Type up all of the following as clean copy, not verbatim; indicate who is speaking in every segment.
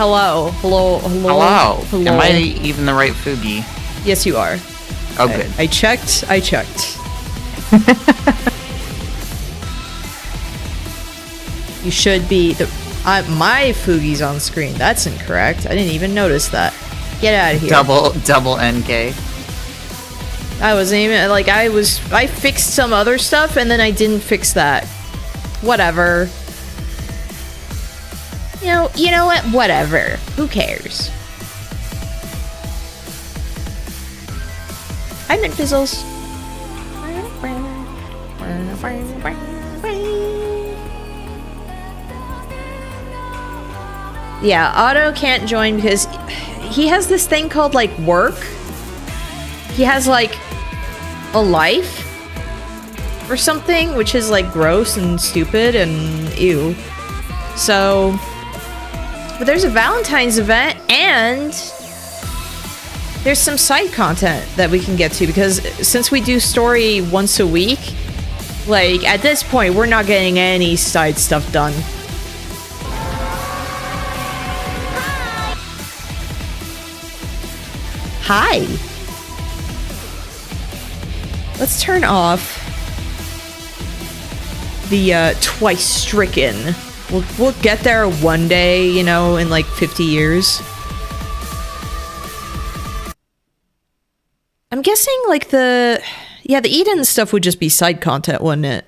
Speaker 1: Hello. Hello. Hello.
Speaker 2: Hello.
Speaker 1: Hello.
Speaker 2: Am I even the right Fugi?
Speaker 1: Yes, you are.
Speaker 2: Oh, good.
Speaker 1: I checked. You should be the. My Fugi's on screen. That's incorrect. I didn't even notice that. Get out of here.
Speaker 2: Double NK.
Speaker 1: I wasn't even like I fixed some other stuff and then I didn't fix that. Whatever. You know what? Whatever. Who cares? I meant fizzles. Yeah, Otto can't join because he has this thing called like work. He has like a life or something, which is like gross and stupid and ew. So, but there's a Valentine's event and there's some side content that we can get to because since we do story once a week, like at this point, we're not getting any side stuff done. Hi. Let's turn off the twice stricken. We'll get there one day, you know, in like 50 years. I'm guessing like the Eden stuff would just be side content, wouldn't it?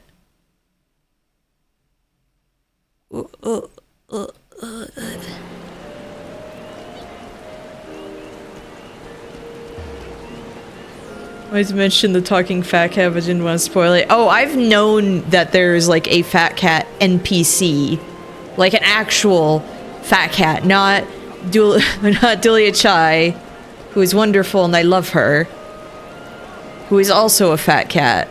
Speaker 1: I always mentioned the talking fat cat, but didn't want to spoil it. Oh, I've known that there's like a fat cat NPC, like an actual fat cat, not Dulia Chai, who is wonderful and I love her, who is also a fat cat.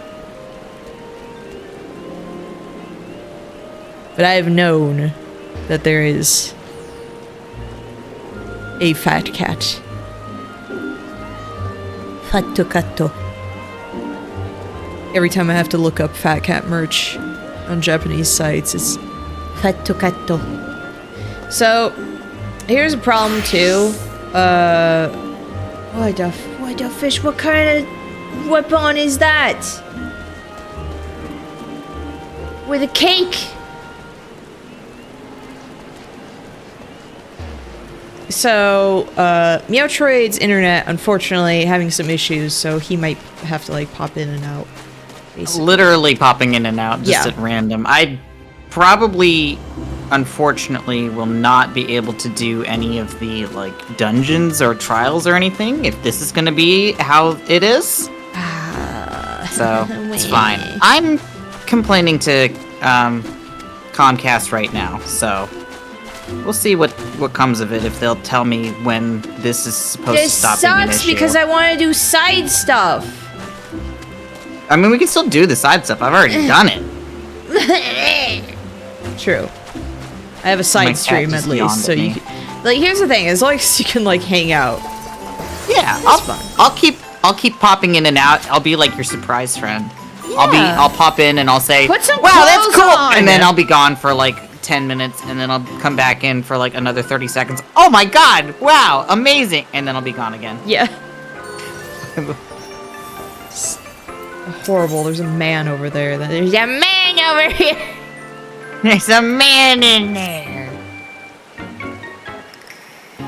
Speaker 1: But I have known that there is a fat cat. Fatto catto. Every time I have to look up fat cat merch on Japanese sites, it's fatto catto. So, here's a problem too. What the fish? What kind of weapon is that? With a cake? So, Meowtroid's internet, unfortunately, having some issues, so he might have to, like, pop in and out, basically.
Speaker 2: Literally popping in and out, just at random. I probably, unfortunately, will not be able to do any of the, like, dungeons or trials or anything, if this is gonna be how it is. So, it's fine. I'm complaining to, Comcast right now, so... We'll see what comes of it if they'll tell me when this is supposed to stop being an issue. This sucks because I want to do side stuff.
Speaker 1: I
Speaker 2: mean, we can still do the side stuff. I've already done it.
Speaker 1: True. I have a side stream at least, so you can, like. Here's the thing: as long as you can like hang out.
Speaker 2: Yeah, I'll keep popping in and out. I'll be like your surprise friend.
Speaker 1: Yeah.
Speaker 2: I'll pop in and I'll say,
Speaker 1: "Wow,
Speaker 2: that's cool," and then I'll be gone for like 10 minutes, and then I'll come back in for like another 30 seconds. Oh my god! Wow, amazing! And then I'll be gone again.
Speaker 1: Yeah. Horrible. There's a man over there. There's a man over here.
Speaker 2: There's a man in there.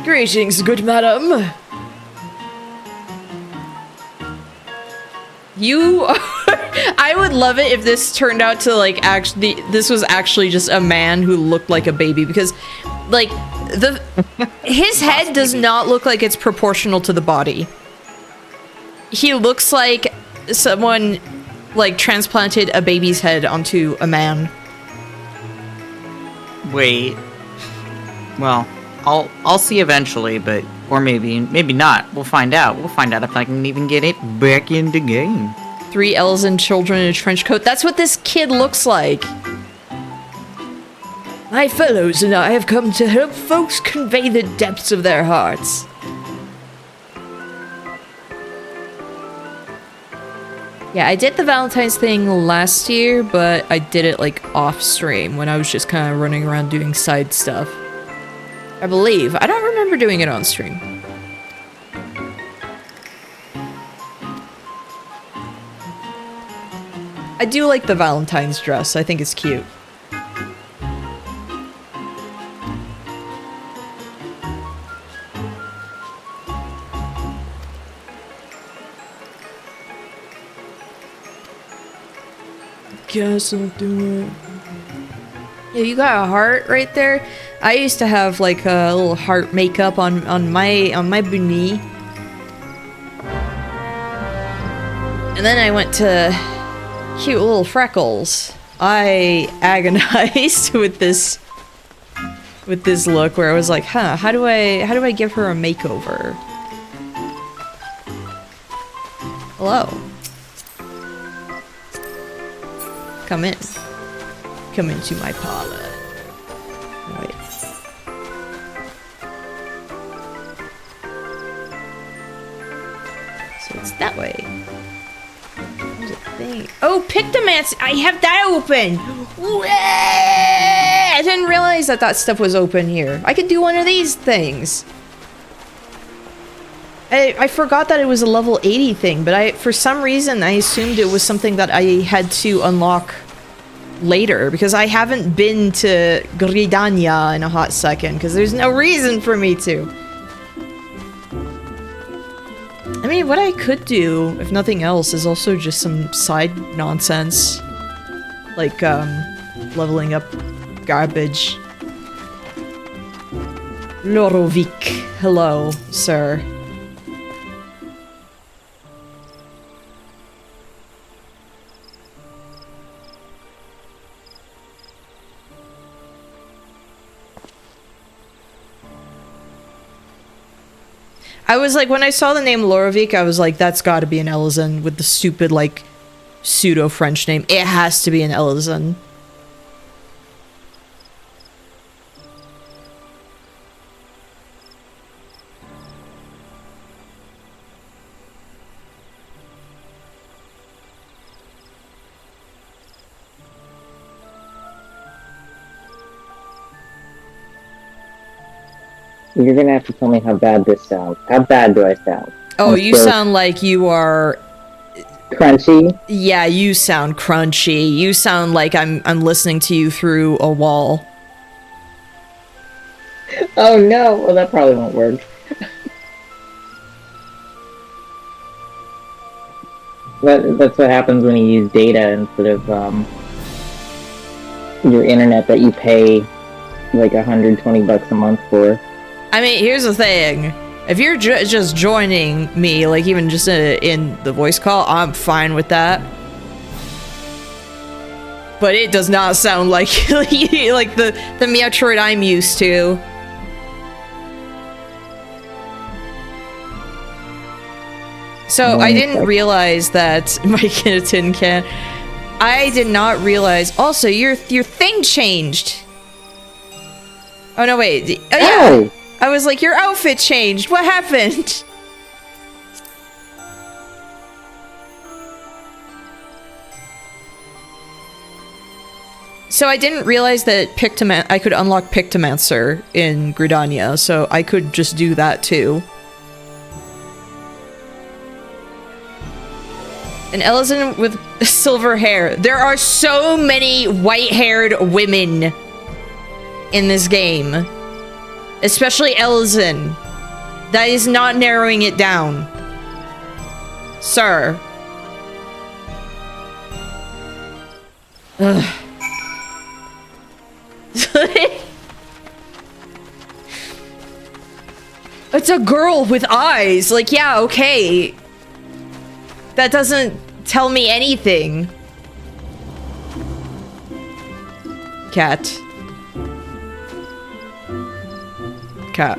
Speaker 1: Greetings, good madam. You are... I would love it if this turned out to like actually this was actually just a man who looked like a baby, because like his head does not look like it's proportional to the body. He looks like someone like transplanted a baby's head onto a man.
Speaker 2: Wait. Well, I'll see eventually, but or maybe not. We'll find out. We'll find out if I can even get it back in the game.
Speaker 1: 3 elven children in a trench coat. That's what this kid looks like. My fellows and I have come to help folks convey the depths of their hearts. Yeah, I did the Valentine's thing last year, but I did it like off stream when I was just kind of running around doing side stuff. I believe. I don't remember doing it on stream. I do like the Valentine's dress. I think it's cute. Guess I'll do it. Yeah, you got a heart right there. I used to have like a little heart makeup on my bunny. And then I went to cute little freckles. I agonized with this look where I was like, huh, how do I give her a makeover? Hello. Come in. Come into my parlor. Wait. So it's that way. There's a thing. Oh, Pictomance! I have that open! I didn't realize that stuff was open here. I could do one of these things. I forgot that it was a level 80 thing, but for some reason I assumed it was something that I had to unlock later, because I haven't been to Gridania in a hot second, because there's no reason for me to. I mean, what I could do, if nothing else, is also just some side nonsense. Like, leveling up garbage. Lorovic. Hello, sir. I was like, when I saw the name Lorovic, I was like, that's gotta be an Elizan with the stupid, like, pseudo-French name. It has to be an Elizan.
Speaker 3: You're gonna have to tell me how bad this sounds. How bad do I sound?
Speaker 1: Oh, you sound like you are...
Speaker 3: Crunchy?
Speaker 1: Yeah, you sound crunchy. You sound like I'm listening to you through a wall.
Speaker 3: Oh no! Well, that probably won't work. That's what happens when you use data instead of, your internet that you pay, like, $120 a month for.
Speaker 1: I mean, here's the thing. If you're just joining me, like even just in the voice call, I'm fine with that. But it does not sound like like the Meowtroid I'm used to. So I didn't realize that Mike in a tin can. I did not realize. Also, your thing changed. Oh no, wait. Oh yeah. I was like, your outfit changed. What happened? So I didn't realize that I could unlock Pictomancer in Gridania, so I could just do that too. An Elizan with silver hair. There are so many white-haired women in this game. Especially Elizan. That is not narrowing it down. Sir. Ugh. It's a girl with eyes. Like, yeah, okay. That doesn't tell me anything. Cat. Cat.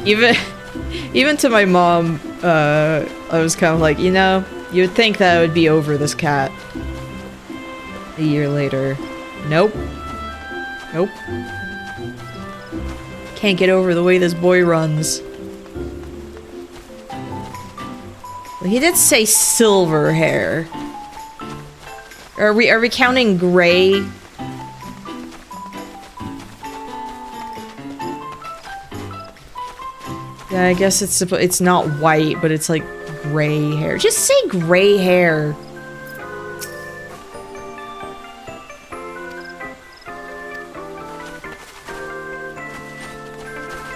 Speaker 1: Even to my mom, I was kind of like, you know, you'd think that I would be over this cat. A year later. Nope. Nope. Can't get over the way this boy runs. Well, he did say silver hair. Are we counting gray Yeah, I guess it's not white, but it's like gray hair. Just say gray hair.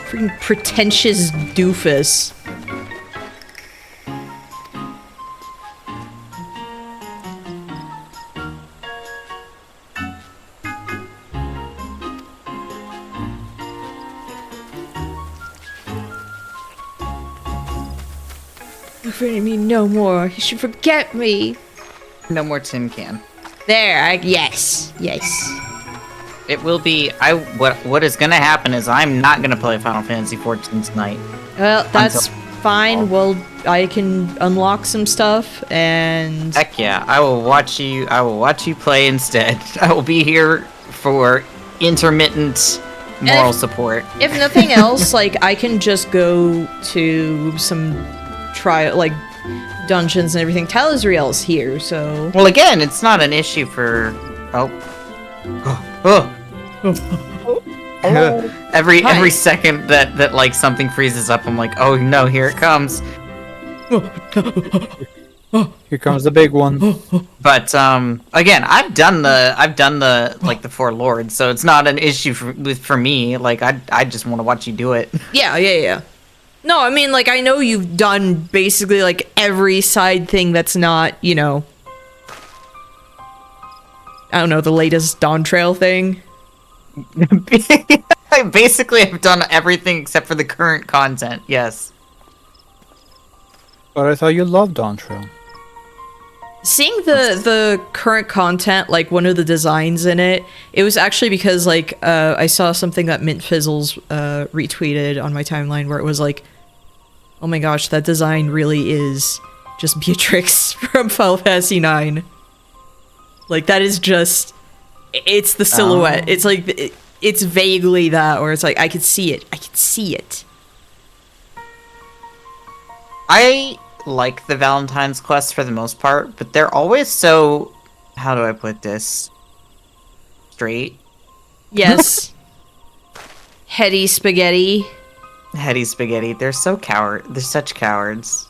Speaker 1: Freaking pretentious doofus. Afraid of me no more. You should forget me.
Speaker 2: No more tin can.
Speaker 1: There, yes.
Speaker 2: It will be. What is gonna happen is I'm not gonna play Final Fantasy XIV tonight.
Speaker 1: Well, that's fine. Well, I can unlock some stuff and.
Speaker 2: Heck yeah! I will watch you play instead. I will be here for intermittent moral support.
Speaker 1: If nothing else, like I can just go to some dungeons and everything. Talazriel's here, so.
Speaker 2: Well, again, it's not an issue for. Every second that like something freezes up, I'm like, oh no, here it comes.
Speaker 4: Here comes the big one.
Speaker 2: But again, I've done the like the Four Lords, so it's not an issue for me. Like I just want to watch you do it.
Speaker 1: Yeah. No, I mean, like, I know you've done basically, like, every side thing that's not, you know... I don't know, the latest Dawn Trail thing?
Speaker 2: I basically have done everything except for the current content, yes.
Speaker 4: But I thought you loved Dawn Trail.
Speaker 1: Seeing the current content, like, one of the designs in it, it was actually because, like, I saw something that Mint Fizzles retweeted on my timeline where it was like, oh my gosh, that design really is just Beatrix from Final Fantasy IX. Like, that is just... It's the silhouette. It's like... It's vaguely that, or it's like, I can see it.
Speaker 2: I like the Valentine's quests for the most part, but they're always so... How do I put this? Straight?
Speaker 1: Yes. Heady spaghetti.
Speaker 2: They're so they're such cowards.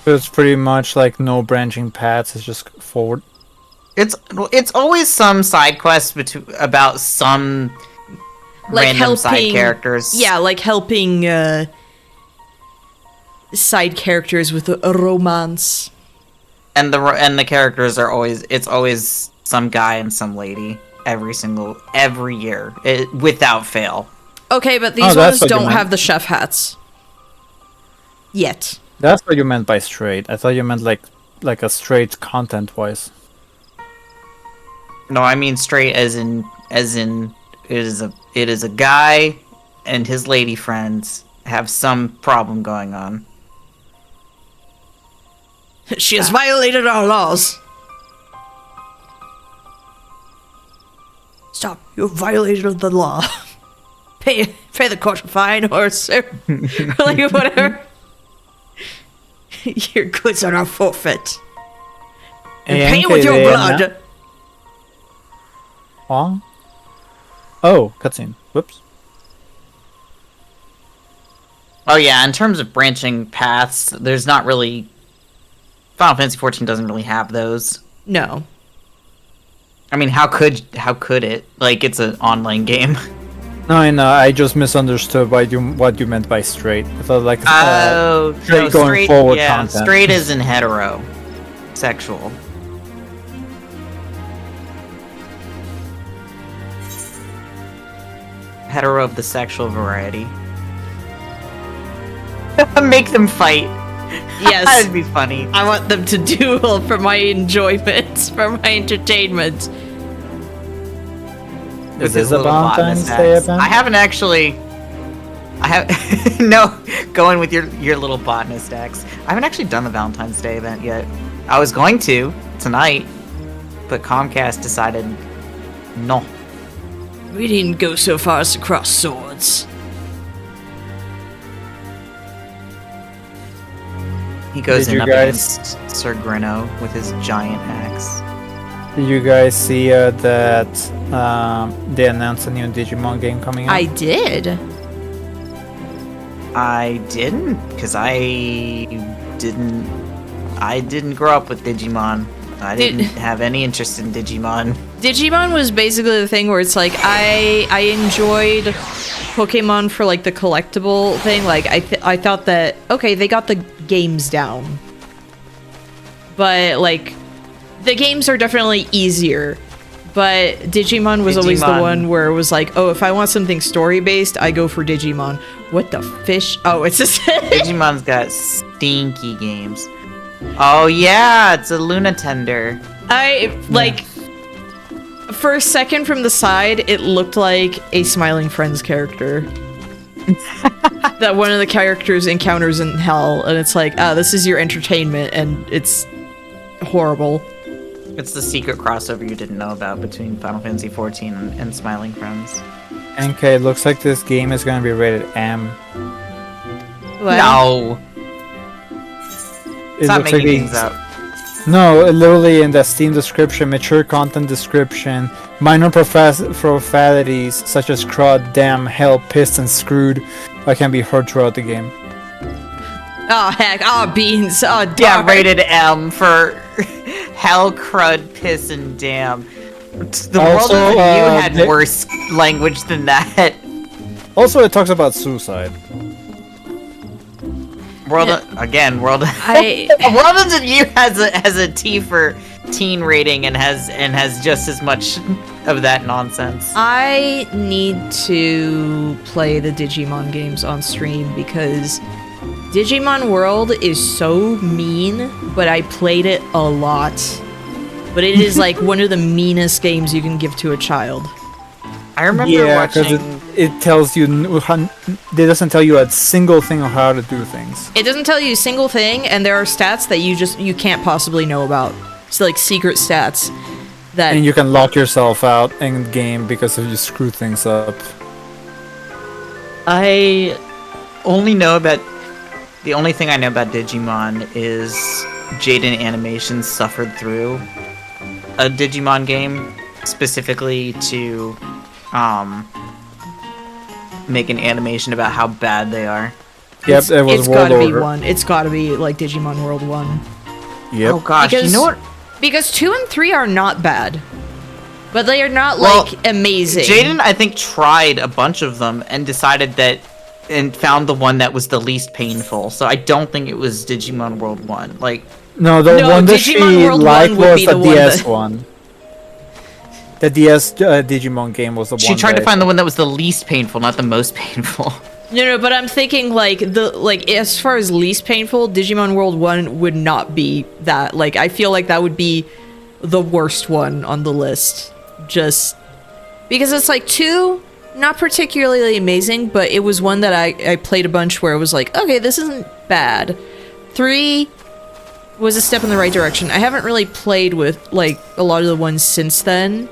Speaker 4: It's pretty much like no branching paths, it's just forward.
Speaker 2: It's always some side quest about some
Speaker 1: like
Speaker 2: random side characters.
Speaker 1: Yeah, like helping side characters with a romance.
Speaker 2: And the characters are always some guy and some lady every year, without fail.
Speaker 1: Okay, but these ones don't have the chef hats. Yet.
Speaker 4: That's what you meant by straight. I thought you meant like a straight content-wise.
Speaker 2: No, I mean straight as in it is a guy and his lady friends have some problem going on.
Speaker 1: She has violated our laws. Stop! You violated the law. Pay the court a fine or like whatever. Your goods are now forfeit. And pay with your blood.
Speaker 4: Huh? Oh, cutscene. Whoops.
Speaker 2: Oh yeah, in terms of branching paths, there's not really... Final Fantasy XIV doesn't really have those.
Speaker 1: No.
Speaker 2: I mean, how could it? Like, it's an online game.
Speaker 4: No, I know. I just misunderstood what you meant by straight. I thought like straight going forward content.
Speaker 2: Straight is in hetero, sexual. Hetero of the sexual variety. Make them fight.
Speaker 1: Yes.
Speaker 2: That'd be funny.
Speaker 1: I want them to duel for my enjoyment, for my entertainment.
Speaker 4: Is this a Valentine's Day event?
Speaker 2: I haven't actually... No, going with your little botanist axe. I haven't actually done the Valentine's Day event yet. I was going to, tonight, but Comcast decided no.
Speaker 1: We didn't go so far as to cross swords.
Speaker 2: He goes in up against Sir Grinno with his giant axe.
Speaker 4: Did you guys see that they announced a new Digimon game coming out?
Speaker 1: I did.
Speaker 2: I didn't, because I didn't grow up with Digimon. I didn't have any interest in Digimon.
Speaker 1: Digimon was basically the thing where it's like I enjoyed Pokemon for like the collectible thing. Like I thought that okay, they got the games down, but like the games are definitely easier. But Digimon was always the one where it was like, oh, if I want something story based, I go for Digimon. What the fish? Oh, it's just
Speaker 2: Digimon's got stinky games. Oh yeah, it's a Luna Tender.
Speaker 1: For a second from the side, it looked like a Smiling Friends character. That one of the characters encounters in hell, and it's like, this is your entertainment, and it's horrible.
Speaker 2: It's the secret crossover you didn't know about between Final Fantasy XIV and Smiling Friends.
Speaker 4: NK, it looks like this game is gonna be rated M.
Speaker 1: What?
Speaker 2: No! Stop making things up.
Speaker 4: No, literally in the Steam description, mature content description, minor profanities such as crud, damn, hell, pissed, and screwed can be heard throughout the game.
Speaker 1: Oh heck, beans, dark.
Speaker 2: Yeah, rated M for hell, crud, piss, and damn. The
Speaker 4: also,
Speaker 2: world of you had worse language than that.
Speaker 4: Also, it talks about suicide.
Speaker 2: World of You has a T for teen rating and has just as much of that nonsense.
Speaker 1: I need to play the Digimon games on stream because Digimon World is so mean, but I played it a lot. But it is like one of the meanest games you can give to a child.
Speaker 2: I remember watching.
Speaker 4: It tells you. It doesn't tell you a single thing on how to do things.
Speaker 1: It doesn't tell you a single thing, and there are stats that you can't possibly know about. So like secret stats that.
Speaker 4: And you can lock yourself out in game because if you screw things up.
Speaker 2: The only thing I know about Digimon is Jaden Animations suffered through a Digimon game specifically to make an animation about how bad they are.
Speaker 4: Yep, it was
Speaker 1: it's
Speaker 4: World
Speaker 1: gotta
Speaker 4: Order.
Speaker 1: be one. It's gotta be like Digimon World 1.
Speaker 4: Yep.
Speaker 2: Oh gosh, you know what?
Speaker 1: Because 2 and 3 are not bad. But they are not like amazing.
Speaker 2: Jaden, I think, tried a bunch of them and decided that and found the one that was the least painful. So I don't think it was Digimon World 1. Like
Speaker 4: No, the one that she liked was the DS
Speaker 1: that...
Speaker 4: one. The DS Digimon game was the one.
Speaker 2: She tried to find the one that was the least painful, not the most painful.
Speaker 1: No, but I'm thinking like as far as least painful, Digimon World 1 would not be that. Like I feel like that would be the worst one on the list. Just because it's like 2, not particularly amazing, but it was one that I played a bunch where it was like, okay, this isn't bad. 3 was a step in the right direction. I haven't really played with like a lot of the ones since then.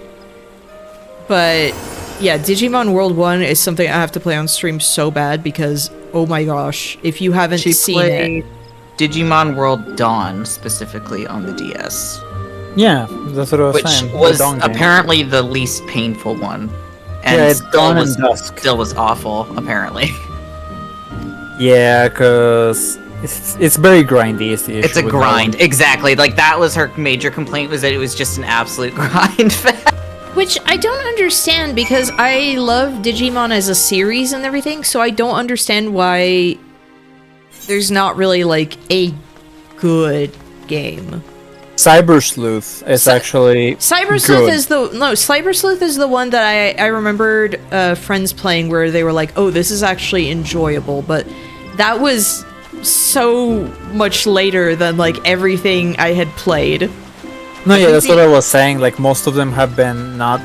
Speaker 1: But yeah, Digimon World 1 is something I have to play on stream so bad because, oh my gosh, if you haven't seen it.
Speaker 2: Digimon World Dawn specifically on the DS.
Speaker 4: Yeah, that's what I was saying.
Speaker 2: Which was apparently the least painful one. And
Speaker 4: yeah, it's Dawn and Dusk.
Speaker 2: Still was awful, apparently.
Speaker 4: Yeah, because it's very grindy is the issue.
Speaker 2: It's a grind, exactly. Like, that was her major complaint, was that it was just an absolute grind.
Speaker 1: Which I don't understand, because I love Digimon as a series and everything, so I don't understand why there's not really, like, a good game.
Speaker 4: Cyber Sleuth is actually
Speaker 1: Cyber Sleuth is Cyber Sleuth is the one that I remembered friends playing where they were like, oh, this is actually enjoyable, but that was so much later than, like, everything I had played.
Speaker 4: No, yeah, that's what I was saying. Like, most of them have been not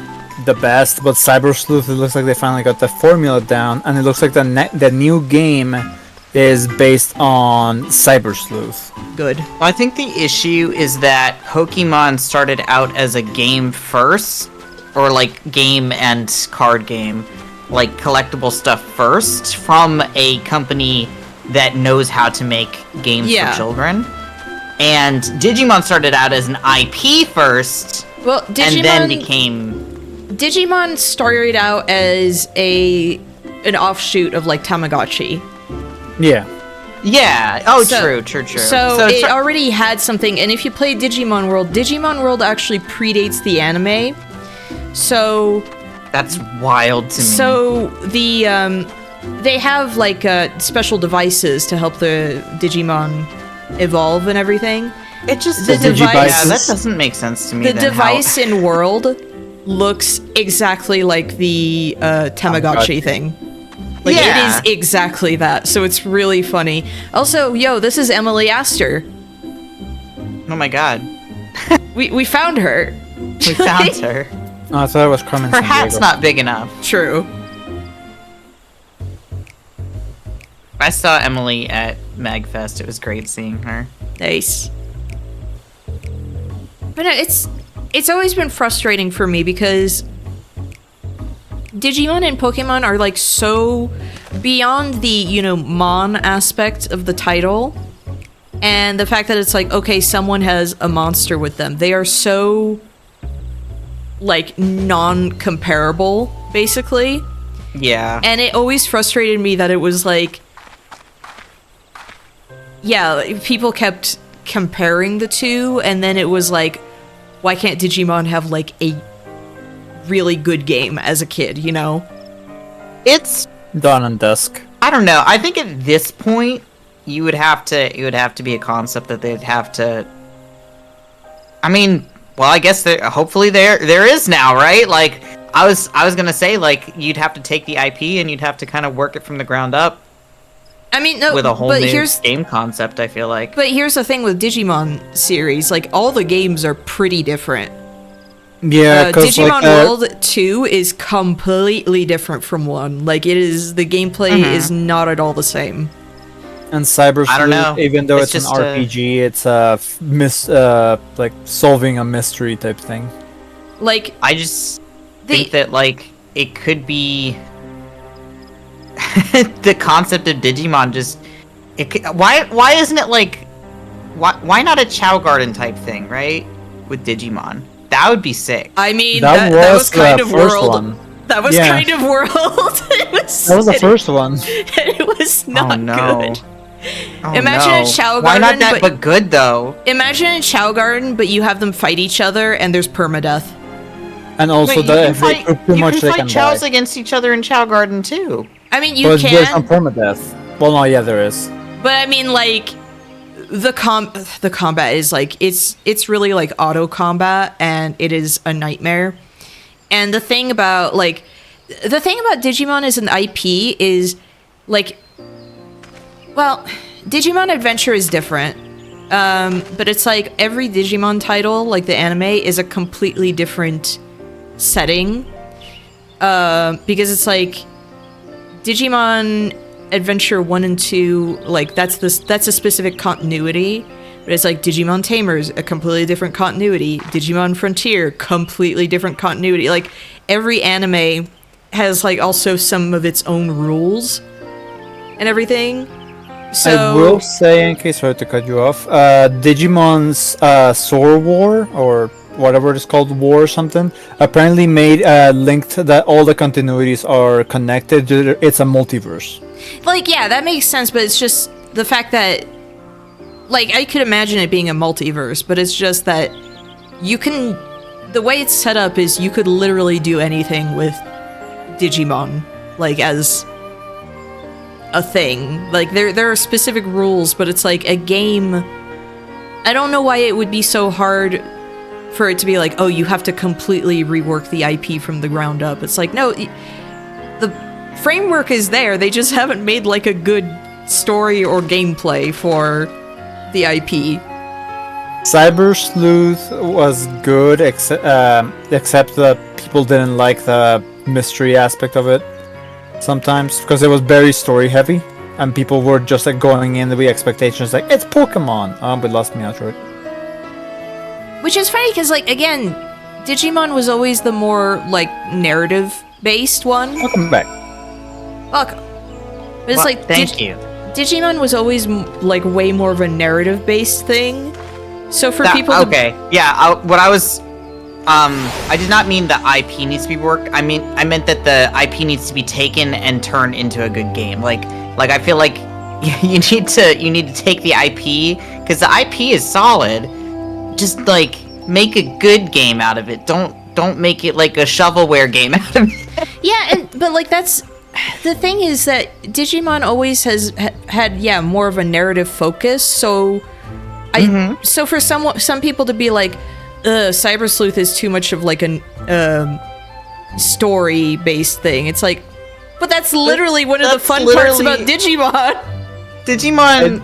Speaker 4: the best, but Cyber Sleuth, it looks like they finally got the formula down, and it looks like the new game is based on Cyber Sleuth.
Speaker 1: Good.
Speaker 2: Well, I think the issue is that Pokemon started out as a game first, or like game and card game, like collectible stuff first, from a company that knows how to make games for children. And Digimon started out as an IP first, and then became...
Speaker 1: Digimon started out as an offshoot of, like, Tamagotchi.
Speaker 4: Yeah.
Speaker 2: Yeah. Oh,
Speaker 1: So-
Speaker 2: true.
Speaker 1: So it already had something, and if you play Digimon World actually predates the anime. So
Speaker 2: that's wild to me.
Speaker 1: So they have like special devices to help the Digimon evolve and everything.
Speaker 2: It just
Speaker 1: the
Speaker 2: doesn't,
Speaker 1: device-
Speaker 2: yeah, that doesn't make sense to me.
Speaker 1: The
Speaker 2: then,
Speaker 1: device in World looks exactly like the Tamagotchi thing. Like,
Speaker 2: Yeah.
Speaker 1: it is exactly that, so it's really funny. Also, yo, this is Emily Astor.
Speaker 2: Oh my god,
Speaker 1: We found her.
Speaker 2: we found her.
Speaker 4: Oh, I thought it was Carmen
Speaker 2: Her
Speaker 4: Sandiego.
Speaker 2: hat's not big enough.
Speaker 1: True.
Speaker 2: I saw Emily at MagFest. It was great seeing her.
Speaker 1: Nice. But no, it's always been frustrating for me because Digimon and Pokemon are like so beyond the, you know, Mon aspect of the title and the fact that it's like, okay, someone has a monster with them. They are so like non-comparable, basically.
Speaker 2: Yeah.
Speaker 1: And it always frustrated me that it was like, yeah, like, people kept comparing the two, and then it was like, why can't Digimon have like a really good game as a kid, you know?
Speaker 2: It's
Speaker 4: Dawn and Dusk.
Speaker 2: I don't know. I think at this point it would have to be a concept that they'd have to. I mean, well, I guess hopefully there is now, right? Like I was gonna say, like you'd have to take the IP and you'd have to kind of work it from the ground up
Speaker 1: I mean, no,
Speaker 2: with a whole
Speaker 1: but
Speaker 2: new
Speaker 1: here's
Speaker 2: game concept. I feel like.
Speaker 1: but here's the thing with Digimon series, like all the games are pretty different.
Speaker 4: Yeah, because
Speaker 1: Digimon World 2 is completely different from 1. Like it is, the gameplay is not at all the same.
Speaker 4: and Cyber
Speaker 2: I don't
Speaker 4: Sleuth,
Speaker 2: know.
Speaker 4: even though
Speaker 2: It's
Speaker 4: it's, an
Speaker 2: just,
Speaker 4: RPG, it's like solving a mystery type thing.
Speaker 1: Like
Speaker 2: I just
Speaker 1: The-
Speaker 2: think that like it could be the concept of Digimon just why isn't it like why not a Chow Garden type thing, right? With Digimon. That would be sick.
Speaker 1: I mean,
Speaker 4: That
Speaker 1: that
Speaker 4: was
Speaker 1: was kind
Speaker 4: the
Speaker 1: of
Speaker 4: first
Speaker 1: World.
Speaker 4: one.
Speaker 1: That was
Speaker 4: Yeah.
Speaker 1: kind of World. That
Speaker 4: That was the first one.
Speaker 1: It was not
Speaker 2: oh no.
Speaker 1: good.
Speaker 2: Oh,
Speaker 1: Imagine
Speaker 2: no.
Speaker 1: a Chow
Speaker 2: Why not
Speaker 1: Garden,
Speaker 2: that but good though?
Speaker 1: Imagine a Chow Garden, but you have them fight each other, and there's permadeath.
Speaker 4: And also,
Speaker 2: Wait,
Speaker 4: that if they cook too much, they
Speaker 2: fight
Speaker 4: can
Speaker 2: Chows
Speaker 4: die.
Speaker 2: against each other in Chow Garden too.
Speaker 1: I mean, you
Speaker 4: But there's no
Speaker 1: can,
Speaker 4: permadeath. Well, no, yeah, there is.
Speaker 1: but I mean, like the combat is like it's really like auto combat, and it is a nightmare. And the thing about Digimon as an IP is like, well, Digimon Adventure is different. But it's like every Digimon title, like the anime, is a completely different setting. Because it's like Digimon Adventure 1 and 2, like that's a specific continuity. But it's like Digimon Tamers, a completely different continuity. Digimon Frontier, completely different continuity. Like every anime has like also some of its own rules and everything. So
Speaker 4: I will say, in case sorry to cut you off, Digimon's Sword War, or whatever it's called, War or something, apparently made linked that all the continuities are connected. It's a multiverse.
Speaker 1: like, yeah, that makes sense, but it's just the fact that, like, I could imagine it being a multiverse, but it's just that the way it's set up is you could literally do anything with Digimon, like, as a thing. Like, there are specific rules, but it's like a game. I don't know why it would be so hard for it to be like, oh, you have to completely rework the IP from the ground up. It's like, no, the framework is there. They just haven't made like a good story or gameplay for the IP.
Speaker 4: Cyber Sleuth was good, except that people didn't like the mystery aspect of it sometimes, because it was very story heavy, and people were just like going in with expectations like, it's Pokemon. Oh, but lost me outright.
Speaker 1: Which is funny because, like, again, Digimon was always the more like narrative-based one.
Speaker 4: Welcome back.
Speaker 1: Fuck. But it's
Speaker 2: Well,
Speaker 1: like
Speaker 2: thank you.
Speaker 1: Digimon was always like way more of a narrative-based thing. So for people to
Speaker 2: okay, yeah. I did not mean the IP needs to be worked. I meant that the IP needs to be taken and turned into a good game. Like I feel like you need to take the IP, because the IP is solid. Just like make a good game out of it. Don't make it like a shovelware game out of it.
Speaker 1: Yeah, but like that's the thing is that Digimon always has had more of a narrative focus. So so for some people to be like, Cyber Sleuth is too much of like an story based thing. It's like, but that's literally one of the fun parts about Digimon.
Speaker 2: Digimon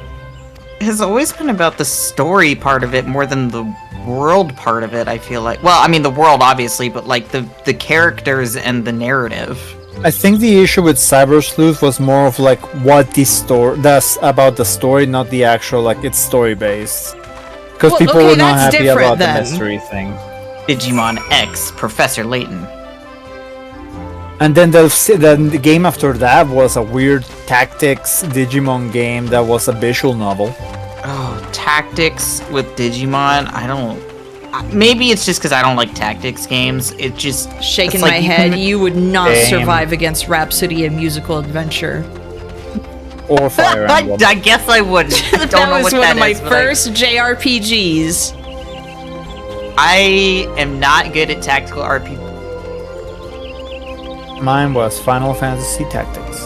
Speaker 2: has always been about the story part of it more than the world part of it, I feel like. Well, I mean, the world, obviously, but, like, the characters and the narrative.
Speaker 4: I think the issue with Cyber Sleuth was more of, like, what the story... That's about the story, not the actual, like, it's story-based. Because people were not happy about the mystery thing.
Speaker 2: Digimon X, Professor Layton.
Speaker 4: And then the game after that was a weird tactics Digimon game that was a visual novel.
Speaker 2: Oh, tactics with Digimon? I don't... Maybe it's just because I don't like tactics games. It just...
Speaker 1: Shaking my head, you would not survive against Rhapsody, a musical adventure.
Speaker 4: Or Fire Emblem.
Speaker 2: I guess I wouldn't.
Speaker 1: That was one of my first JRPGs.
Speaker 2: I am not good at tactical RPG.
Speaker 4: Mine was Final Fantasy Tactics.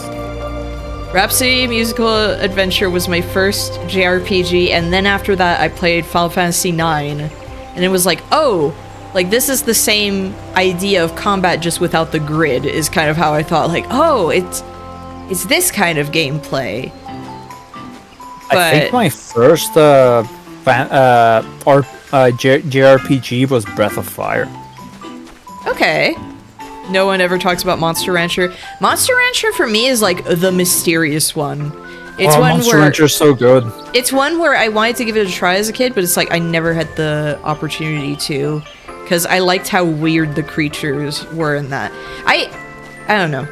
Speaker 1: Rhapsody Musical Adventure was my first JRPG, and then after that I played Final Fantasy IX, and it was like, oh, like this is the same idea of combat just without the grid, is kind of how I thought, like, oh, it's this kind of gameplay. But
Speaker 4: I think my first JRPG was Breath of Fire.
Speaker 1: Okay. No one ever talks about Monster Rancher. Monster Rancher for me is like the mysterious one. It's one
Speaker 4: Monster Rancher's so good.
Speaker 1: It's one where I wanted to give it a try as a kid, but it's like I never had the opportunity to, because I liked how weird the creatures were in that. I don't know.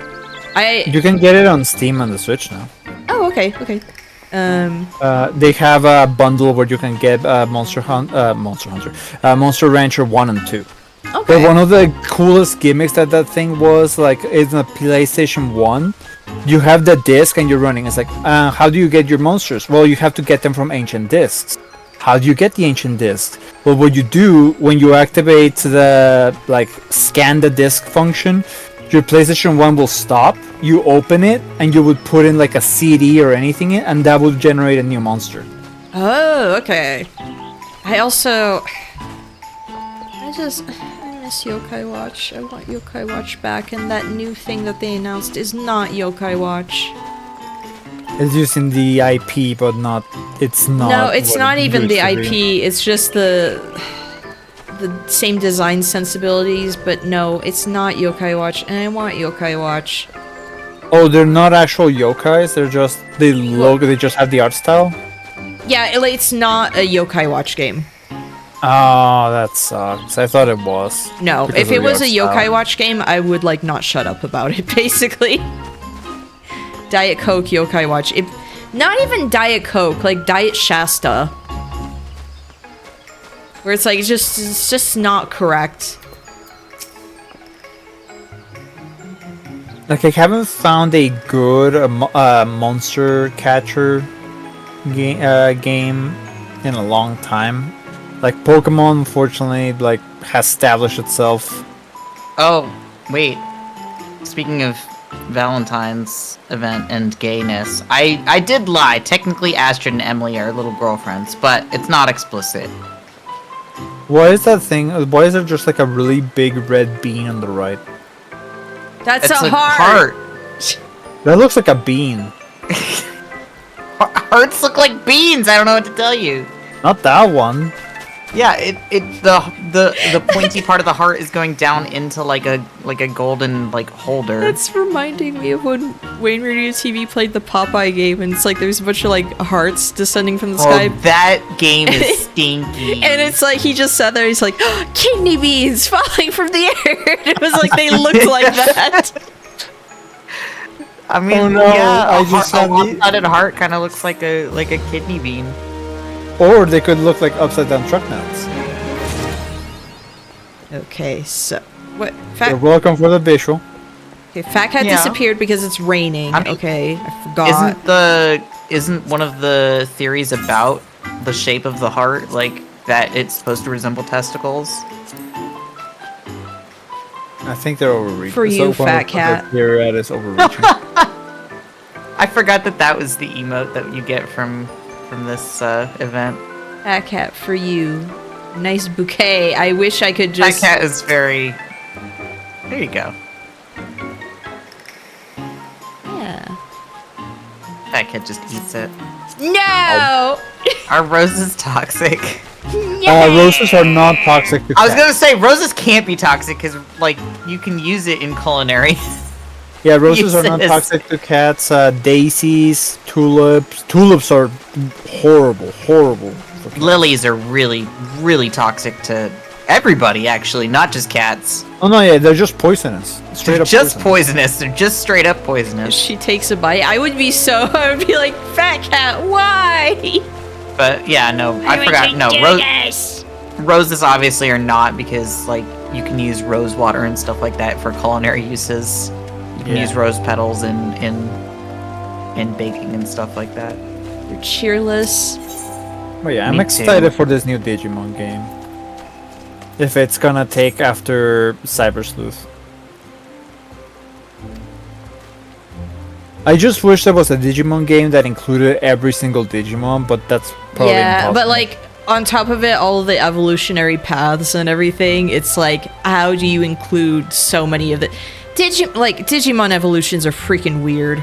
Speaker 4: You can get it on Steam on the Switch now.
Speaker 1: Oh, okay.
Speaker 4: They have a bundle where you can get Monster Rancher 1 and 2.
Speaker 1: Okay.
Speaker 4: But one of the coolest gimmicks that thing was, like, in the PlayStation 1, you have the disc and you're running. It's like, how do you get your monsters? Well, you have to get them from ancient discs. How do you get the ancient discs? Well, what you do when you activate the, like, scan the disc function, your PlayStation 1 will stop, you open it, and you would put in, like, a CD or anything in, and that would generate a new monster.
Speaker 1: Oh, okay. I miss Yokai Watch. I want Yokai Watch back, and that new thing that they announced is not Yokai Watch.
Speaker 4: It's using the IP, but not. It's not.
Speaker 1: No, it's not even the IP. It's just the same design sensibilities, but no, it's not Yokai Watch, and I want Yokai Watch.
Speaker 4: Oh, they're not actual yokais. They're just They just have the art style.
Speaker 1: Yeah, it's not a Yokai Watch game.
Speaker 4: Oh, that sucks. I thought it was.
Speaker 1: No, if it was a Yokai Watch game, I would, like, not shut up about it, basically. Diet Coke Yokai Watch. Not even Diet Coke, like Diet Shasta. Where it's like, it's just not correct.
Speaker 4: Like, I haven't found a good monster catcher game in a long time. Like, Pokemon, unfortunately, like, has established itself.
Speaker 2: Oh, wait. Speaking of Valentine's event and gayness, I did lie. Technically, Astrid and Emily are little girlfriends, but it's not explicit.
Speaker 4: Why is that thing? Why is there just, like, a really big red bean on the right?
Speaker 1: That's a heart!
Speaker 4: That looks like a bean.
Speaker 2: Hearts look like beans! I don't know what to tell you.
Speaker 4: Not that one.
Speaker 2: Yeah, the pointy part of the heart is going down into like a golden like holder.
Speaker 1: That's reminding me of when Wayne Radio TV played the Popeye game, and it's like there's a bunch of like hearts descending from the sky.
Speaker 2: That game is stinky.
Speaker 1: And it's like he just sat there. He's like, oh, kidney beans falling from the air. It was like they looked like that.
Speaker 2: I mean, yeah, a lopsided heart kind of looks like a kidney bean.
Speaker 4: Or they could look like upside down truck nuts.
Speaker 1: Okay, so what?
Speaker 4: You're welcome for the visual.
Speaker 1: Okay, Fat Cat disappeared because it's raining. Okay, I forgot.
Speaker 2: Isn't the isn't one of the theories about the shape of the heart, like, that it's supposed to resemble testicles?
Speaker 4: I think they're overreaching.
Speaker 1: For you, fat cat.
Speaker 4: That is overreaching.
Speaker 2: I forgot that was the emote that you get from this event.
Speaker 1: Fat cat for you. Nice bouquet. I wish I could just...
Speaker 2: That cat is very... There you go.
Speaker 1: Yeah.
Speaker 2: That cat just eats it.
Speaker 1: No!
Speaker 2: Are roses toxic?
Speaker 4: Roses are not toxic to
Speaker 2: I was
Speaker 4: cats.
Speaker 2: gonna say, roses can't be toxic, because, like, you can use it in culinary.
Speaker 4: Yeah, roses are not
Speaker 2: uses.
Speaker 4: toxic to cats. Daisies, tulips. Tulips are horrible for cats.
Speaker 2: Lilies are really, really toxic to everybody, actually, not just cats.
Speaker 4: Oh no, yeah, they're just poisonous. Straight
Speaker 2: They're
Speaker 4: up
Speaker 2: just
Speaker 4: poisonous.
Speaker 2: They're just straight up poisonous.
Speaker 1: She takes a bite. I would be like, fat cat, why?
Speaker 2: But yeah, no, I forgot. No, roses obviously are not, because like you can use rose water and stuff like that for culinary uses. You can use rose petals in baking and stuff like that.
Speaker 1: You're cheerless.
Speaker 4: But yeah, I'm
Speaker 2: Me
Speaker 4: excited
Speaker 2: too.
Speaker 4: for this new Digimon game. If it's gonna take after Cyber Sleuth. I just wish there was a Digimon game that included every single Digimon, but that's probably impossible.
Speaker 1: But like on top of it, all of the evolutionary paths and everything, it's like, how do you include so many of the Digimon evolutions are freaking weird.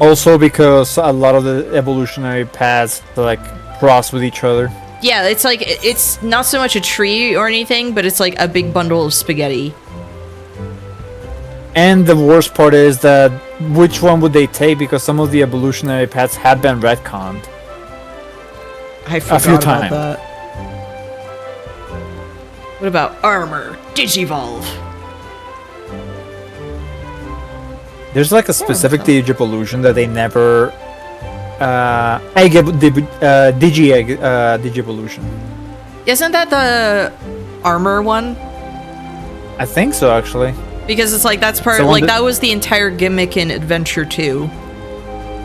Speaker 4: Also because a lot of the evolutionary paths like cross with each other.
Speaker 1: Yeah, it's like, it's not so much a tree or anything, but it's like a big bundle of spaghetti.
Speaker 4: And the worst part is that which one would they take, because some of the evolutionary paths have been retconned.
Speaker 1: I forgot
Speaker 4: few
Speaker 1: about
Speaker 4: times.
Speaker 1: that. What about armor? Digivolve.
Speaker 4: There's like a specific Digievolution that they never Digievolution.
Speaker 1: Isn't that the armor one?
Speaker 4: I think so, actually.
Speaker 1: Because it's like, that's part
Speaker 4: So
Speaker 1: of,
Speaker 4: when
Speaker 1: like,
Speaker 4: the-
Speaker 1: that was the entire gimmick in Adventure 2.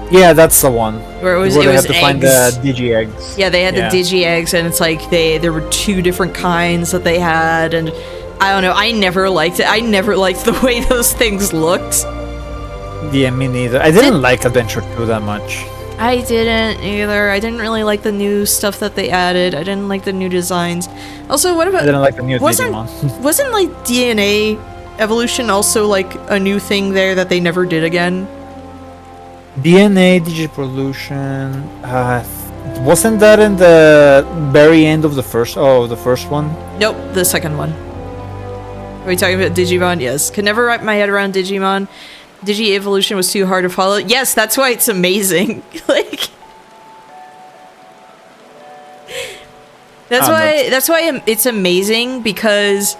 Speaker 4: Yeah, that's the one.
Speaker 1: Where it was
Speaker 4: they
Speaker 1: eggs.
Speaker 4: have to find the Digi eggs.
Speaker 1: Yeah, they had the Digi eggs, and it's like there were 2 different kinds that they had, and I don't know, I never liked it. I never liked the way those things looked.
Speaker 4: Yeah, me neither. I didn't like Adventure 2 that much.
Speaker 1: I didn't either. I didn't really like the new stuff that they added. I didn't like the new designs. Also, what about...
Speaker 4: I didn't like the new
Speaker 1: wasn't,
Speaker 4: Digimon.
Speaker 1: wasn't, like, DNA evolution also, like, a new thing there that they never did again?
Speaker 4: DNA Digievolution. Wasn't that in the very end of the first one?
Speaker 1: Nope, the second one. Are we talking about Digimon? Yes. Could never wrap my head around Digimon. Digi-evolution was too hard to follow. Yes, that's why it's amazing. Like... That's why it's amazing, because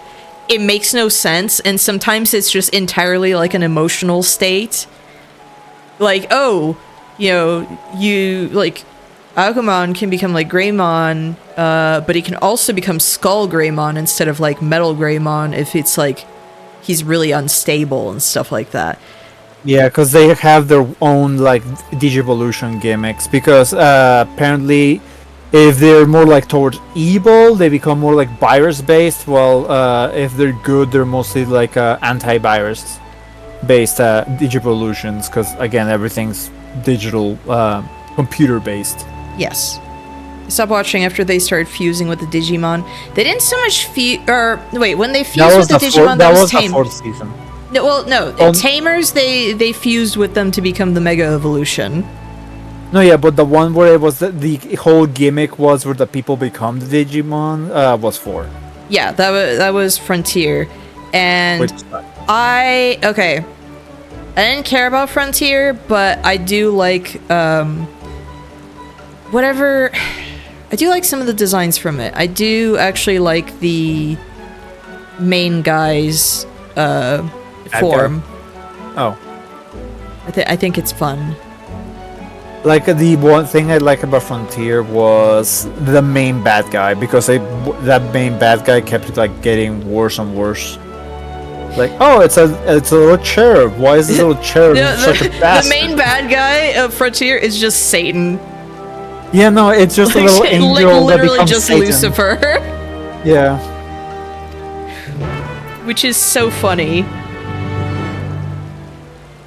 Speaker 1: it makes no sense, and sometimes it's just entirely like an emotional state. Like, oh, you like Agumon can become like Greymon, but he can also become Skull Greymon instead of like Metal Greymon if it's like he's really unstable and stuff like that.
Speaker 4: Yeah, because they have their own like Digievolution gimmicks. Because apparently, if they're more like towards evil, they become more like virus-based. While if they're good, they're mostly like anti-virus based Digievolutions. Because again, everything's digital, computer-based.
Speaker 1: Yes. I stopped watching after they started fusing with the Digimon. They didn't so much when they fused with the Digimon, that was
Speaker 4: the
Speaker 1: Tame.
Speaker 4: 4th season.
Speaker 1: No, Tamers, they fused with them to become the Mega Evolution.
Speaker 4: No, yeah, but the one where it was the whole gimmick was where the people become the Digimon was 4.
Speaker 1: Yeah, that was Frontier. And I didn't care about Frontier, but I do like I do like some of the designs from it. I do actually like the main guy's form.
Speaker 4: Oh.
Speaker 1: I think it's fun.
Speaker 4: Like, the one thing I like about Frontier was the main bad guy, because that main bad guy kept like getting worse and worse. Like, oh, it's a little cherub. Why is this little cherub such a
Speaker 1: the
Speaker 4: bastard?
Speaker 1: main bad guy of Frontier is just Satan.
Speaker 4: Yeah, no, it's just a little angel that
Speaker 1: literally
Speaker 4: becomes
Speaker 1: just
Speaker 4: Satan.
Speaker 1: Lucifer.
Speaker 4: Yeah.
Speaker 1: Which is so funny.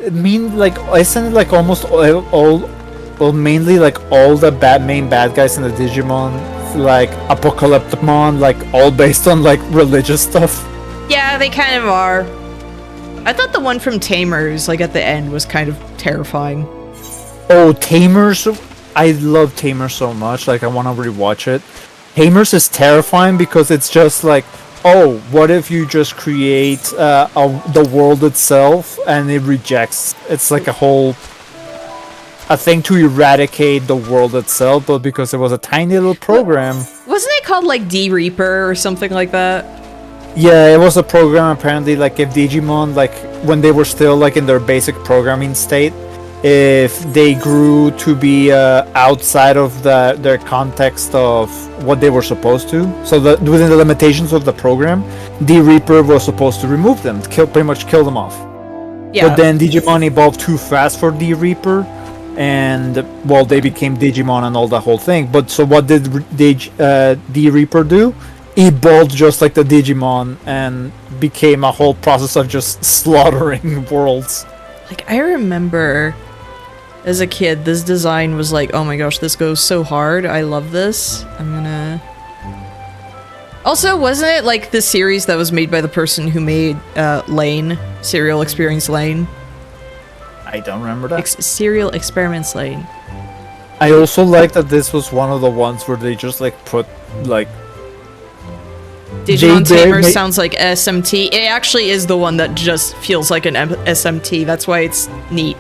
Speaker 4: I mean, like, isn't it like almost all mainly like all the main bad guys in the Digimon, like Apocalyptimon, like all based on like religious stuff?
Speaker 1: Yeah, they kind of are. I thought the one from Tamers, like at the end, was kind of terrifying.
Speaker 4: Oh, Tamers! I love Tamers so much. Like, I want to rewatch it. Tamers is terrifying because it's just like, oh, what if you just create the world itself and it rejects? It's like a thing to eradicate the world itself, but because it was a tiny little program.
Speaker 1: Wasn't it called like D-Reaper or something like that?
Speaker 4: Yeah, it was a program apparently, like if Digimon, like when they were still like in their basic programming state, if they grew to be outside of their context of what they were supposed to, so that within the limitations of the program, the Reaper was supposed to remove them, pretty much kill them off.
Speaker 1: Yeah.
Speaker 4: But then Digimon evolved too fast for the Reaper, and well, they became Digimon and all the whole thing. But so what did the Reaper do? Evolved just like the Digimon and became a whole process of just slaughtering worlds.
Speaker 1: Like, I remember as a kid, this design was like, oh my gosh, this goes so hard. I love this. I'm gonna... Also, wasn't it like the series that was made by the person who made Lane? Serial Experience Lane?
Speaker 4: I don't remember that.
Speaker 1: Serial Experiments Lane.
Speaker 4: I also like that this was one of the ones where they just like put like...
Speaker 1: Digimon Tamers sounds like SMT. It actually is the one that just feels like an SMT. That's why it's neat.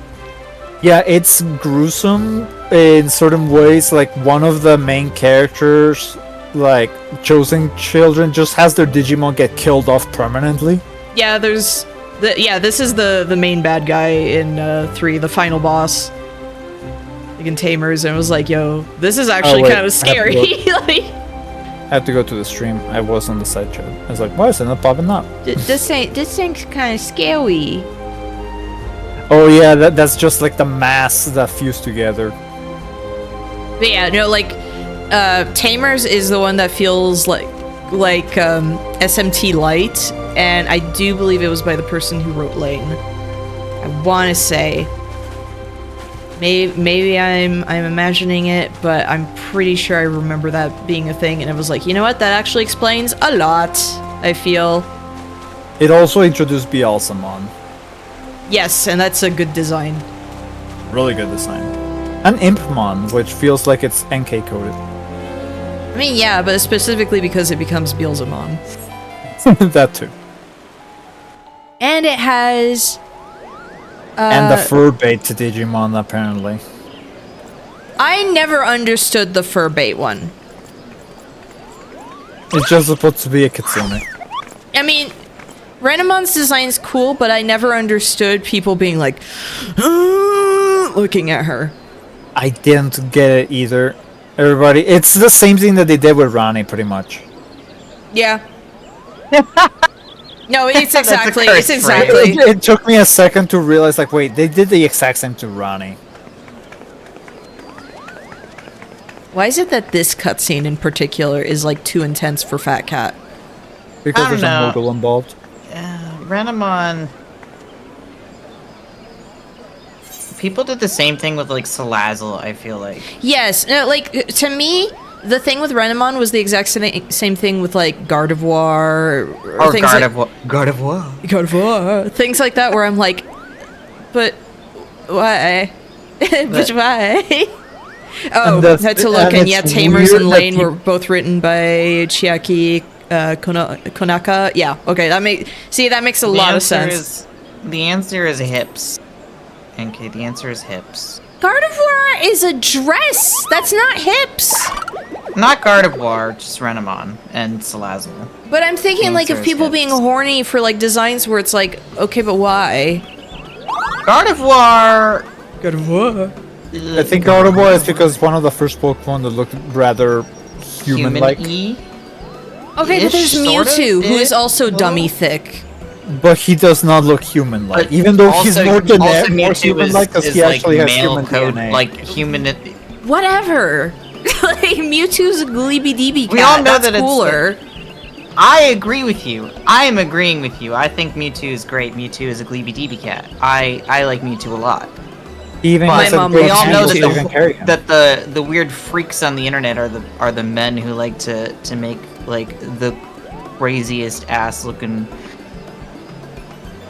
Speaker 4: Yeah, it's gruesome in certain ways. Like one of the main characters, like chosen children, just has their Digimon get killed off permanently.
Speaker 1: Yeah, this is the main bad guy in 3, the final boss. Like in Tamers, and it was like, yo, this is actually kind of scary.
Speaker 4: I have to go to the stream. I was on the side chat. I was like, why is it not popping up?
Speaker 1: This thing's kind of scary.
Speaker 4: Oh yeah, that's just like the mass that fused together.
Speaker 1: But yeah, no, like, Tamers is the one that feels like SMT light, and I do believe it was by the person who wrote Lane. I want to say. Maybe I'm imagining it, but I'm pretty sure I remember that being a thing, and it was like, you know what, that actually explains a lot, I feel.
Speaker 4: It also introduced Bialsamon.
Speaker 1: Yes, and that's a good design.
Speaker 4: Really good design. And Impmon, which feels like it's NK coded.
Speaker 1: I mean, yeah, but specifically because it becomes Beelzemon.
Speaker 4: That too.
Speaker 1: And it has...
Speaker 4: and the fur bait to Digimon, apparently.
Speaker 1: I never understood the fur bait one.
Speaker 4: It's just supposed to be a kitsune.
Speaker 1: I mean, Renemon's design's cool, but I never understood people being like, looking at her.
Speaker 4: I didn't get it either. Everybody, it's the same thing that they did with Rani, pretty much.
Speaker 1: Yeah. No, it's exactly.
Speaker 4: It took me a second to realize, like, wait, they did the exact same to Rani.
Speaker 1: Why is it that this cutscene in particular is like too intense for Fat Cat?
Speaker 4: Because there's a mogul involved.
Speaker 2: Renamon. People did the same thing with like Salazzle, I feel like.
Speaker 1: Yes, no, like to me, the thing with Renamon was the exact same thing with like Gardevoir or things Gardevoir, things like that, where I'm like, but why? But why? Oh, had to look, and yeah, Tamers and Lane were both written by Chiaki Konaka. Yeah, okay, that makes a lot of sense.
Speaker 2: The answer is hips. NK, the answer is hips.
Speaker 1: Gardevoir is a dress. That's not hips.
Speaker 2: Not Gardevoir, just Renamon and Salazzle.
Speaker 1: But I'm thinking like of people being horny for like designs where it's like, okay, but why?
Speaker 2: Gardevoir.
Speaker 4: I think Gardevoir is because one of the first Pokemon that looked rather human-like.
Speaker 1: Okay, but there's Mewtwo, who is also dummy thick.
Speaker 4: But he does not look human-like,
Speaker 2: But
Speaker 4: even though he's more
Speaker 2: Mewtwo
Speaker 4: human-like because he actually has
Speaker 2: male
Speaker 4: human
Speaker 2: code,
Speaker 4: DNA.
Speaker 2: like human.
Speaker 1: Whatever. Like Mewtwo's a gleeby-deeby cat.
Speaker 2: We all know
Speaker 1: That's
Speaker 2: that
Speaker 1: cooler.
Speaker 2: I agree with you. I am agreeing with you. I think Mewtwo is great. Mewtwo is a gleeby-deeby cat. I like Mewtwo a lot.
Speaker 4: Even
Speaker 1: My
Speaker 4: as a
Speaker 1: mom
Speaker 4: great
Speaker 2: We all know
Speaker 4: handle, he can carry him.
Speaker 2: that the weird freaks on the internet are the men who like to make like the craziest ass looking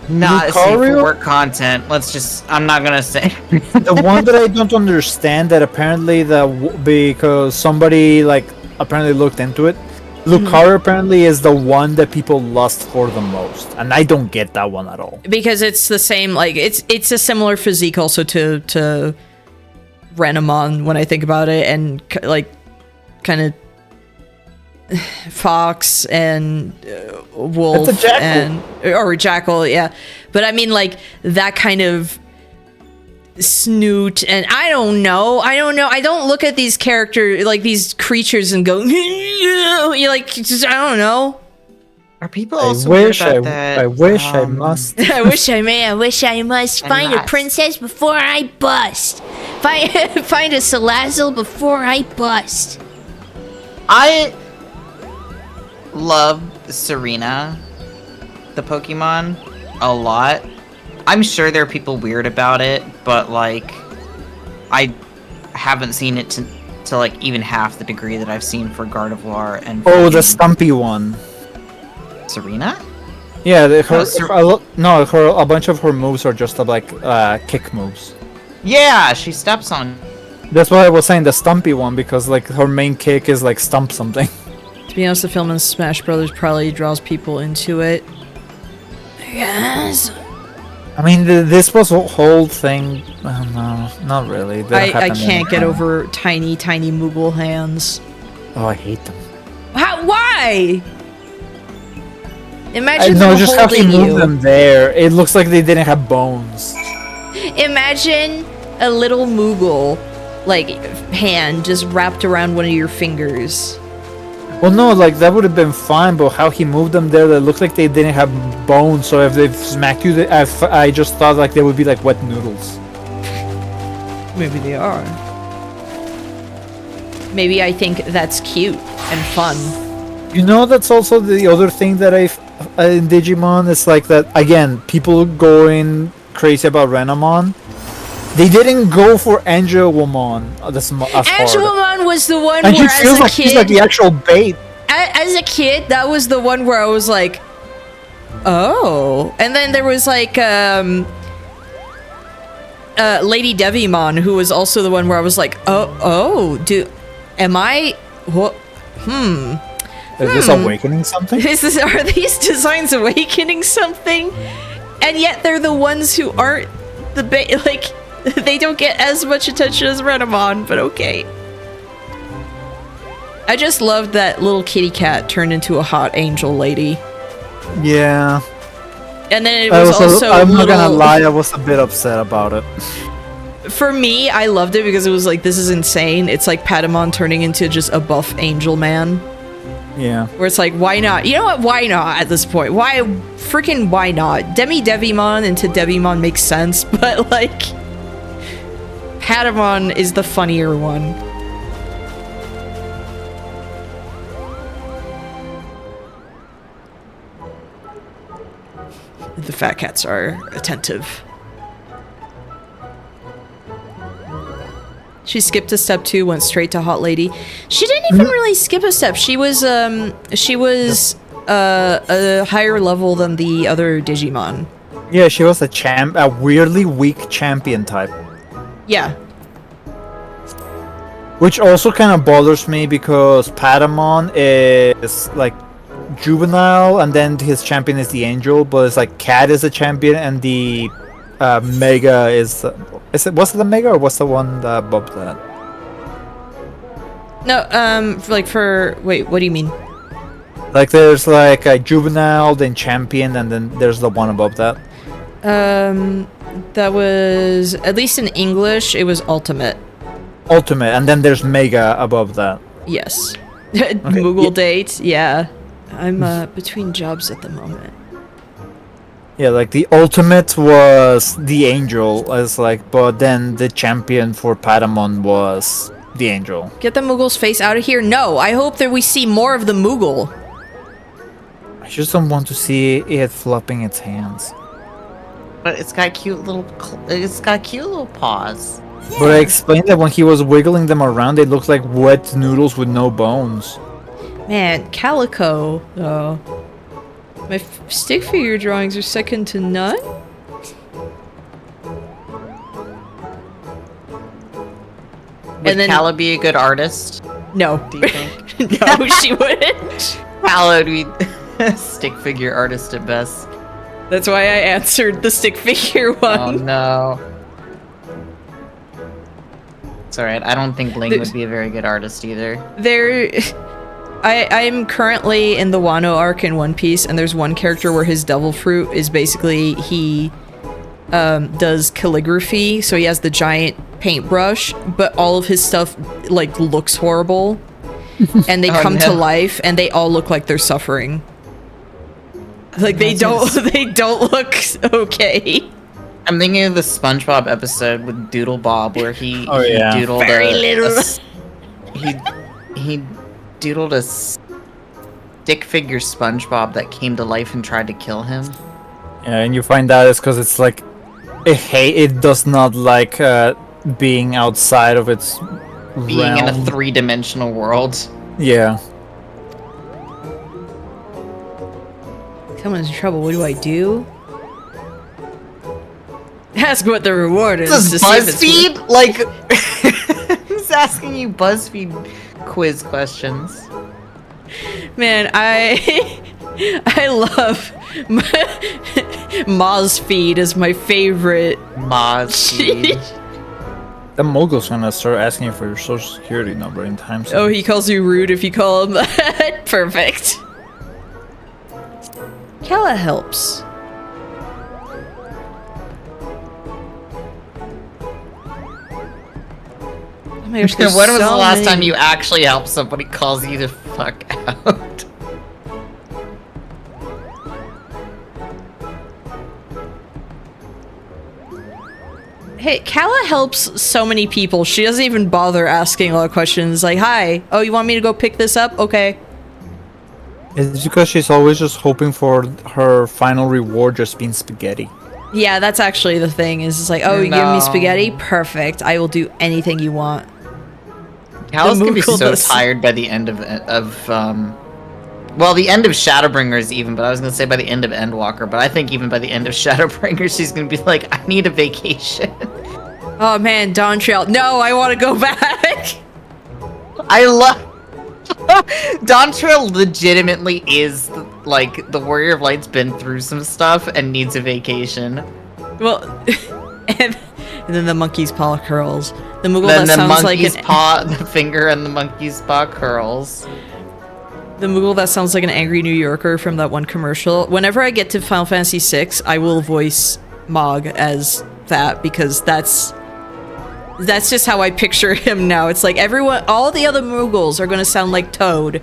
Speaker 2: not safe for
Speaker 4: Lucario?
Speaker 2: work content. I'm not gonna say.
Speaker 4: The one that I don't understand that apparently because somebody like apparently looked into it, Lucario apparently is the one that people lust for the most, and I don't get that one at all.
Speaker 1: Because it's the same, like, it's a similar physique also to Renamon when I think about it, and like kind of fox and wolf
Speaker 4: It's a jackal.
Speaker 1: and or jackal, yeah. But I mean, like that kind of snoot, and I don't know. I don't look at these characters, like these creatures, and go, you like, just, I don't know.
Speaker 2: Are people
Speaker 4: I
Speaker 2: also
Speaker 4: wish
Speaker 2: weird about that?
Speaker 4: I wish I must.
Speaker 1: I wish I must find a
Speaker 2: must.
Speaker 1: princess before I bust. Find a Salazzle before I bust.
Speaker 2: I love Serena, the Pokemon, a lot. I'm sure there are people weird about it, but like, I haven't seen it to like even half the degree that I've seen for Gardevoir and.
Speaker 4: Oh, the
Speaker 2: freaking
Speaker 4: stumpy one.
Speaker 2: Serena?
Speaker 4: Yeah,
Speaker 2: Oh,
Speaker 4: a bunch of her moves are just like kick moves.
Speaker 2: Yeah, she steps on.
Speaker 4: That's why I was saying the stumpy one, because like her main kick is like stump something.
Speaker 1: To be honest, the film in Smash Brothers probably draws people into it. Yes.
Speaker 4: I mean, this was a whole thing. No, not really. That
Speaker 1: I
Speaker 4: happened
Speaker 1: can't
Speaker 4: in-
Speaker 1: get over tiny Moogle hands.
Speaker 4: Oh, I hate them.
Speaker 1: Why? Imagine
Speaker 4: No,
Speaker 1: them
Speaker 4: just how he
Speaker 1: holding
Speaker 4: moved
Speaker 1: you.
Speaker 4: them there. It looks like they didn't have bones.
Speaker 1: Imagine a little Moogle, like, hand just wrapped around one of your fingers.
Speaker 4: Well, no, like that would have been fine, but how he moved them there, they looked like they didn't have bones. So if they smacked you, I just thought like they would be like wet noodles.
Speaker 1: Maybe they are. Maybe I think that's cute and fun.
Speaker 4: You know, that's also the other thing that in Digimon. It's like that again. People going crazy about Renamon. They didn't go for Angelomon. That's hard.
Speaker 1: Angelomon was the one
Speaker 4: And
Speaker 1: where,
Speaker 4: he feels
Speaker 1: as a
Speaker 4: like
Speaker 1: kid,
Speaker 4: he's like the actual bait.
Speaker 1: as a kid, that was the one where I was like, oh. And then there was like Lady Devimon, who was also the one where I was like, am I? What?
Speaker 4: Is this awakening something?
Speaker 1: Are these designs awakening something? And yet they're the ones who aren't the like, they don't get as much attention as Renamon, but okay. I just loved that little kitty cat turned into a hot angel lady.
Speaker 4: Yeah.
Speaker 1: And then it was also
Speaker 4: I'm not gonna lie, I was a bit upset about it.
Speaker 1: For me, I loved it because it was like, this is insane. It's like Patamon turning into just a buff angel man.
Speaker 4: Yeah.
Speaker 1: Where it's like, why not? You know what? Why not at this point? Why not? Devimon into Devimon makes sense, but like, Patamon is the funnier one. The fat cats are attentive. She skipped a step 2, went straight to Hot Lady. She didn't even really skip a step. She was a higher level than the other Digimon.
Speaker 4: Yeah, she was a weirdly weak champion type.
Speaker 1: Yeah.
Speaker 4: Which also kind of bothers me because Patamon is like juvenile, and then his champion is the angel, but it's like Cat is a champion, and the Mega is was it the Mega or what's the one above that?
Speaker 1: No, wait, what do you mean?
Speaker 4: Like there's like a juvenile, then champion, and then there's the one above that.
Speaker 1: That was, at least in English, it was Ultimate.
Speaker 4: Ultimate, and then there's Mega above that.
Speaker 1: Yes. Moogle date, yeah. I'm between jobs at the moment.
Speaker 4: Yeah, like the ultimate was the angel, as like, but then the champion for Patamon was the angel.
Speaker 1: Get the Moogle's face out of here. No, I hope that we see more of the Moogle.
Speaker 4: I just don't want to see it flopping its hands.
Speaker 2: But it's got cute little paws.
Speaker 4: But I explained that when he was wiggling them around, they looked like wet noodles with no bones.
Speaker 1: Man, Calico, though. My stick figure drawings are second to none?
Speaker 2: Would Calla be a good artist?
Speaker 1: No.
Speaker 2: Do you think?
Speaker 1: No, she wouldn't.
Speaker 2: Calla would be a stick figure artist at best.
Speaker 1: That's why I answered the stick figure one.
Speaker 2: Oh no. It's alright, I don't think Ling would be a very good artist either.
Speaker 1: I'm currently in the Wano arc in One Piece, and there's one character where his devil fruit is basically he does calligraphy, so he has the giant paintbrush, but all of his stuff like looks horrible, and they come to life, and they all look like they're suffering. Like they don't look okay.
Speaker 2: I'm thinking of the SpongeBob episode with Doodle Bob where he doodled he doodled a stick figure SpongeBob that came to life and tried to kill him.
Speaker 4: Yeah, and you find out it's because it's like it does not like being outside of its
Speaker 2: being
Speaker 4: realm.
Speaker 2: in a 3-dimensional world.
Speaker 4: Yeah.
Speaker 1: Someone's in trouble. What do I do? Ask what the reward is.
Speaker 2: This is BuzzFeed? Like, who's asking you BuzzFeed quiz questions?
Speaker 1: Man, I love Moz feed is my favorite.
Speaker 2: Moz feed.
Speaker 4: The Mogul's gonna start asking you for your social security number in time.
Speaker 1: Oh, he calls you rude if you call him that. Perfect. Kella helps. Oh my gosh,
Speaker 2: when was the last time you actually helped somebody calls you the fuck out?
Speaker 1: Hey, Kalla helps so many people. She doesn't even bother asking a lot of questions. Like, hi. Oh, you want me to go pick this up? Okay.
Speaker 4: It's because she's always just hoping for her final reward just being spaghetti.
Speaker 1: Yeah, that's actually the thing. Is it's like, oh, you give me spaghetti? Perfect. I will do anything you want.
Speaker 2: Cal's gonna be so tired by the end of well, the end of Shadowbringers even, but I was gonna say by the end of Endwalker, but I think even by the end of Shadowbringers, she's gonna be like, I need a vacation.
Speaker 1: Oh man, Dawn Trail. No, I want to go back.
Speaker 2: I love Dawn Trail. Legitimately is like the Warrior of Light's been through some stuff and needs a vacation.
Speaker 1: Well, and then the monkey's paw curls. The Moogle that sounds like
Speaker 2: the finger and the monkey's paw curls.
Speaker 1: The Moogle that sounds like an angry New Yorker from that one commercial. Whenever I get to Final Fantasy VI, I will voice Mog as that because that's just how I picture him now. It's like all the other Moogles are gonna sound like Toad.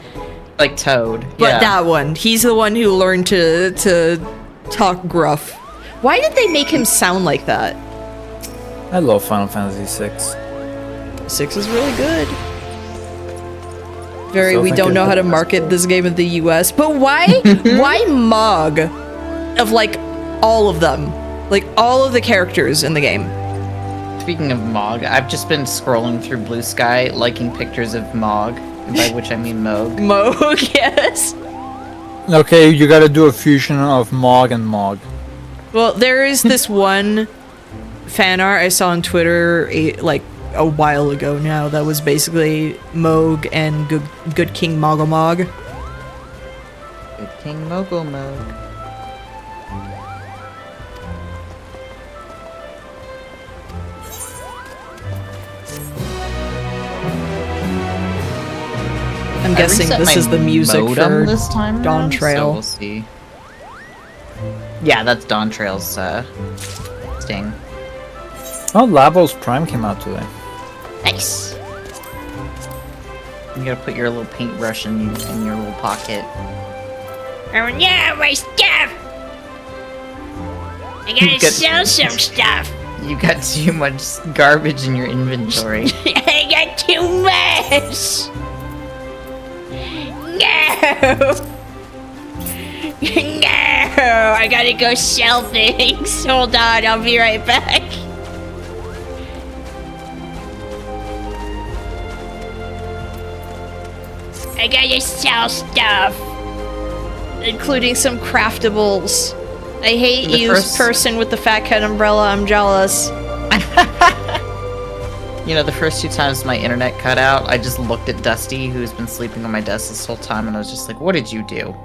Speaker 2: Like Toad,
Speaker 1: but that one, he's the one who learned to talk gruff. Why did they make him sound like that?
Speaker 4: I love Final Fantasy VI.
Speaker 1: 6 is really good. We don't know how to market this game in the US, but why Mog of like all of them? Like all of the characters in the game.
Speaker 2: Speaking of Mog, I've just been scrolling through Blue Sky liking pictures of Mog, by which I mean Moog.
Speaker 1: Moog, yes.
Speaker 4: Okay, you gotta do a fusion of Mog and Mog. Well,
Speaker 1: there is this one fan art I saw on Twitter like a while ago now that was basically Moog and Good King Mogomog.
Speaker 2: Good King Mogomog.
Speaker 1: I'm guessing this is the music for
Speaker 2: this time
Speaker 1: Dawn Trail.
Speaker 2: So we'll see. Yeah, that's Dawn Trail's sting.
Speaker 4: Oh, Lavos Prime came out today.
Speaker 2: Nice. You gotta put your little paintbrush in your little pocket.
Speaker 1: Oh yeah, my stuff! gotta sell some stuff.
Speaker 2: You got too much garbage in your inventory.
Speaker 1: I got too much. No. No, I gotta go sell things. Hold on, I'll be right back. I gotta sell stuff. Including some craftables. I hate you, person with the fat cat umbrella. I'm jealous.
Speaker 2: You know, the first 2 times my internet cut out, I just looked at Dusty, who's been sleeping on my desk this whole time, and I was just like, what did you do?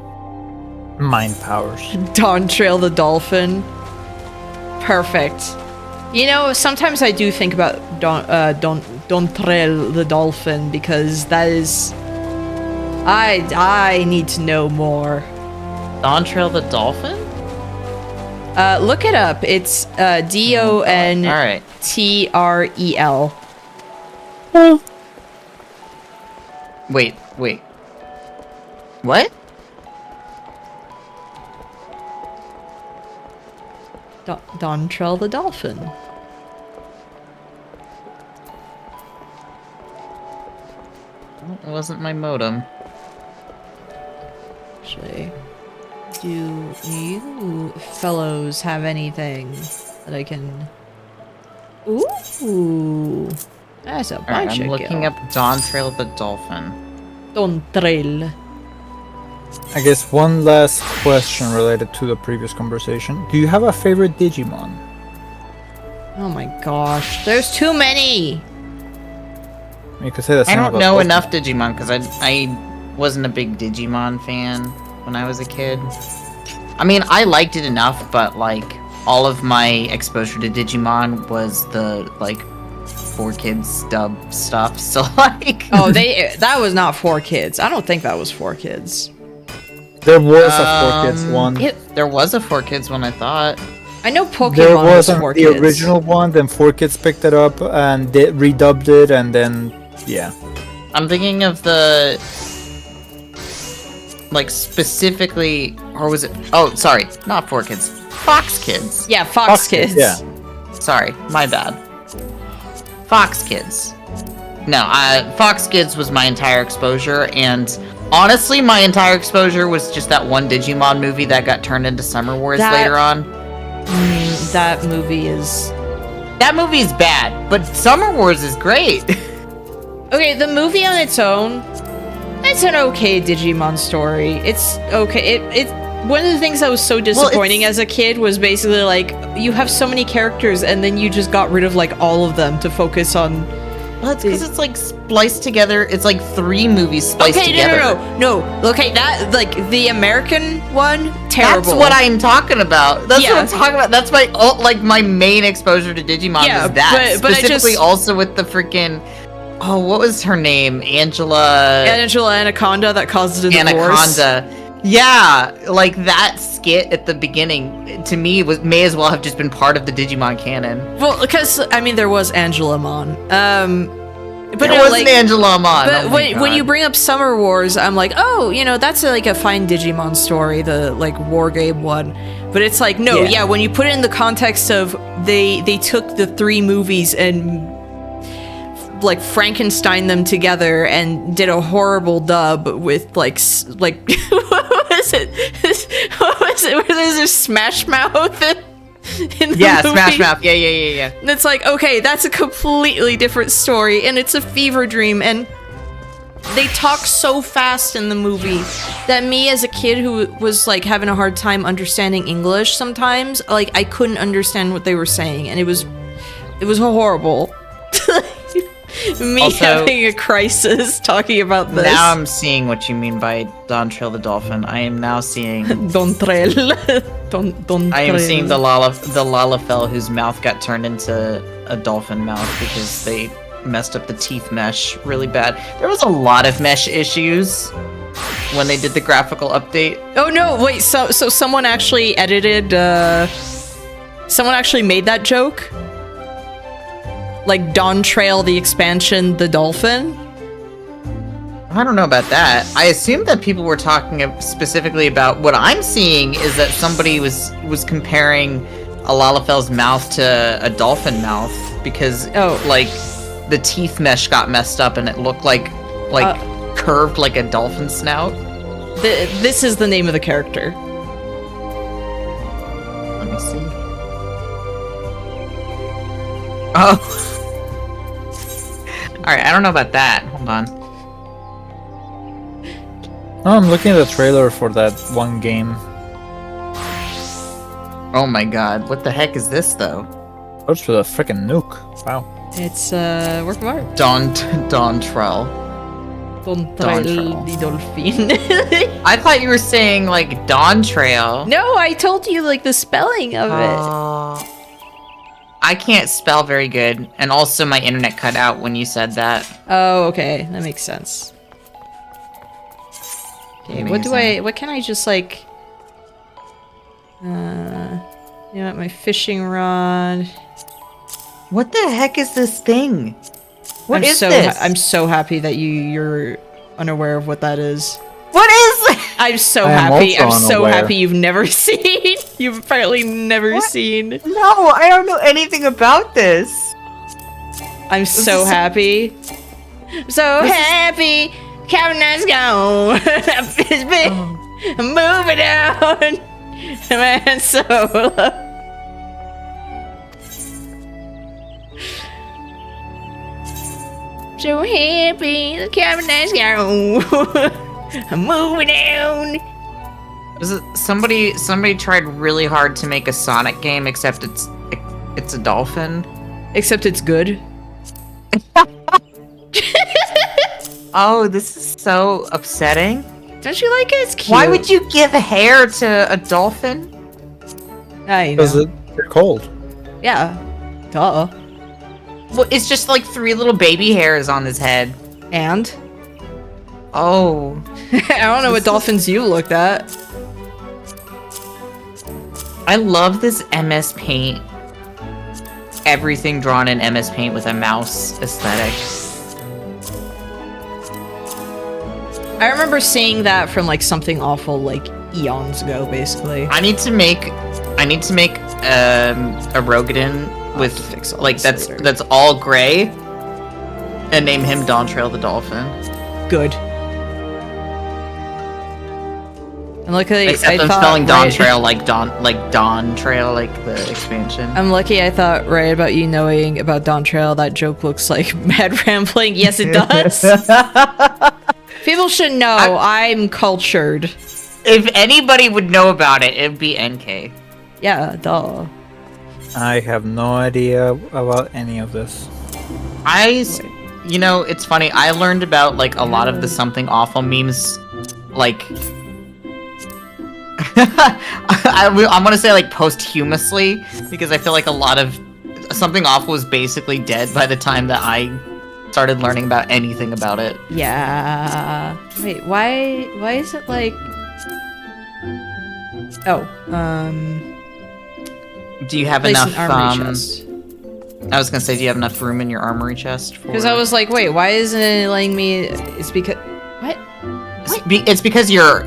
Speaker 4: Mind powers.
Speaker 1: Dawntrail the dolphin. Perfect. You know, sometimes I do think about Dawntrail the dolphin, because that is... I need to know more.
Speaker 2: Dawntrail the dolphin?
Speaker 1: Look it up. It's Dontrel.
Speaker 4: Oh.
Speaker 2: Wait. What?
Speaker 1: Dawntrail the dolphin.
Speaker 2: It wasn't my modem.
Speaker 1: Actually, do you fellows have anything that I can... Ooh, that's a
Speaker 2: Alright,
Speaker 1: bunch
Speaker 2: I'm
Speaker 1: of
Speaker 2: looking up Dawntrail the dolphin.
Speaker 1: Dawntrail.
Speaker 4: I guess one last question related to the previous conversation. Do you have a favorite Digimon?
Speaker 1: Oh my gosh, there's too many!
Speaker 4: You could say the
Speaker 2: I
Speaker 4: same
Speaker 2: don't
Speaker 4: about
Speaker 2: know
Speaker 4: Pokemon.
Speaker 2: enough Digimon because I wasn't a big Digimon fan when I was a kid. I mean, I liked it enough, but like all of my exposure to Digimon was the like 4Kids dub stuff. So like,
Speaker 1: Oh, that was not 4Kids. I don't think that was 4Kids.
Speaker 4: There was a 4Kids one.
Speaker 2: there was a 4Kids one, I thought.
Speaker 1: I know Pokemon
Speaker 4: There
Speaker 1: was
Speaker 4: wasn't
Speaker 1: 4Kids.
Speaker 4: the original one, then 4Kids picked it up and they redubbed it, and then yeah.
Speaker 2: I'm thinking of the like specifically, or was it? Oh, sorry, not 4Kids, Fox Kids.
Speaker 1: Yeah, Fox Kids.
Speaker 4: Yeah.
Speaker 2: Sorry, my bad. Fox Kids. No, Fox Kids was my entire exposure, and honestly, my entire exposure was just that one Digimon movie that got turned into Summer Wars later on.
Speaker 1: That movie is...
Speaker 2: That movie is bad, but Summer Wars is great.
Speaker 1: Okay, the movie on its own, it's an okay Digimon story. It's okay. It one of the things that was so disappointing as a kid was basically like, you have so many characters and then you just got rid of like all of them to focus on...
Speaker 2: Well, it's because it's like spliced together. It's like 3 movies spliced together.
Speaker 1: No. Okay, that, like, the American one, terrible.
Speaker 2: That's what I'm talking about. That's what I'm talking about. That's my, my main exposure to Digimon was that.
Speaker 1: But
Speaker 2: specifically also with the freaking... Oh, what was her name? Angela
Speaker 1: Anaconda that caused a divorce.
Speaker 2: Anaconda. Yeah, like that skit at the beginning, to me, may as well have just been part of the Digimon canon.
Speaker 1: Well, because, I mean, there was Angelamon. But
Speaker 2: there was an Angelamon.
Speaker 1: But when you bring up Summer Wars, I'm like, oh, you know, that's like a fine Digimon story, the, like, War Game one. But it's like, no, when you put it in the context of they took the 3 movies and... like Frankenstein them together and did a horrible dub with like what was it where there's a Smash Mouth in the movie?
Speaker 2: Smash Mouth, yeah.
Speaker 1: And it's like, okay, that's a completely different story and it's a fever dream, and they talk so fast in the movie that me as a kid who was like having a hard time understanding English sometimes, like I couldn't understand what they were saying, and it was horrible. Me
Speaker 2: also,
Speaker 1: having a crisis talking about this.
Speaker 2: Now I'm seeing what you mean by Dawntrail the dolphin. I am now seeing
Speaker 1: Dawntrail.
Speaker 2: I am seeing the Lalafell whose mouth got turned into a dolphin mouth because they messed up the teeth mesh really bad. There was a lot of mesh issues when they did the graphical update.
Speaker 1: Oh no, wait, so someone actually edited someone actually made that joke? Like Dawntrail the expansion, the dolphin?
Speaker 2: I don't know about that. I assume that people were talking specifically about what I'm seeing is that somebody was comparing a Lalafel's mouth to a dolphin mouth because like the teeth mesh got messed up and it looked like curved like a dolphin snout.
Speaker 1: This is the name of the character.
Speaker 2: Let me see. Oh. Alright, I don't know about that. Hold on.
Speaker 4: Oh, I'm looking at the trailer for that one game.
Speaker 2: Oh my god, what the heck is this though?
Speaker 4: What's for the freaking nuke? Wow.
Speaker 1: It's work of art.
Speaker 2: Dontrell.
Speaker 1: Dontrell the dolphin.
Speaker 2: I thought you were saying like Dawn Trail.
Speaker 1: No, I told you like the spelling of it.
Speaker 2: I can't spell very good, and also my internet cut out when you said that.
Speaker 1: Oh, okay, that makes sense. Okay, what can I just like... you know, my fishing rod.
Speaker 2: What the heck is this thing? What is this?
Speaker 1: I'm so happy that you're unaware of what that is.
Speaker 2: What is this?
Speaker 1: I'm so happy. I'm so happy you've never seen. You've apparently never seen.
Speaker 2: No, I don't know anything about this.
Speaker 1: I'm so happy. I'm so happy. Cabinet's gone. I'm moving on. Man, solo. So happy. The cabinet's gone. I'm moving on.
Speaker 2: Somebody tried really hard to make a Sonic game, except it's a dolphin.
Speaker 1: Except it's good.
Speaker 2: Oh, this is so upsetting.
Speaker 1: Don't you like it? It's cute.
Speaker 2: Why would you give hair to a dolphin?
Speaker 1: I know.
Speaker 4: Because they're cold.
Speaker 1: Yeah. Duh.
Speaker 2: Well, it's just like 3 little baby hairs on his head.
Speaker 1: And?
Speaker 2: Oh.
Speaker 1: I don't know what dolphins you looked at.
Speaker 2: I love this MS Paint. Everything drawn in MS Paint with a mouse aesthetic.
Speaker 1: I remember seeing that from like something awful like eons ago, basically.
Speaker 2: I need to make a Rogadin with like that's all gray and name him Dontrail the Dolphin.
Speaker 1: Good. And luckily,
Speaker 2: except I'm spelling Dontrail like Dawn Trail, like the expansion.
Speaker 1: I'm lucky I thought right about you knowing about Dawn Trail. That joke looks like mad rambling. Yes, it does. People should know I'm cultured.
Speaker 2: If anybody would know about it, it'd be NK.
Speaker 1: Yeah, duh.
Speaker 4: I have no idea about any of this.
Speaker 2: You know, it's funny. I learned about like a lot of the Something Awful memes, like. I'm gonna say like posthumously because I feel like a lot of Something Awful was basically dead by the time that I started learning about anything about it.
Speaker 1: Yeah. Wait, why is it like... Oh,
Speaker 2: do you have
Speaker 1: place
Speaker 2: enough,
Speaker 1: an armory chest.
Speaker 2: I was gonna say, do you have enough room in your armory chest for...
Speaker 1: Because I was like, wait, why isn't it letting me... It's because... What?
Speaker 2: It's because your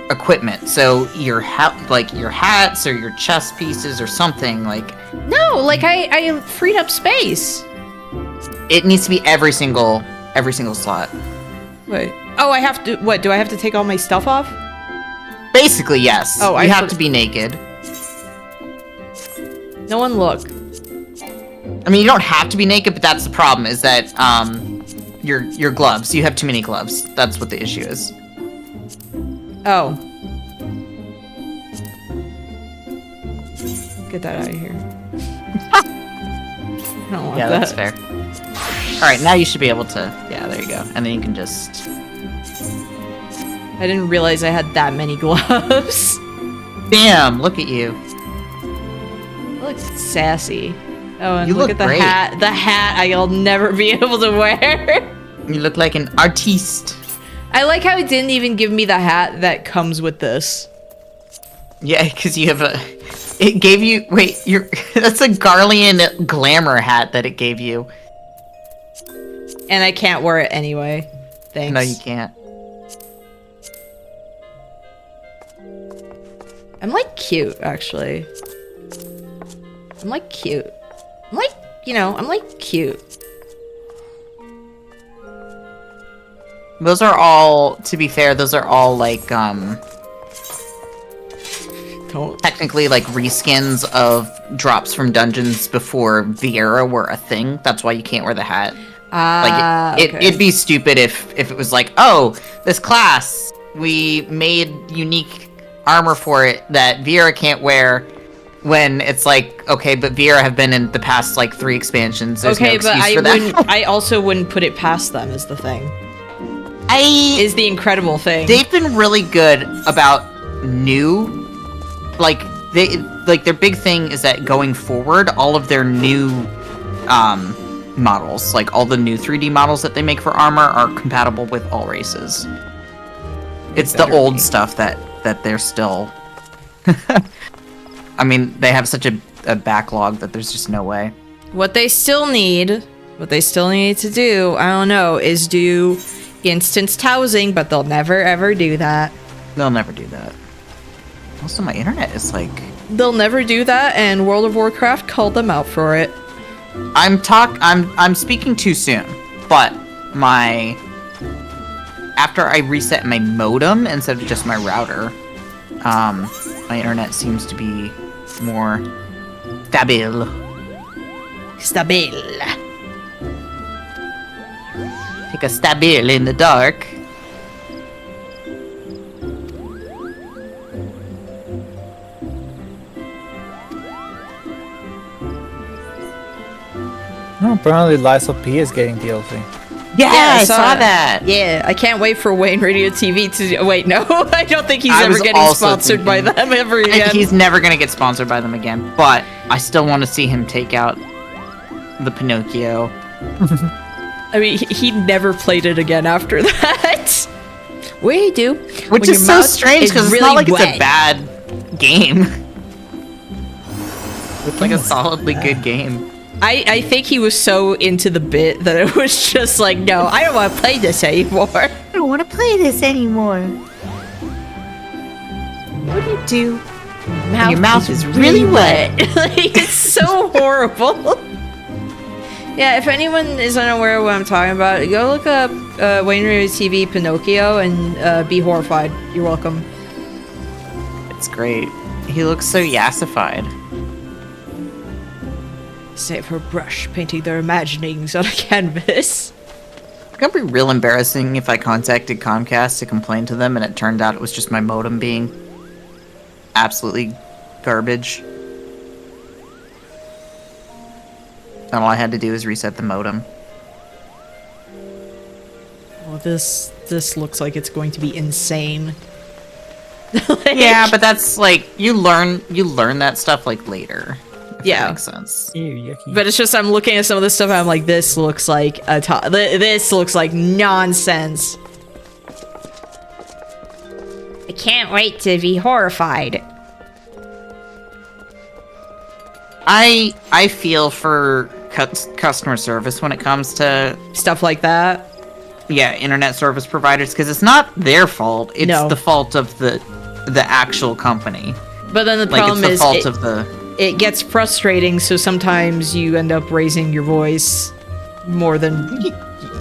Speaker 2: equipment, so your hats or your chest pieces or something, like...
Speaker 1: No, like I freed up space.
Speaker 2: It needs to be every single slot.
Speaker 1: Wait. Oh, I have to... What, do I have to take all my stuff off?
Speaker 2: Basically, yes.
Speaker 1: Oh,
Speaker 2: you have to be naked.
Speaker 1: No one look.
Speaker 2: I mean, you don't have to be naked, but that's the problem, is that, your gloves. You have too many gloves. That's what the issue is.
Speaker 1: Oh. Get that out of here. I don't want that.
Speaker 2: That's fair. Alright, now you should be able to... Yeah, there you go. And then you can just...
Speaker 1: I didn't realize I had that many gloves.
Speaker 2: Bam! Look at you.
Speaker 1: It looks sassy. Oh, and
Speaker 2: You
Speaker 1: look
Speaker 2: look
Speaker 1: at the
Speaker 2: great.
Speaker 1: hat. The hat I'll never be able to wear.
Speaker 2: You look like an artiste.
Speaker 1: I like how it didn't even give me the hat that comes with this.
Speaker 2: Yeah, because you have a... It gave you... Wait, you're... That's a Garlean glamour hat that it gave you.
Speaker 1: And I can't wear it anyway. Thanks.
Speaker 2: No, you can't.
Speaker 1: I'm like cute, actually. I'm like cute. I'm like, you know, I'm like cute.
Speaker 2: Those are all, to be fair, those are all like, technically like reskins of drops from dungeons before Vieira were a thing. That's why you can't wear the hat. It'd be stupid if it was like, oh, this class, we made unique armor for it that Vieira can't wear, when it's like, okay, but Vieira have been in the past like 3 expansions. There's
Speaker 1: okay,
Speaker 2: no
Speaker 1: but
Speaker 2: excuse for that.
Speaker 1: I also wouldn't put it past them is the thing. Is the incredible thing.
Speaker 2: They've been really good about new, like their big thing is that going forward, all of their new models, like all the new 3D models that they make for armor, are compatible with all races. It's the old stuff that they're still. I mean, they have such a backlog that there's just no way.
Speaker 1: What they still need to do, I don't know, is do instanced housing, but they'll never ever do that.
Speaker 2: They'll never do that. Also, my internet is like...
Speaker 1: They'll never do that, and World of Warcraft called them out for it.
Speaker 2: I'm speaking too soon, but after I reset my modem instead of just my router, my internet seems to be more stable. Take a stabil in the dark.
Speaker 4: No, apparently Liza P is getting DLC.
Speaker 2: Yeah, I saw that.
Speaker 1: Yeah, I can't wait for Wayne Radio TV to... Wait, no, I don't think he's ever getting sponsored by them ever again.
Speaker 2: He's never gonna get sponsored by them again, but I still want to see him take out the Pinocchio.
Speaker 1: I mean, he never played it again after that. We do.
Speaker 2: Which is so strange, because it's not like it's a bad game. It's like a solidly good game.
Speaker 1: I think he was so into the bit that it was just like, no, I don't want to play this anymore.
Speaker 2: I don't want to play this anymore. What do you do? Your mouth is really wet.
Speaker 1: Like, it's so horrible. Yeah, if anyone is unaware of what I'm talking about, go look up Wayne Radio TV Pinocchio and be horrified. You're welcome.
Speaker 2: It's great. He looks so yassified.
Speaker 1: Save her brush, painting their imaginings on a canvas.
Speaker 2: It's gonna be real embarrassing if I contacted Comcast to complain to them and it turned out it was just my modem being absolutely garbage. And all I had to do is reset the modem.
Speaker 1: Well, this looks like it's going to be insane.
Speaker 2: Yeah, but that's like you learn that stuff like later.
Speaker 1: Yeah,
Speaker 2: that makes sense.
Speaker 4: Ew, yucky.
Speaker 1: But it's just I'm looking at some of this stuff and I'm like, this looks like this looks like nonsense. I can't wait to be horrified.
Speaker 2: I feel for customer service when it comes to
Speaker 1: Stuff like that.
Speaker 2: Yeah, internet service providers, because it's not their fault. It's the fault of the actual company.
Speaker 1: But then the problem
Speaker 2: it's the
Speaker 1: is
Speaker 2: fault of the...
Speaker 1: It gets frustrating, so sometimes you end up raising your voice more than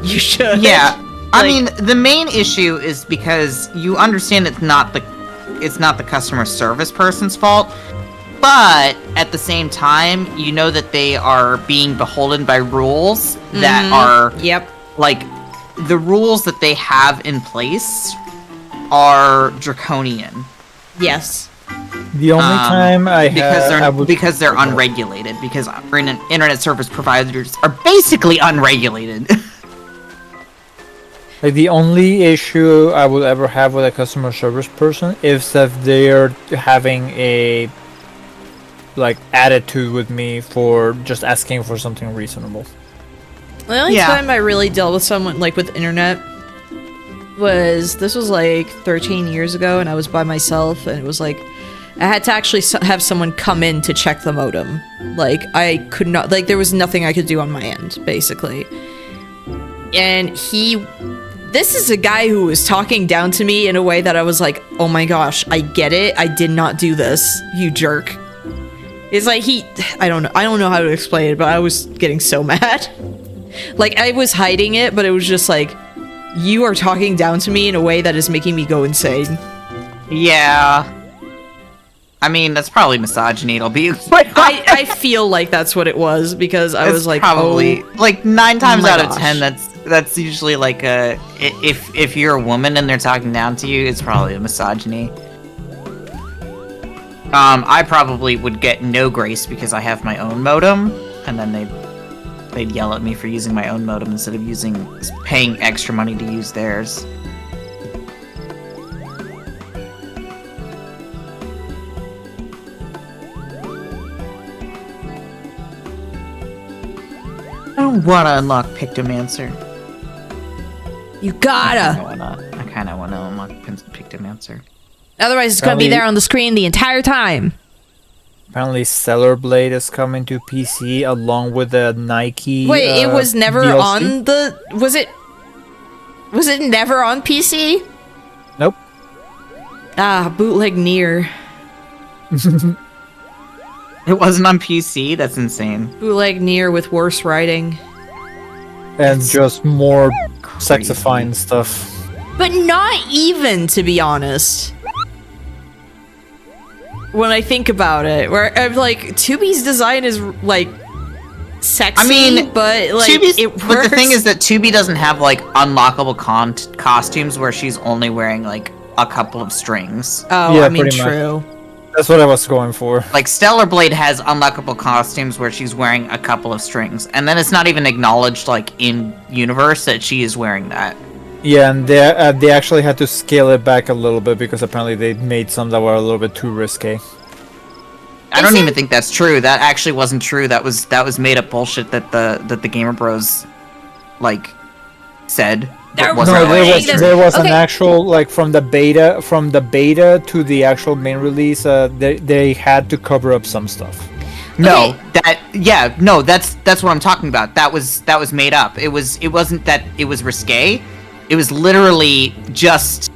Speaker 1: you should.
Speaker 2: Yeah, I mean, the main issue is because you understand it's not the customer service person's fault, but at the same time, you know that they are being beholden by rules that are like the rules that they have in place are draconian.
Speaker 1: Yes.
Speaker 4: The only time
Speaker 2: because they're unregulated, because internet service providers are basically unregulated.
Speaker 4: Like, the only issue I would ever have with a customer service person is that they're having a attitude with me for just asking for something reasonable.
Speaker 1: The only time I really dealt with someone with internet was 13 years ago, and I was by myself, and it was like I had to actually have someone come in to check the modem. I could not, there was nothing I could do on my end, basically. And this is a guy who was talking down to me in a way that I was like, oh my gosh, I get it. I did not do this, you jerk. It's like I don't know how to explain it, but I was getting so mad. Like, I was hiding it, but it was just like, you are talking down to me in a way that is making me go insane.
Speaker 2: Yeah. I mean, that's probably misogyny, it'll be.
Speaker 1: I feel like that's what it was, because I was like,
Speaker 2: probably, like, 9 times out of 10,
Speaker 1: gosh.
Speaker 2: that's usually like if you're a woman and they're talking down to you, it's probably a misogyny. I probably would get no grace because I have my own modem, and then they'd yell at me for using my own modem instead of paying extra money to use theirs. I don't want to unlock Pictomancer.
Speaker 1: You gotta!
Speaker 2: I kind of want to unlock Pictomancer.
Speaker 1: Otherwise, it's gonna be there on the screen the entire time.
Speaker 4: Apparently, Stellar Blade is coming to PC along with the Nike.
Speaker 1: Wait, it was never
Speaker 4: DLC?
Speaker 1: on the... Was it never on PC?
Speaker 4: Nope.
Speaker 1: Ah, bootleg Nier.
Speaker 2: It wasn't on PC? That's insane.
Speaker 1: Bootleg Nier with worse writing.
Speaker 4: And just more
Speaker 2: Crazy.
Speaker 4: sexifying stuff.
Speaker 1: But not even, to be honest. When I think about it, where I'm like, 2B's design is like sexy,
Speaker 2: I mean,
Speaker 1: but like
Speaker 2: 2B's,
Speaker 1: it works.
Speaker 2: but the thing is that 2B doesn't have like unlockable costumes where she's only wearing like a couple of strings.
Speaker 1: Oh,
Speaker 4: Yeah,
Speaker 1: I mean,
Speaker 4: pretty much.
Speaker 1: true.
Speaker 4: That's what I was going for.
Speaker 2: Like Stellar Blade has unlockable costumes where she's wearing a couple of strings, and then it's not even acknowledged like in universe that she is wearing that.
Speaker 4: Yeah, and they actually had to scale it back a little bit because apparently they made some that were a little bit too risque.
Speaker 2: I don't even think that's true. That actually wasn't true. That was made up bullshit that the Gamer Bros like said.
Speaker 1: There
Speaker 2: Was
Speaker 4: No,
Speaker 2: that
Speaker 1: was-
Speaker 2: way.
Speaker 4: there was an
Speaker 1: Okay.
Speaker 4: actual like from the beta to the actual main release. They had to cover up some stuff.
Speaker 2: No,
Speaker 1: Okay.
Speaker 2: that's what I'm talking about. That was made up. It wasn't that it was risque. It was literally just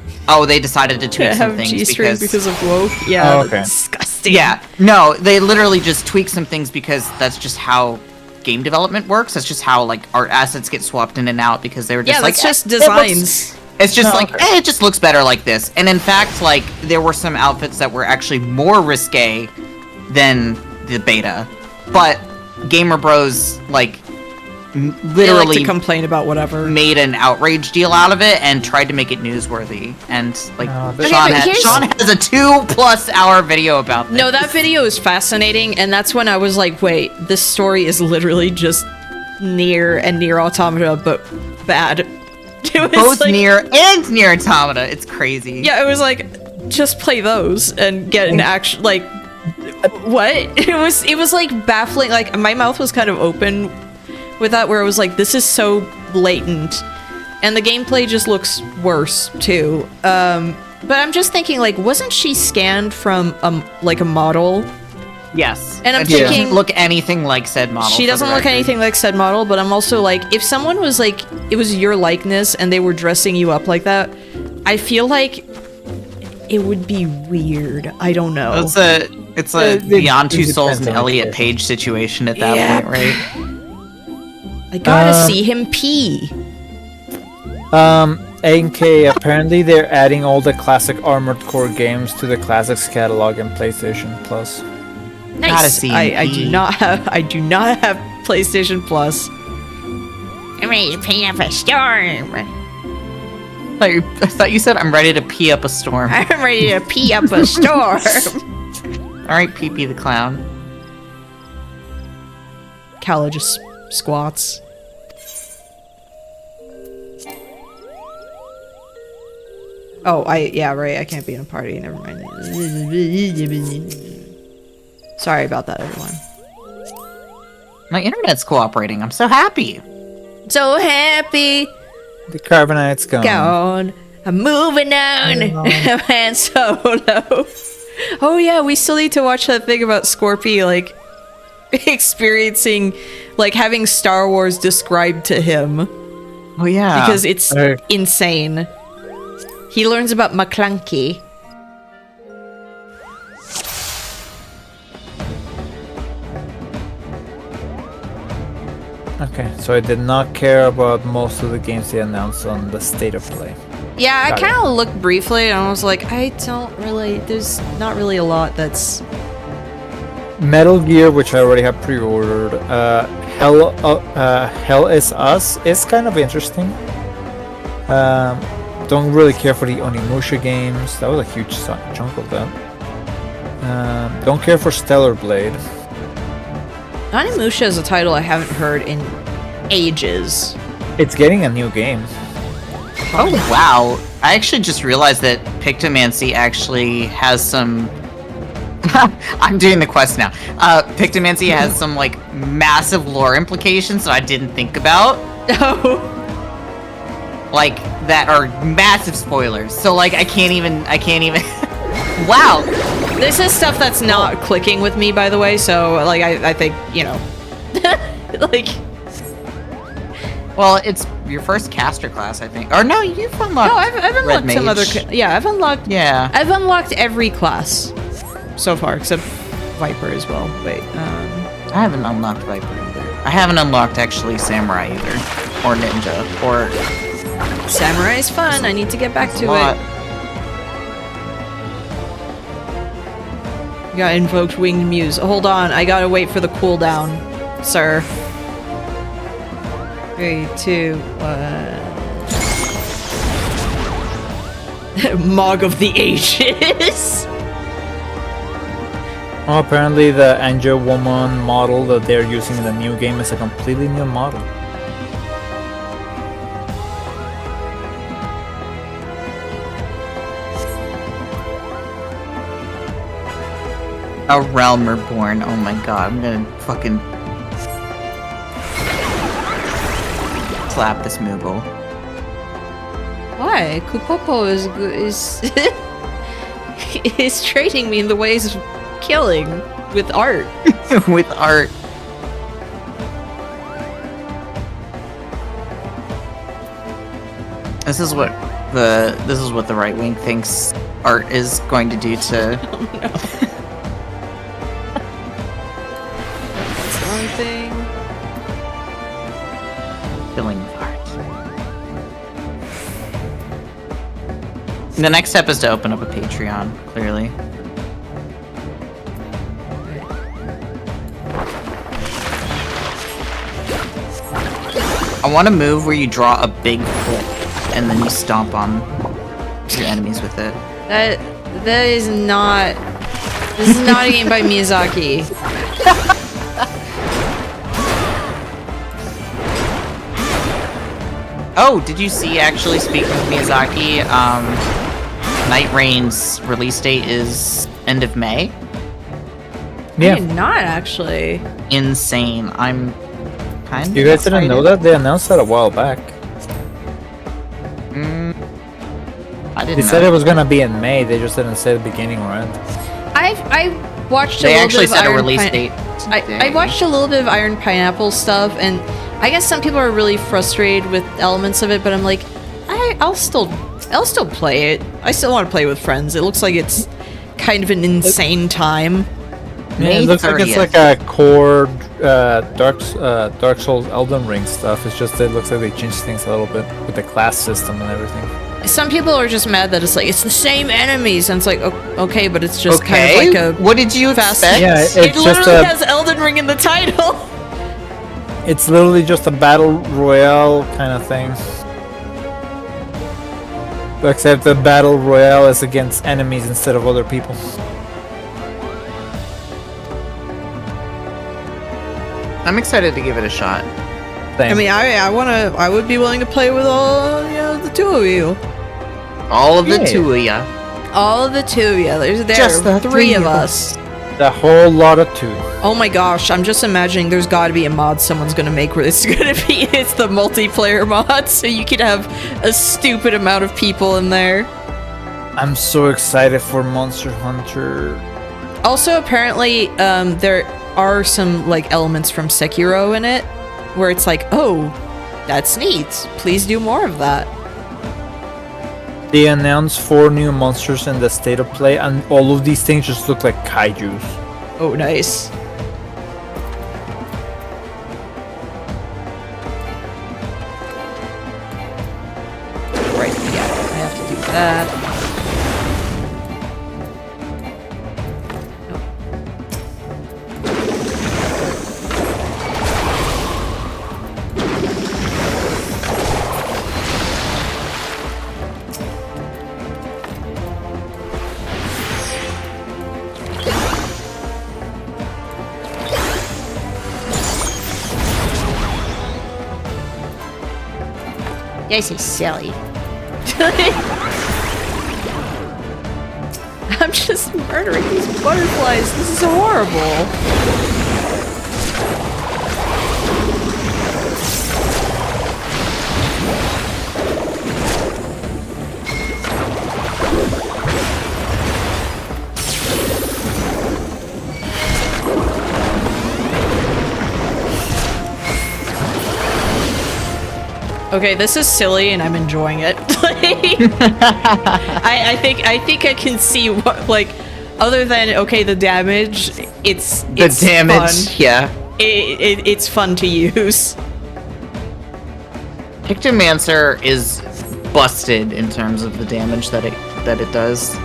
Speaker 2: they decided to tweak
Speaker 1: Can't
Speaker 2: some
Speaker 1: have
Speaker 2: things
Speaker 1: G-string because of woke. Yeah,
Speaker 4: Oh, okay.
Speaker 1: that's disgusting.
Speaker 2: yeah, no, they literally just tweaked some things because that's just how game development works. That's just how like art assets get swapped in and out because they were just
Speaker 1: Yeah,
Speaker 2: like
Speaker 1: that's just
Speaker 2: it looks-
Speaker 1: designs.
Speaker 2: It's just
Speaker 4: Oh,
Speaker 2: like,
Speaker 4: okay.
Speaker 2: it just looks better like this. And in fact, like, there were some outfits that were actually more risque than the beta. But Gamer Bros, like,
Speaker 1: They like
Speaker 2: literally
Speaker 1: to complain about whatever.
Speaker 2: made an outrage deal out of it and tried to make it newsworthy. And, like,
Speaker 4: Okay,
Speaker 2: Sean,
Speaker 1: but here's-
Speaker 2: Sean has a 2+ hour video about this.
Speaker 1: No, that video is fascinating, and that's when I was like, wait, this story is literally just Nier and Nier Automata, but bad. It was
Speaker 2: Both
Speaker 1: like,
Speaker 2: Nier and Nier Automata. It's crazy.
Speaker 1: yeah, it was like, just play those and get an actual, like, what? It was like baffling, like, my mouth was kind of open with that, where it was like, this is so blatant, and the gameplay just looks worse, too. But I'm just thinking, like, wasn't she scanned from, like, a model?
Speaker 2: Yes.
Speaker 1: And I'm
Speaker 2: she
Speaker 1: thinking-
Speaker 2: doesn't look anything like said model.
Speaker 1: She
Speaker 2: for the
Speaker 1: doesn't look
Speaker 2: record.
Speaker 1: anything like said model, but I'm also like, if someone was like, it was your likeness and they were dressing you up like that, I feel like it would be weird. I don't know.
Speaker 2: It's a
Speaker 4: It
Speaker 2: Beyond Two
Speaker 4: depends
Speaker 2: Souls
Speaker 4: on
Speaker 2: and
Speaker 4: the
Speaker 2: Elliot
Speaker 4: person.
Speaker 2: Page situation at that
Speaker 1: Yeah.
Speaker 2: point, right?
Speaker 1: I gotta see him pee.
Speaker 4: A&K, apparently they're adding all the classic Armored Core games to the Classics catalog in PlayStation Plus.
Speaker 1: Nice.
Speaker 2: Gotta see him
Speaker 1: I
Speaker 2: pee.
Speaker 1: do not have PlayStation Plus. I'm ready to pee up a storm.
Speaker 2: I thought you said I'm ready to pee up a storm.
Speaker 1: I'm ready to pee up a storm.
Speaker 2: All right, Pee Pee the Clown.
Speaker 1: Kala just squats. Oh, yeah, right. I can't be in a party. Never mind. Sorry about that, everyone.
Speaker 2: My internet's cooperating. I'm so happy.
Speaker 1: So happy,
Speaker 4: The Carbonite's gone.
Speaker 1: gone. I'm moving on. Han Solo. Oh yeah, we still need to watch that thing about Scorpy, like experiencing, like having Star Wars described to him.
Speaker 2: Oh yeah.
Speaker 1: Because it's
Speaker 4: Okay.
Speaker 1: insane. He learns about McClunky.
Speaker 4: Okay, so I did not care about most of the games they announced on the state of play.
Speaker 1: Yeah, I
Speaker 4: Got it.
Speaker 1: kind of looked briefly and I was like, there's not really a lot that's...
Speaker 4: Metal Gear, which I already have pre-ordered. Hell is Us is kind of interesting. Don't really care for the Onimusha games. That was a huge chunk of that. Don't care for Stellar Blade.
Speaker 1: Onimusha is a title I haven't heard in ages.
Speaker 4: It's getting a new game.
Speaker 2: Oh wow! I actually just realized that Pictomancy actually has some. I'm doing the quest now. Pictomancy has some like massive lore implications that I didn't think about.
Speaker 1: Oh.
Speaker 2: Like that are massive spoilers. So like I can't even. Wow.
Speaker 1: This is stuff that's not clicking with me, by the way, so like I think, you know. Like,
Speaker 2: Well, it's your first caster class, I think. Or no, you've unlocked.
Speaker 1: no, I've
Speaker 2: Red
Speaker 1: unlocked some other
Speaker 2: Mage.
Speaker 1: I've unlocked
Speaker 2: Yeah.
Speaker 1: every class so far except Viper as well. Wait,
Speaker 2: I haven't unlocked Viper either. I haven't unlocked actually Samurai either. Or Ninja. Or
Speaker 1: Samurai is fun. I need to get back to
Speaker 2: lot.
Speaker 1: it. Got invoked Winged Muse. Hold on, I gotta wait for the cooldown, sir. 3, 2, 1. Mog of the Ages.
Speaker 4: Oh, apparently the Angel Woman model that they're using in the new game is a completely new model.
Speaker 2: A Realm Reborn. Oh my god, I'm gonna fucking slap this Moogle.
Speaker 1: Why? Kupopo is trading me in the ways of killing with art.
Speaker 2: With art. This is what the right wing thinks art is going to do to
Speaker 1: That's the wrong thing.
Speaker 2: killing with art. The next step is to open up a Patreon, clearly. I want to move where you draw a big hole and then you stomp on your enemies with it.
Speaker 1: That is not. This is not a game by Miyazaki.
Speaker 2: Oh, did you see, actually, speaking of Miyazaki, Night Rain's release date is end of May?
Speaker 1: I
Speaker 4: Yeah.
Speaker 1: did not actually.
Speaker 2: Insane. I'm kind of
Speaker 4: You guys didn't know that? They announced that a while back.
Speaker 2: I didn't
Speaker 4: They
Speaker 2: know.
Speaker 4: said it was gonna be in May, they just didn't say the beginning or end.
Speaker 1: I watched a
Speaker 2: They
Speaker 1: little
Speaker 2: actually
Speaker 1: bit of
Speaker 2: said a
Speaker 1: Iron
Speaker 2: release
Speaker 1: Pine-
Speaker 2: date
Speaker 1: I
Speaker 2: today.
Speaker 1: watched a little bit of Iron Pineapple stuff, and I guess some people are really frustrated with elements of it, but I'm like, I'll still play it. I still want to play with friends. It looks like it's kind of an insane time.
Speaker 4: Yeah,
Speaker 2: May
Speaker 4: it looks like it's
Speaker 2: 30th.
Speaker 4: like a core Dark Souls Elden Ring stuff. It's just it looks like they changed things a little bit with the class system and everything.
Speaker 1: Some people are just mad that it's like it's the same enemies, and it's like okay, but it's just kind
Speaker 2: Okay,
Speaker 1: of like a
Speaker 2: what did you
Speaker 1: fast.
Speaker 2: expect?
Speaker 4: Yeah,
Speaker 1: It
Speaker 4: it's just
Speaker 1: literally
Speaker 4: a-
Speaker 1: has Elden Ring in the title.
Speaker 4: It's literally just a battle royale kind of thing. Except the battle royale is against enemies instead of other people.
Speaker 2: I'm excited to give it a shot.
Speaker 4: Same.
Speaker 1: I mean, I would be willing to play with all the two of you.
Speaker 2: All of the
Speaker 4: Yeah.
Speaker 2: two of ya.
Speaker 1: All of the two of you. There
Speaker 2: Just
Speaker 1: are
Speaker 2: the
Speaker 1: three of us.
Speaker 4: the whole lot of two.
Speaker 1: Oh my gosh, I'm just imagining there's got to be a mod someone's gonna make where it's the multiplayer mod, so you could have a stupid amount of people in there.
Speaker 4: I'm so excited for Monster Hunter.
Speaker 1: Also, apparently, there are some like elements from Sekiro in it, where it's like, oh, that's neat. Please do more of that.
Speaker 4: They announced 4 new monsters in the state of play, and all of these things just look like kaijus.
Speaker 1: Oh, nice. This is silly. I'm just murdering these butterflies. This is horrible. Okay, this is silly, and I'm enjoying it. I think I can see what, like, other than okay, the damage. It's
Speaker 2: damage.
Speaker 1: Fun.
Speaker 2: Yeah,
Speaker 1: it's fun to use.
Speaker 2: Pictomancer is busted in terms of the damage that it does.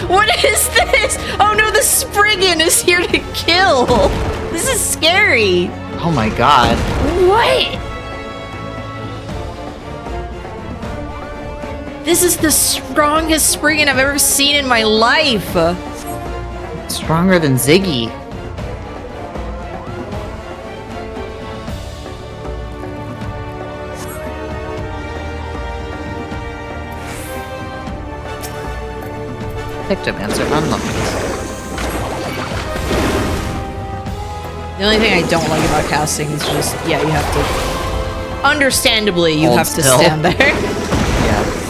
Speaker 1: What is this? Oh no, the Spriggan is here to kill. This is scary.
Speaker 2: Oh my god.
Speaker 1: What? This is the strongest Spriggan I've ever seen in my life.
Speaker 2: Stronger than Ziggy. Pictomancer unlocked.
Speaker 1: The only thing I don't like about casting is just, yeah, you have to... Understandably, you
Speaker 2: Hold
Speaker 1: have
Speaker 2: still.
Speaker 1: to stand there.
Speaker 2: Yeah.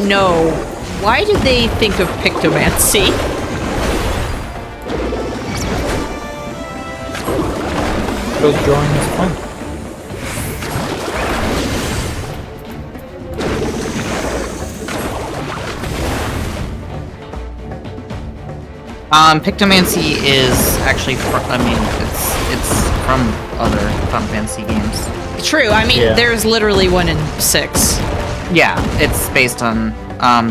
Speaker 1: No. Why did they think of Pictomancy?
Speaker 4: Because drawing is fun.
Speaker 2: Pictomancy is actually it's from other Final Fantasy games.
Speaker 1: True, I mean, there's literally 1 in 6.
Speaker 2: Yeah, it's based on,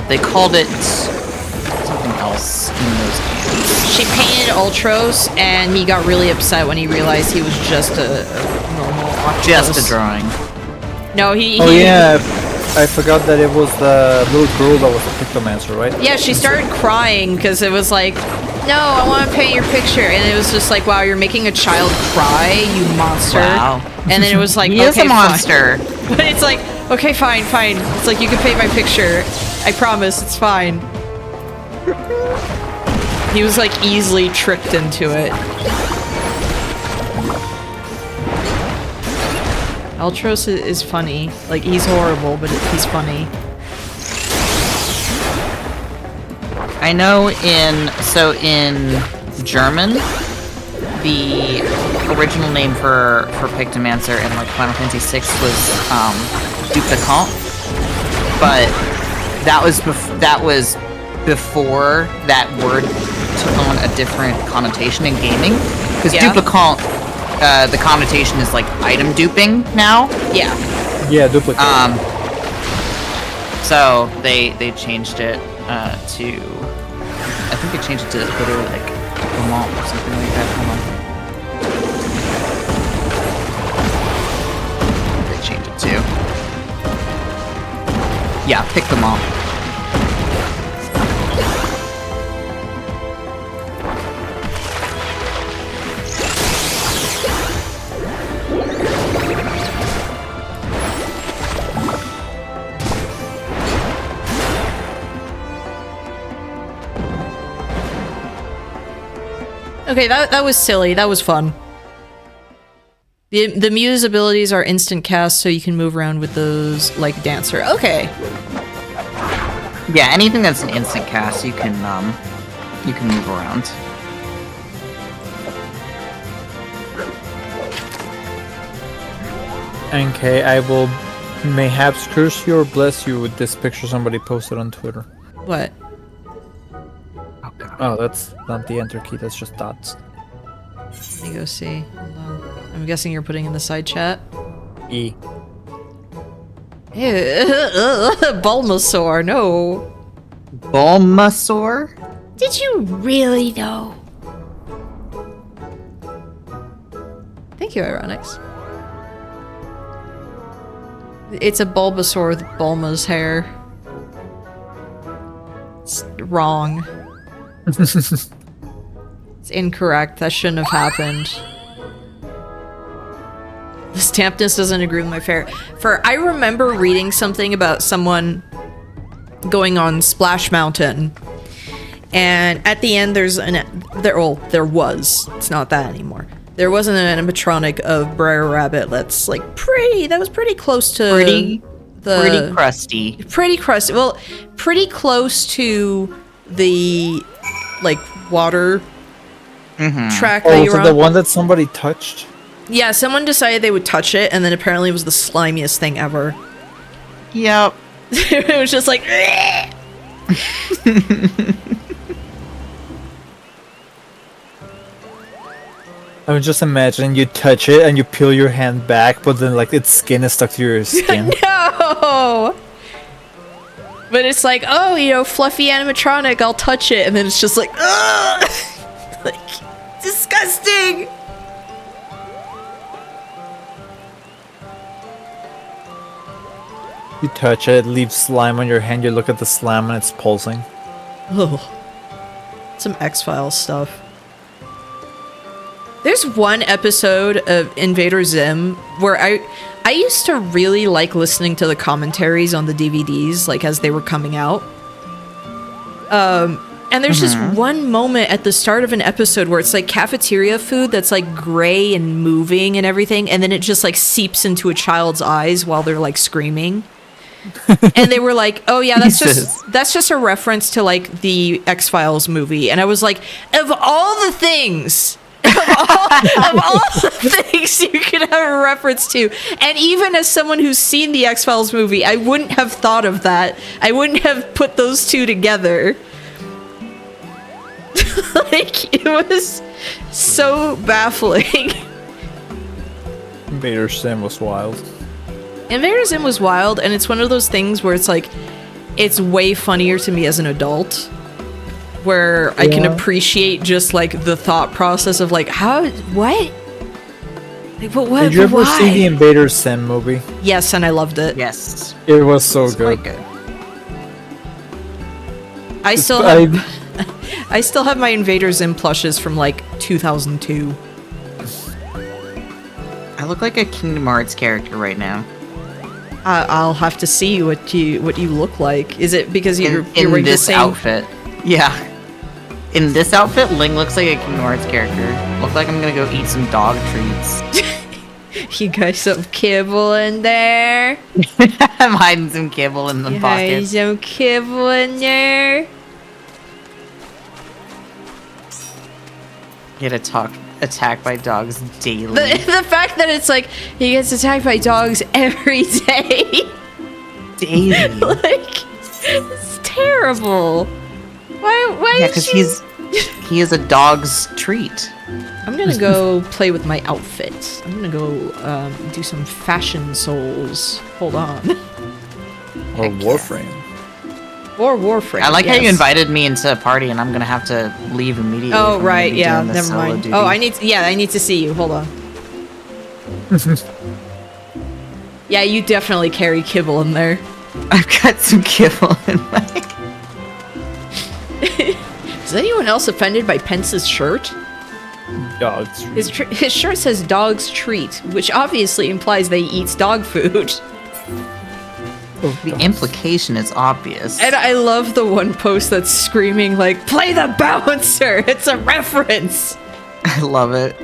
Speaker 2: they called it something else in those games.
Speaker 1: She painted Ultros, and he got really upset when he realized he was just a normal octopus.
Speaker 2: Just a drawing.
Speaker 1: No, he...
Speaker 4: Oh yeah, I forgot that it was the little girl that was a Pictomancer, right?
Speaker 1: Yeah, she started crying because it was like, no, I want to paint your picture. And it was just like, wow, you're making a child cry, you monster.
Speaker 2: Wow.
Speaker 1: And then it was like,
Speaker 2: He
Speaker 1: okay,
Speaker 2: is a monster.
Speaker 1: fine. But it's like, okay, fine. It's like, you can paint my picture. I promise, it's fine. He was like easily tricked into it. Ultros is funny. Like, he's horrible, but he's funny.
Speaker 2: I know in German, the original name for Pictomancer in like Final Fantasy VI was Duplicant, but that was before that word took on a different connotation in gaming, because Duplicant, the connotation is like item duping now.
Speaker 1: Yeah.
Speaker 4: Yeah, duplicate.
Speaker 2: So they changed it to, I think they changed it to literally like Vermont or something like that. Hold on. They changed it to. Yeah, pick them all.
Speaker 1: Okay, that was silly. That was fun. The Muse abilities are instant cast, so you can move around with those like Dancer. Okay.
Speaker 2: Yeah, anything that's an instant cast, you can move around.
Speaker 4: NK, I will mayhaps curse you or bless you with this picture somebody posted on Twitter.
Speaker 1: What?
Speaker 2: Oh, God.
Speaker 4: Oh, that's not the enter key, that's just dots.
Speaker 1: Let me go see. Hold on. I'm guessing you're putting in the side chat.
Speaker 4: E.
Speaker 1: Ew, Bulbasaur, no.
Speaker 2: Bulbasaur?
Speaker 1: Did you really know? Thank you, Ironix. It's a Bulbasaur with Bulma's hair. It's wrong. It's incorrect. That shouldn't have happened. The Stampness doesn't agree with my I remember reading something about someone going on Splash Mountain, and at the end there was. It's not that anymore. There wasn't an animatronic of Brer Rabbit that's like that was pretty close to
Speaker 2: Pretty crusty.
Speaker 1: Pretty crusty. Well, pretty close to the like water track that
Speaker 4: Oh,
Speaker 1: you
Speaker 4: was
Speaker 1: were
Speaker 4: it the
Speaker 1: on.
Speaker 4: one that somebody touched?
Speaker 1: Yeah, someone decided they would touch it, and then apparently it was the slimiest thing ever.
Speaker 2: Yep.
Speaker 1: It was just like.
Speaker 4: I mean, just imagine you touch it and you peel your hand back, but then like its skin is stuck to your skin.
Speaker 1: No! But it's like, oh, you know, fluffy animatronic, I'll touch it, and then it's just like, ugh! Like, disgusting!
Speaker 4: You touch it, it leaves slime on your hand, you look at the slime and it's pulsing.
Speaker 1: Ugh. Some X-Files stuff. There's one episode of Invader Zim where I used to really like listening to the commentaries on the DVDs, like as they were coming out. And there's this one moment at the start of an episode where it's like cafeteria food that's like gray and moving and everything, and then it just like seeps into a child's eyes while they're like screaming. And they were like, "Oh yeah, that's just a reference to like the X-Files movie." And I was like, of all the things, of all the things you could have a reference to, and even as someone who's seen the X-Files movie, I wouldn't have thought of that. I wouldn't have put those two together. Like, it was so baffling.
Speaker 4: Invader Sim was wild.
Speaker 1: Invader Zim was wild, and it's one of those things where it's like, it's way funnier to me as an adult, where I can appreciate just like the thought process of like, what? Like, but what?
Speaker 4: Did you ever
Speaker 1: why?
Speaker 4: see the Invader Sim movie?
Speaker 1: Yes, and I loved it.
Speaker 2: Yes.
Speaker 4: It was so
Speaker 2: It's
Speaker 4: good.
Speaker 2: quite good.
Speaker 1: I still have my Invader Zim plushes from like 2002.
Speaker 2: I look like a Kingdom Hearts character right now.
Speaker 1: I'll have to see what you look like. Is it because you're
Speaker 2: in
Speaker 1: wearing the
Speaker 2: this
Speaker 1: same
Speaker 2: outfit? Yeah. In this outfit, Ling looks like a Kingdom Hearts character. Look like I'm gonna go eat some dog treats.
Speaker 1: You got some kibble in there?
Speaker 2: I'm hiding some kibble in the
Speaker 1: You got
Speaker 2: pocket.
Speaker 1: some kibble in there?
Speaker 2: Get attacked by dogs daily.
Speaker 1: The fact that it's like he gets attacked by dogs every day.
Speaker 2: Daily.
Speaker 1: Like, it's terrible. Why
Speaker 2: Yeah,
Speaker 1: is
Speaker 2: because he is a dog's treat.
Speaker 1: I'm gonna go play with my outfit. I'm gonna go do some fashion souls. Hold on.
Speaker 4: Or Warframe.
Speaker 1: Or Warframe.
Speaker 2: I like how you
Speaker 1: yes.
Speaker 2: invited me into a party and I'm gonna have to leave immediately.
Speaker 1: Oh
Speaker 2: if I'm gonna
Speaker 1: right,
Speaker 2: be
Speaker 1: yeah.
Speaker 2: doing this
Speaker 1: Never
Speaker 2: solo
Speaker 1: mind.
Speaker 2: duty.
Speaker 1: Oh, I need to see you. Hold on. Yeah, you definitely carry kibble in there.
Speaker 2: I've got some kibble in my.
Speaker 1: Is anyone else offended by Pence's shirt?
Speaker 4: Dogs.
Speaker 1: His shirt says dog's treat, which obviously implies that he eats dog food.
Speaker 2: The implication is obvious.
Speaker 1: And I love the one post that's screaming like, "Play the bouncer!" It's a reference.
Speaker 2: I love it.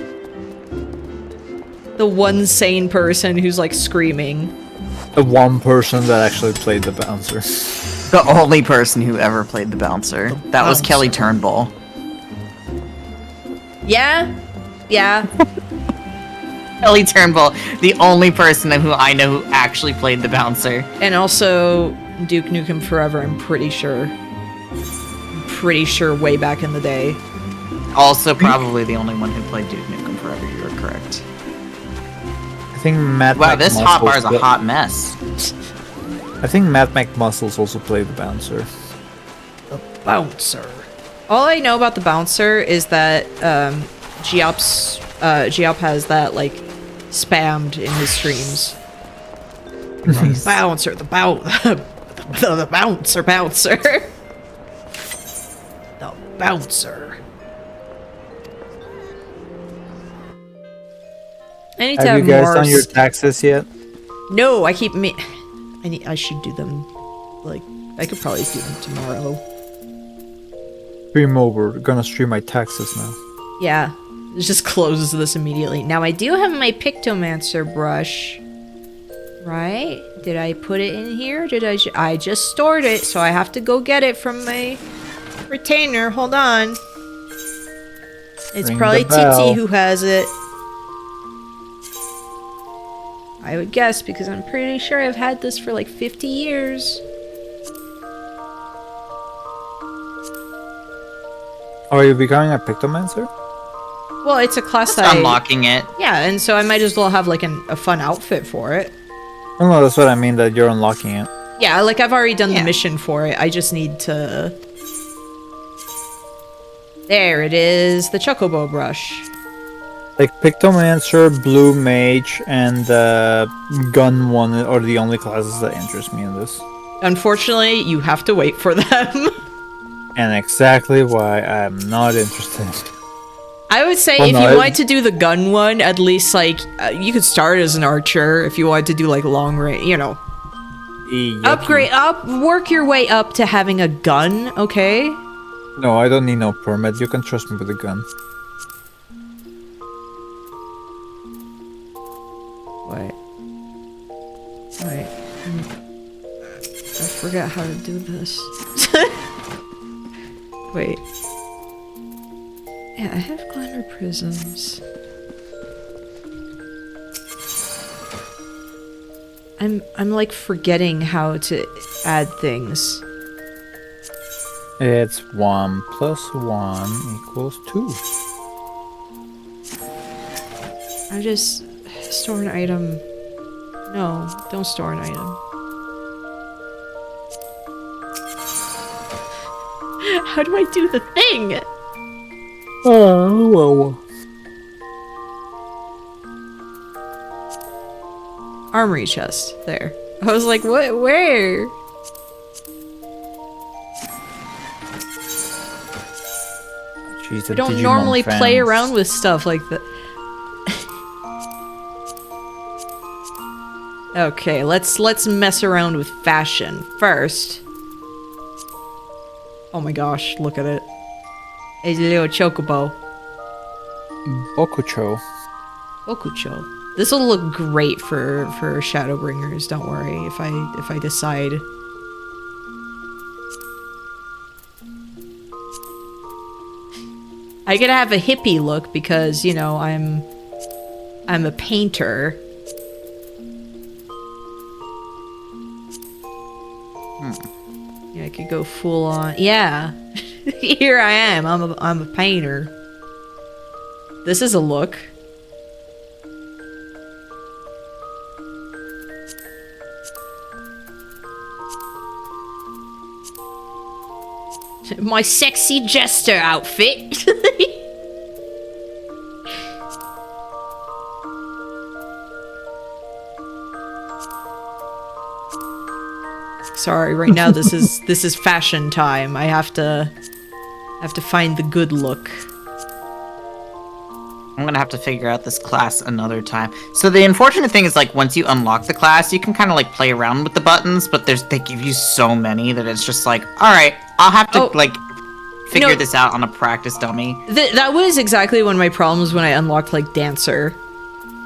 Speaker 1: The one sane person who's like screaming.
Speaker 4: The one person that actually played the bouncer.
Speaker 2: The only person who ever played the bouncer. That was Kelly Turnbull.
Speaker 1: Yeah.
Speaker 2: Kelly Turnbull, the only person who I know who actually played the bouncer.
Speaker 1: And also Duke Nukem Forever, I'm pretty sure. Way back in the day.
Speaker 2: Also probably the only one who played Duke Nukem Forever, you are correct.
Speaker 4: I think Matt.
Speaker 2: Wow, this hot bar is a hot mess.
Speaker 4: I think Matt McMuscles also played the bouncer.
Speaker 1: The bouncer. All I know about the bouncer is that Giop has that like spammed in his streams.
Speaker 2: Nice.
Speaker 1: Bouncer, the bouncer. The bouncer. I need to
Speaker 4: have
Speaker 1: have
Speaker 4: you guys
Speaker 1: more
Speaker 4: done your taxes yet?
Speaker 1: No, I should do them. Like, I could probably do them tomorrow.
Speaker 4: Stream over. Gonna stream my taxes now.
Speaker 1: Yeah, it just closes this immediately. Now I do have my Pictomancer brush. Right? Did I put it in here? I just stored it, so I have to go get it from my retainer. Hold on. It's
Speaker 4: Ring
Speaker 1: probably
Speaker 4: the bell.
Speaker 1: TT who has it. I would guess, because I'm pretty sure I've had this for like 50 years.
Speaker 4: Are you becoming a Pictomancer?
Speaker 1: Well, it's a class
Speaker 2: Just
Speaker 1: that
Speaker 2: unlocking it.
Speaker 1: Yeah, and so I might as well have like a fun outfit for it.
Speaker 4: Oh no, that's what I mean, that you're unlocking it.
Speaker 1: Yeah, like I've already done the mission for it. I just need to... There it is, the Chocobo brush.
Speaker 4: Like Pictomancer, Blue Mage, and Gun one are the only classes that interest me in this.
Speaker 1: Unfortunately, you have to wait for them.
Speaker 4: And exactly why I'm not interested.
Speaker 1: I would say if you wanted to do the gun one, at least like you could start as an archer if you wanted to do like long range, you know. Upgrade up, work your way up to having a gun, okay?
Speaker 4: No, I don't need no permit. You can trust me with a gun.
Speaker 1: Wait. I forgot how to do this. Wait. Yeah, I have glamour prisms. I'm like forgetting how to add things.
Speaker 4: It's 1 + 1 = 2.
Speaker 1: I just store an item. No, don't store an item. How do I do the thing?
Speaker 4: Oh, well.
Speaker 1: Armory chest. There. I was like, what? Where?
Speaker 4: Jeez,
Speaker 1: I don't normally play around with stuff like that. Okay, let's mess around with fashion first. Oh my gosh, look at it. It's a little chocobo.
Speaker 4: Bokucho.
Speaker 1: Bokucho. This will look great for Shadowbringers, don't worry, if I decide. I gotta have a hippie look because, you know, I'm a painter. Yeah, I could go full on. Yeah. Here I am. I'm a painter. This is a look. My sexy jester outfit. Sorry, right now this is fashion time. I have to find the good look.
Speaker 2: I'm gonna have to figure out this class another time. So the unfortunate thing is, like, once you unlock the class, you can kind of like play around with the buttons, but they give you so many that it's just like, all right, I'll have to figure this out on a practice dummy.
Speaker 1: That was exactly one of my problems when I unlocked like Dancer.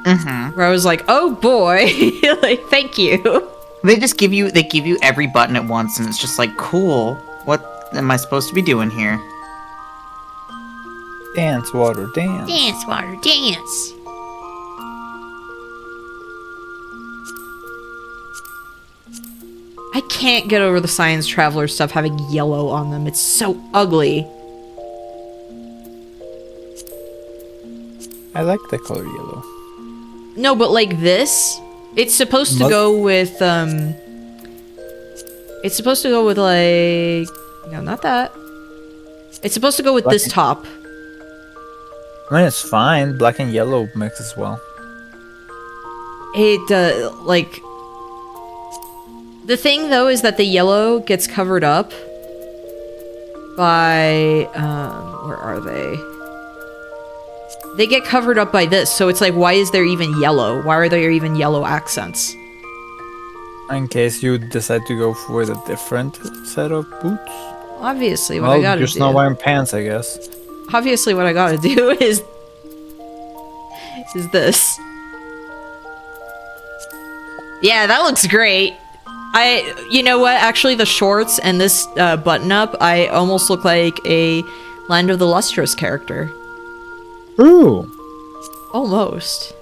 Speaker 2: Mm-hmm.
Speaker 1: Where I was like, oh boy, like thank you.
Speaker 2: They give you every button at once, and it's just like, cool. What am I supposed to be doing here?
Speaker 4: Dance, water, dance.
Speaker 1: Dance, water, dance. I can't get over the Science Traveler stuff having yellow on them. It's so ugly.
Speaker 4: I like the color yellow.
Speaker 1: No, but like this, it's supposed to go with, it's supposed to go with like, no, not that. It's supposed to go with this top.
Speaker 4: I mean, it's fine. Black and yellow mix as well.
Speaker 1: It, like, the thing though is that the yellow gets covered up by, where are they? They get covered up by this, so it's like, why is there even yellow? Why are there even yellow accents?
Speaker 4: In case you decide to go for a different set of boots.
Speaker 1: Obviously, what I gotta do.
Speaker 4: Just not wearing pants, I guess.
Speaker 1: Obviously, what I gotta do is this. Yeah, that looks great. You know what? Actually, the shorts and this button-up, I almost look like a Land of the Lustrous character.
Speaker 4: Ooh.
Speaker 1: Almost.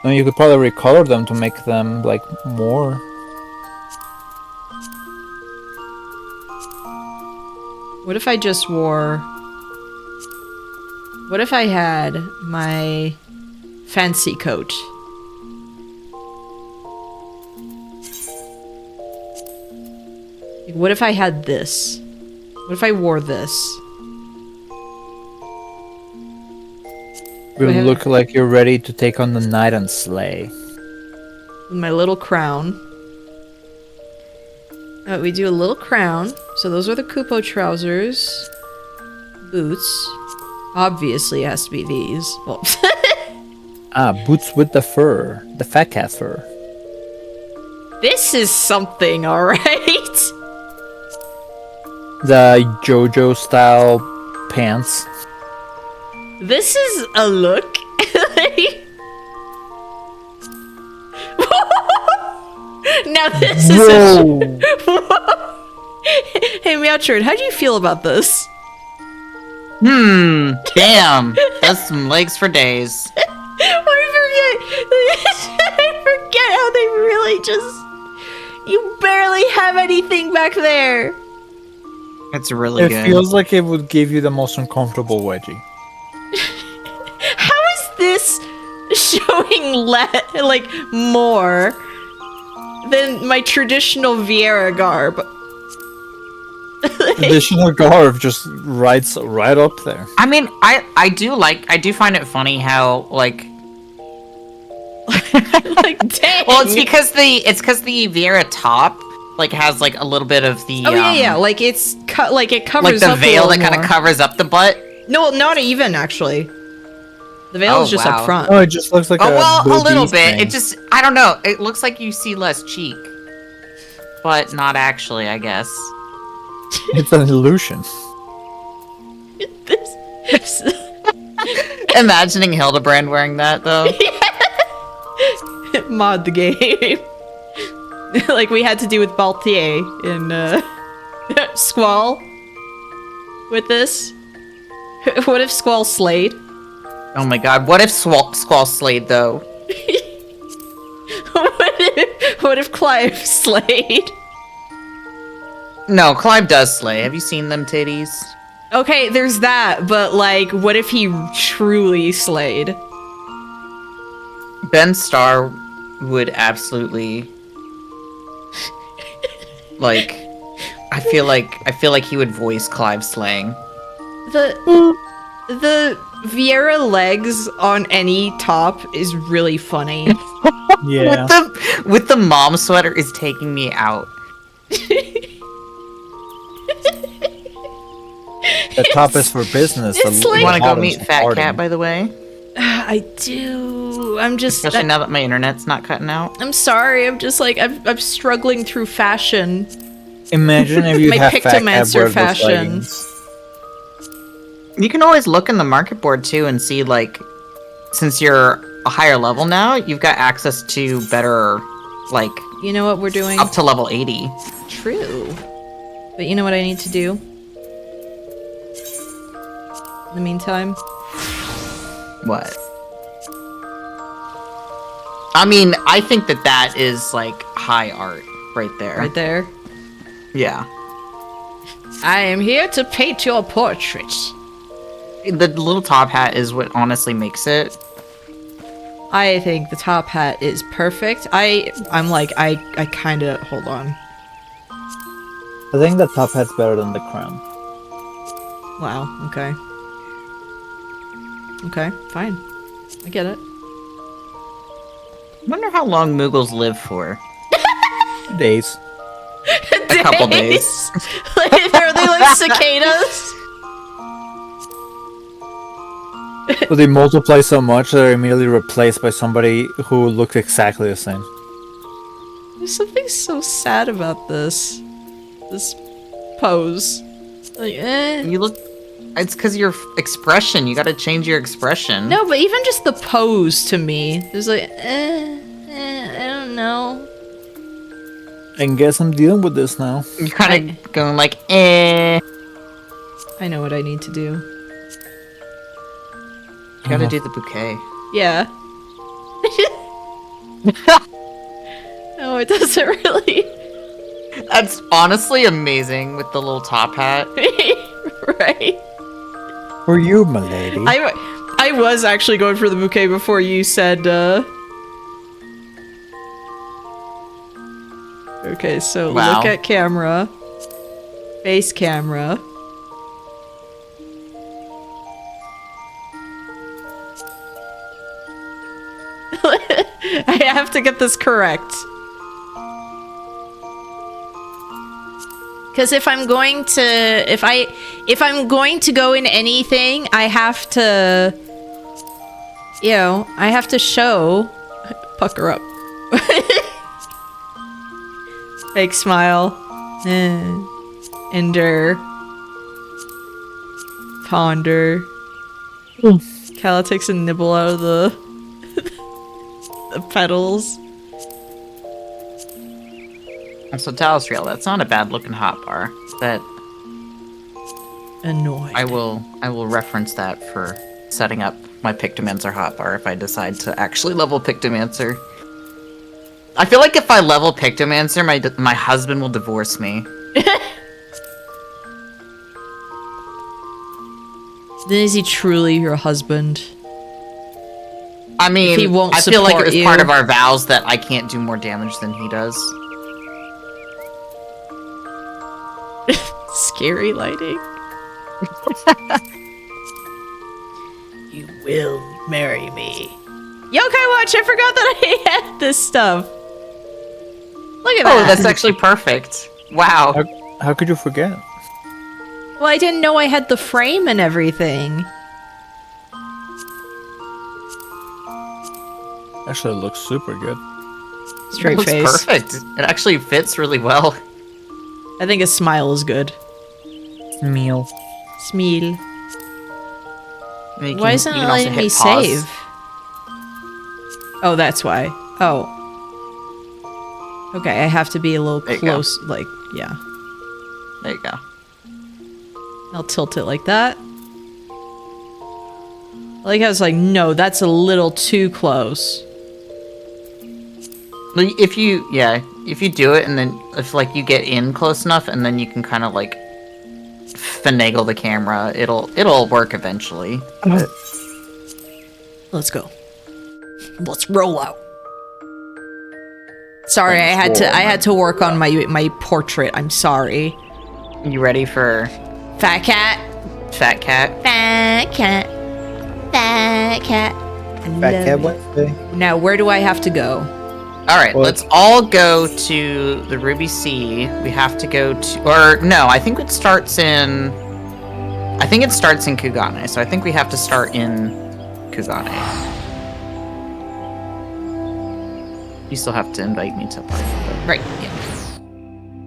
Speaker 4: I mean, you could probably recolor them to make them, like, more.
Speaker 1: What if I just wore... What if I had my fancy coat? What if I had this? What if I wore this?
Speaker 4: It will look like you're ready to take on the night and slay.
Speaker 1: With my little crown. We do a little crown. So those are the Kupo trousers. Boots. Obviously it has to be these. Well,
Speaker 4: boots with the fur. The fat cat fur.
Speaker 1: this is something, alright?
Speaker 4: The JoJo style pants.
Speaker 1: This is a look. Now this is a... Hey, Meowchard, how do you feel about this?
Speaker 2: Damn. That's some legs for days.
Speaker 1: I forget how they really just... You barely have anything back there.
Speaker 2: It's really good.
Speaker 4: It feels like it would give you the most uncomfortable wedgie.
Speaker 1: How is this showing like more than my traditional Vieira garb?
Speaker 4: Traditional garb just right up there.
Speaker 2: I mean, I do find it funny how like
Speaker 1: like dang.
Speaker 2: well, it's because the Vieira top like has like a little bit of the
Speaker 1: yeah, like it's like it covers
Speaker 2: like the
Speaker 1: up
Speaker 2: veil that kind
Speaker 1: more.
Speaker 2: of covers up the butt.
Speaker 1: No, not even actually. The veil is just up front.
Speaker 4: Oh, it just looks like
Speaker 2: a little bit.
Speaker 4: thing.
Speaker 2: It just I don't know. It looks like you see less cheek, but not actually, I guess.
Speaker 4: It's an illusion.
Speaker 1: This...
Speaker 2: Imagining Hildebrand wearing that though.
Speaker 1: Mod the game. Like we had to do with Baltier in Squall. With this. What if Squall slayed?
Speaker 2: Oh my god, what if Squall slayed though?
Speaker 1: What if Clive slayed?
Speaker 2: No, Clive does slay. Have you seen them titties?
Speaker 1: Okay, there's that, but like, what if he truly slayed?
Speaker 2: Ben Starr would absolutely like I feel like he would voice Clive slaying.
Speaker 1: The Vieira legs on any top is really funny.
Speaker 4: Yeah.
Speaker 2: With the mom sweater is taking me out.
Speaker 4: The top is for business.
Speaker 1: It's like-
Speaker 2: You want to go
Speaker 4: bottom's
Speaker 2: meet
Speaker 4: for
Speaker 2: Fat
Speaker 4: partying.
Speaker 2: Cat, by the way?
Speaker 1: I do. I'm just.
Speaker 2: Especially now that my internet's not cutting out.
Speaker 1: I'm sorry. I'm just like I'm struggling through fashion.
Speaker 4: Imagine if you
Speaker 1: My
Speaker 4: have Fat Cat
Speaker 1: Pictomancer
Speaker 4: wear those
Speaker 1: fashion.
Speaker 4: leggings.
Speaker 2: You can always look in the market board too and see like, since you're a higher level now, you've got access to better like,
Speaker 1: You know what we're doing?
Speaker 2: up to level 80.
Speaker 1: True. But you know what I need to do? In the meantime?
Speaker 2: What? I mean, I think that is, like, high art right there.
Speaker 1: Right there.
Speaker 2: Yeah.
Speaker 1: I am here to paint your portrait.
Speaker 2: The little top hat is what honestly makes it.
Speaker 1: I think the top hat is perfect. I'm like, I kinda, hold on.
Speaker 4: I think the top hat's better than the crown.
Speaker 1: Wow, okay. Okay, fine. I get it.
Speaker 2: I wonder how long Moogles live for.
Speaker 4: Days.
Speaker 2: A couple days.
Speaker 1: Are they like cicadas?
Speaker 4: But they multiply so much that they're immediately replaced by somebody who looks exactly the same.
Speaker 1: There's something so sad about this. This pose. Like,
Speaker 2: You look... It's because your expression. You gotta change your expression.
Speaker 1: No, but even just the pose to me is like, I don't know.
Speaker 4: I guess I'm dealing with this now.
Speaker 2: You're kind of going like, eh.
Speaker 1: I know what I need to do.
Speaker 2: You gotta do the bouquet.
Speaker 1: Yeah. No, it doesn't really.
Speaker 2: That's honestly amazing with the little top hat.
Speaker 1: Right.
Speaker 4: For you, my lady.
Speaker 1: I was actually going for the bouquet before you said, Okay, so
Speaker 2: Wow.
Speaker 1: look at camera. Face camera. I have to get this correct. Because if I'm going to go in anything, I have to, I have to show. Pucker up. Fake smile. Endure. Ponder. Calla takes a nibble out of the petals.
Speaker 2: So Talasriel, that's not a bad looking hotbar. That
Speaker 1: Annoyed.
Speaker 2: I will reference that for setting up my Pictomancer hotbar if I decide to actually level Pictomancer. I feel like if I level Pictomancer, my husband will divorce me.
Speaker 1: Then is he truly your husband?
Speaker 2: I mean,
Speaker 1: If he won't
Speaker 2: I feel like it
Speaker 1: support
Speaker 2: was
Speaker 1: you.
Speaker 2: part of our vows that I can't do more damage than he does.
Speaker 1: Scary lighting. You will marry me. Yokai Watch, I forgot that I had this stuff. Look at that.
Speaker 2: Oh, that's actually perfect. Wow.
Speaker 4: How could you forget?
Speaker 1: Well, I didn't know I had the frame and everything.
Speaker 4: Actually, it looks super good.
Speaker 1: Straight
Speaker 2: It looks
Speaker 1: face.
Speaker 2: perfect. It actually fits really well.
Speaker 1: I think a smile is good.
Speaker 4: Meal.
Speaker 1: Smile.
Speaker 2: You
Speaker 1: Why isn't
Speaker 2: you
Speaker 1: it
Speaker 2: can also
Speaker 1: letting me
Speaker 2: hit pause.
Speaker 1: save? Oh, that's why. Oh. Okay, I have to be a little
Speaker 2: There you go.
Speaker 1: close. Like, yeah.
Speaker 2: There you go.
Speaker 1: I'll tilt it like that. I like how it's like, no, that's a little too close.
Speaker 2: Like, if you do it and then if like you get in close enough and then you can kind of like finagle the camera, it'll work eventually.
Speaker 1: Let's go. Let's roll out. Sorry, I had to work on my portrait. I'm sorry.
Speaker 2: You ready for
Speaker 1: Fat cat.
Speaker 2: Fat Cat?
Speaker 1: Fat cat. Fat cat.
Speaker 4: Fat Cat Wednesday.
Speaker 1: Now, where do I have to go?
Speaker 2: All right,
Speaker 4: Well-
Speaker 2: let's all go to the Ruby Sea. We have to go to, or no, I think it starts in Kugane. So I think we have to start in Kugane. You still have to invite me to play.
Speaker 1: Right. Yeah.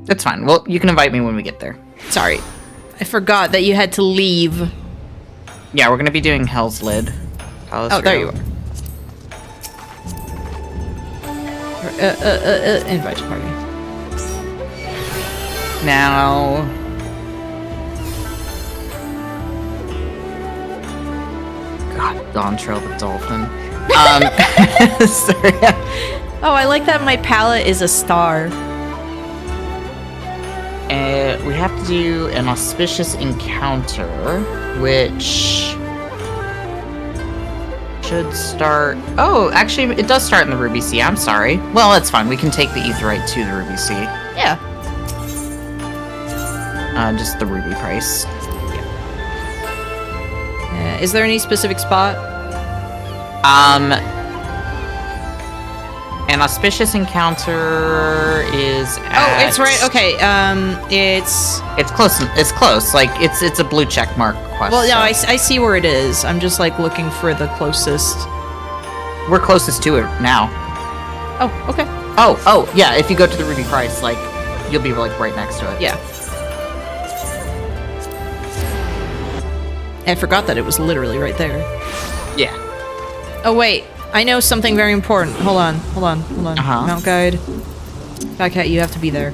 Speaker 2: That's fine. Well, you can invite me when we get there.
Speaker 1: Sorry. I forgot that you had to leave.
Speaker 2: Yeah, we're gonna be doing Hell's Lid.
Speaker 1: Oh, there you are. Invite to party.
Speaker 2: Now... God, Dawn Trail the Dolphin. Sorry.
Speaker 1: Oh, I like that my palette is a star.
Speaker 2: We have to do an auspicious encounter, which should start... Oh, actually, it does start in the Ruby Sea. I'm sorry. Well, that's fine. We can take the Aetheryte to the Ruby Sea.
Speaker 1: Yeah.
Speaker 2: Just the Ruby price.
Speaker 1: Is there any specific spot?
Speaker 2: An auspicious encounter is at...
Speaker 1: Oh, it's right. Okay.
Speaker 2: It's close. It's close. Like it's a blue check mark quest.
Speaker 1: Well, no,
Speaker 2: so.
Speaker 1: I see where it is. I'm just like looking for the closest.
Speaker 2: We're closest to it now.
Speaker 1: Oh, okay.
Speaker 2: Oh, yeah. If you go to the Ruby Price, like you'll be like right next to it.
Speaker 1: Yeah. I forgot that it was literally right there.
Speaker 2: Yeah.
Speaker 1: Oh wait, I know something very important. Hold on. Mount Guide. Fatcat, you have to be there.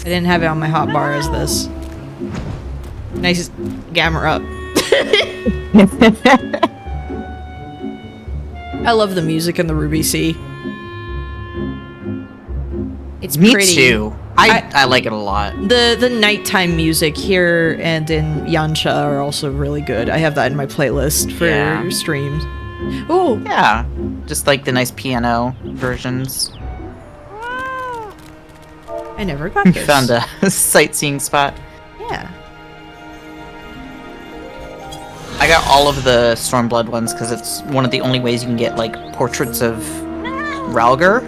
Speaker 1: I didn't have it on my hotbar as this. Nice gammer up. I love the music in the Ruby Sea. It's
Speaker 2: Me
Speaker 1: pretty.
Speaker 2: too. I like it a lot.
Speaker 1: The nighttime music here and in Yancha are also really good. I have that in my playlist for streams. Oh
Speaker 2: Yeah, just like the nice piano versions.
Speaker 1: I never got this.
Speaker 2: Found a sightseeing spot.
Speaker 1: Yeah.
Speaker 2: I got all of the Stormblood ones because it's one of the only ways you can get like portraits of Ralgar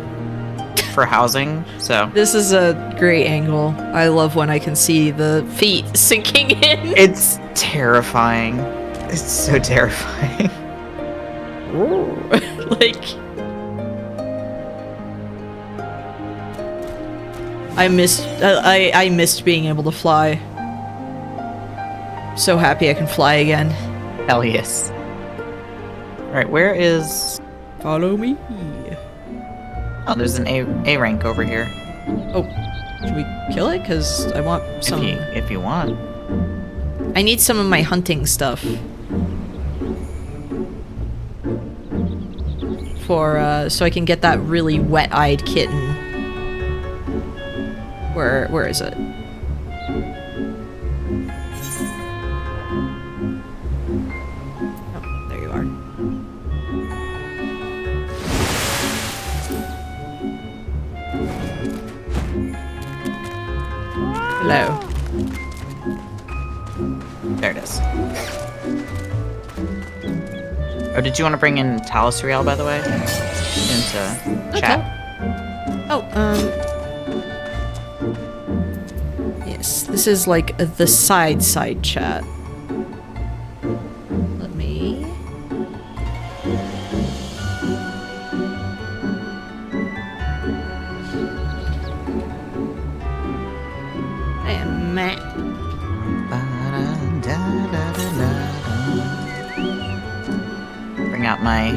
Speaker 2: for housing. So
Speaker 1: This is a great angle. I love when I can see the feet sinking in.
Speaker 2: it's terrifying. It's so terrifying.
Speaker 1: Like I missed being able to fly. So happy I can fly again.
Speaker 2: Hell yes. Alright, where is...
Speaker 1: Follow me.
Speaker 2: Oh, there's an A rank over here.
Speaker 1: Oh, should we kill it? Because I want some...
Speaker 2: If you want.
Speaker 1: I need some of my hunting stuff. For, so I can get that really wet-eyed kitten. Where is it? Oh, there you are. Hello.
Speaker 2: There it is. Oh, did you want to bring in Talasriel, by the way? Into chat?
Speaker 1: Oh, yes, this is like the side chat. Let me... I am Matt.
Speaker 2: Bring out my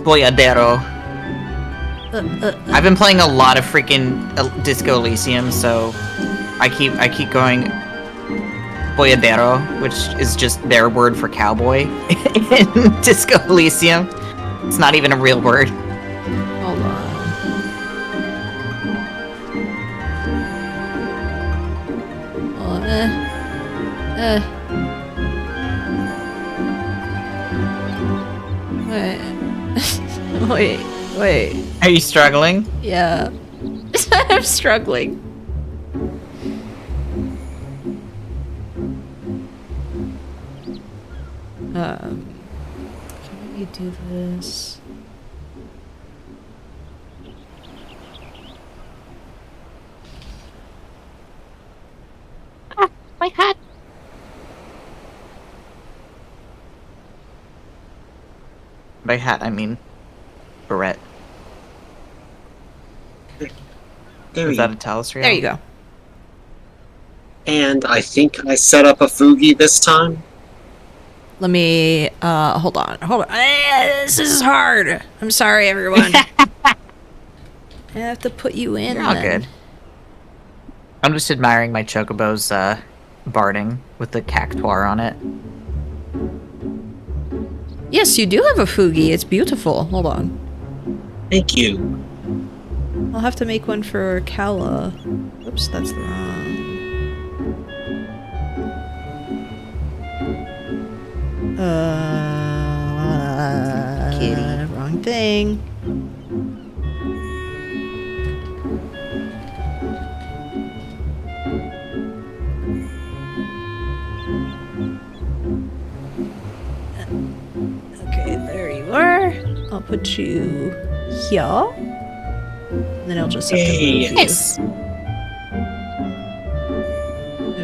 Speaker 2: Boyadero. I've been playing a lot of freaking Disco Elysium, so I keep going Boyadero, which is just their word for cowboy in Disco Elysium. It's not even a real word.
Speaker 1: Hold on. Wait.
Speaker 2: Are you struggling?
Speaker 1: Yeah. I'm struggling. Can we do this?
Speaker 2: Ah, my hat. By hat, I mean barrette. Is that a Talasriel?
Speaker 1: There you go.
Speaker 5: And I think I set up a Fugi this time.
Speaker 1: Let me, hold on. This is hard. I'm sorry, everyone. I have to put you in.
Speaker 2: You're all good. I'm just admiring my chocobo's, barding with the cactuar on it.
Speaker 1: Yes, you do have a Fugi. It's beautiful. Hold on.
Speaker 5: Thank you.
Speaker 1: I'll have to make one for Kala. Oops, that's the wrong.
Speaker 2: Kitty.
Speaker 1: Wrong thing. Okay, there you are. I'll put you here. And then I'll just have to move you.
Speaker 2: Yes.
Speaker 1: I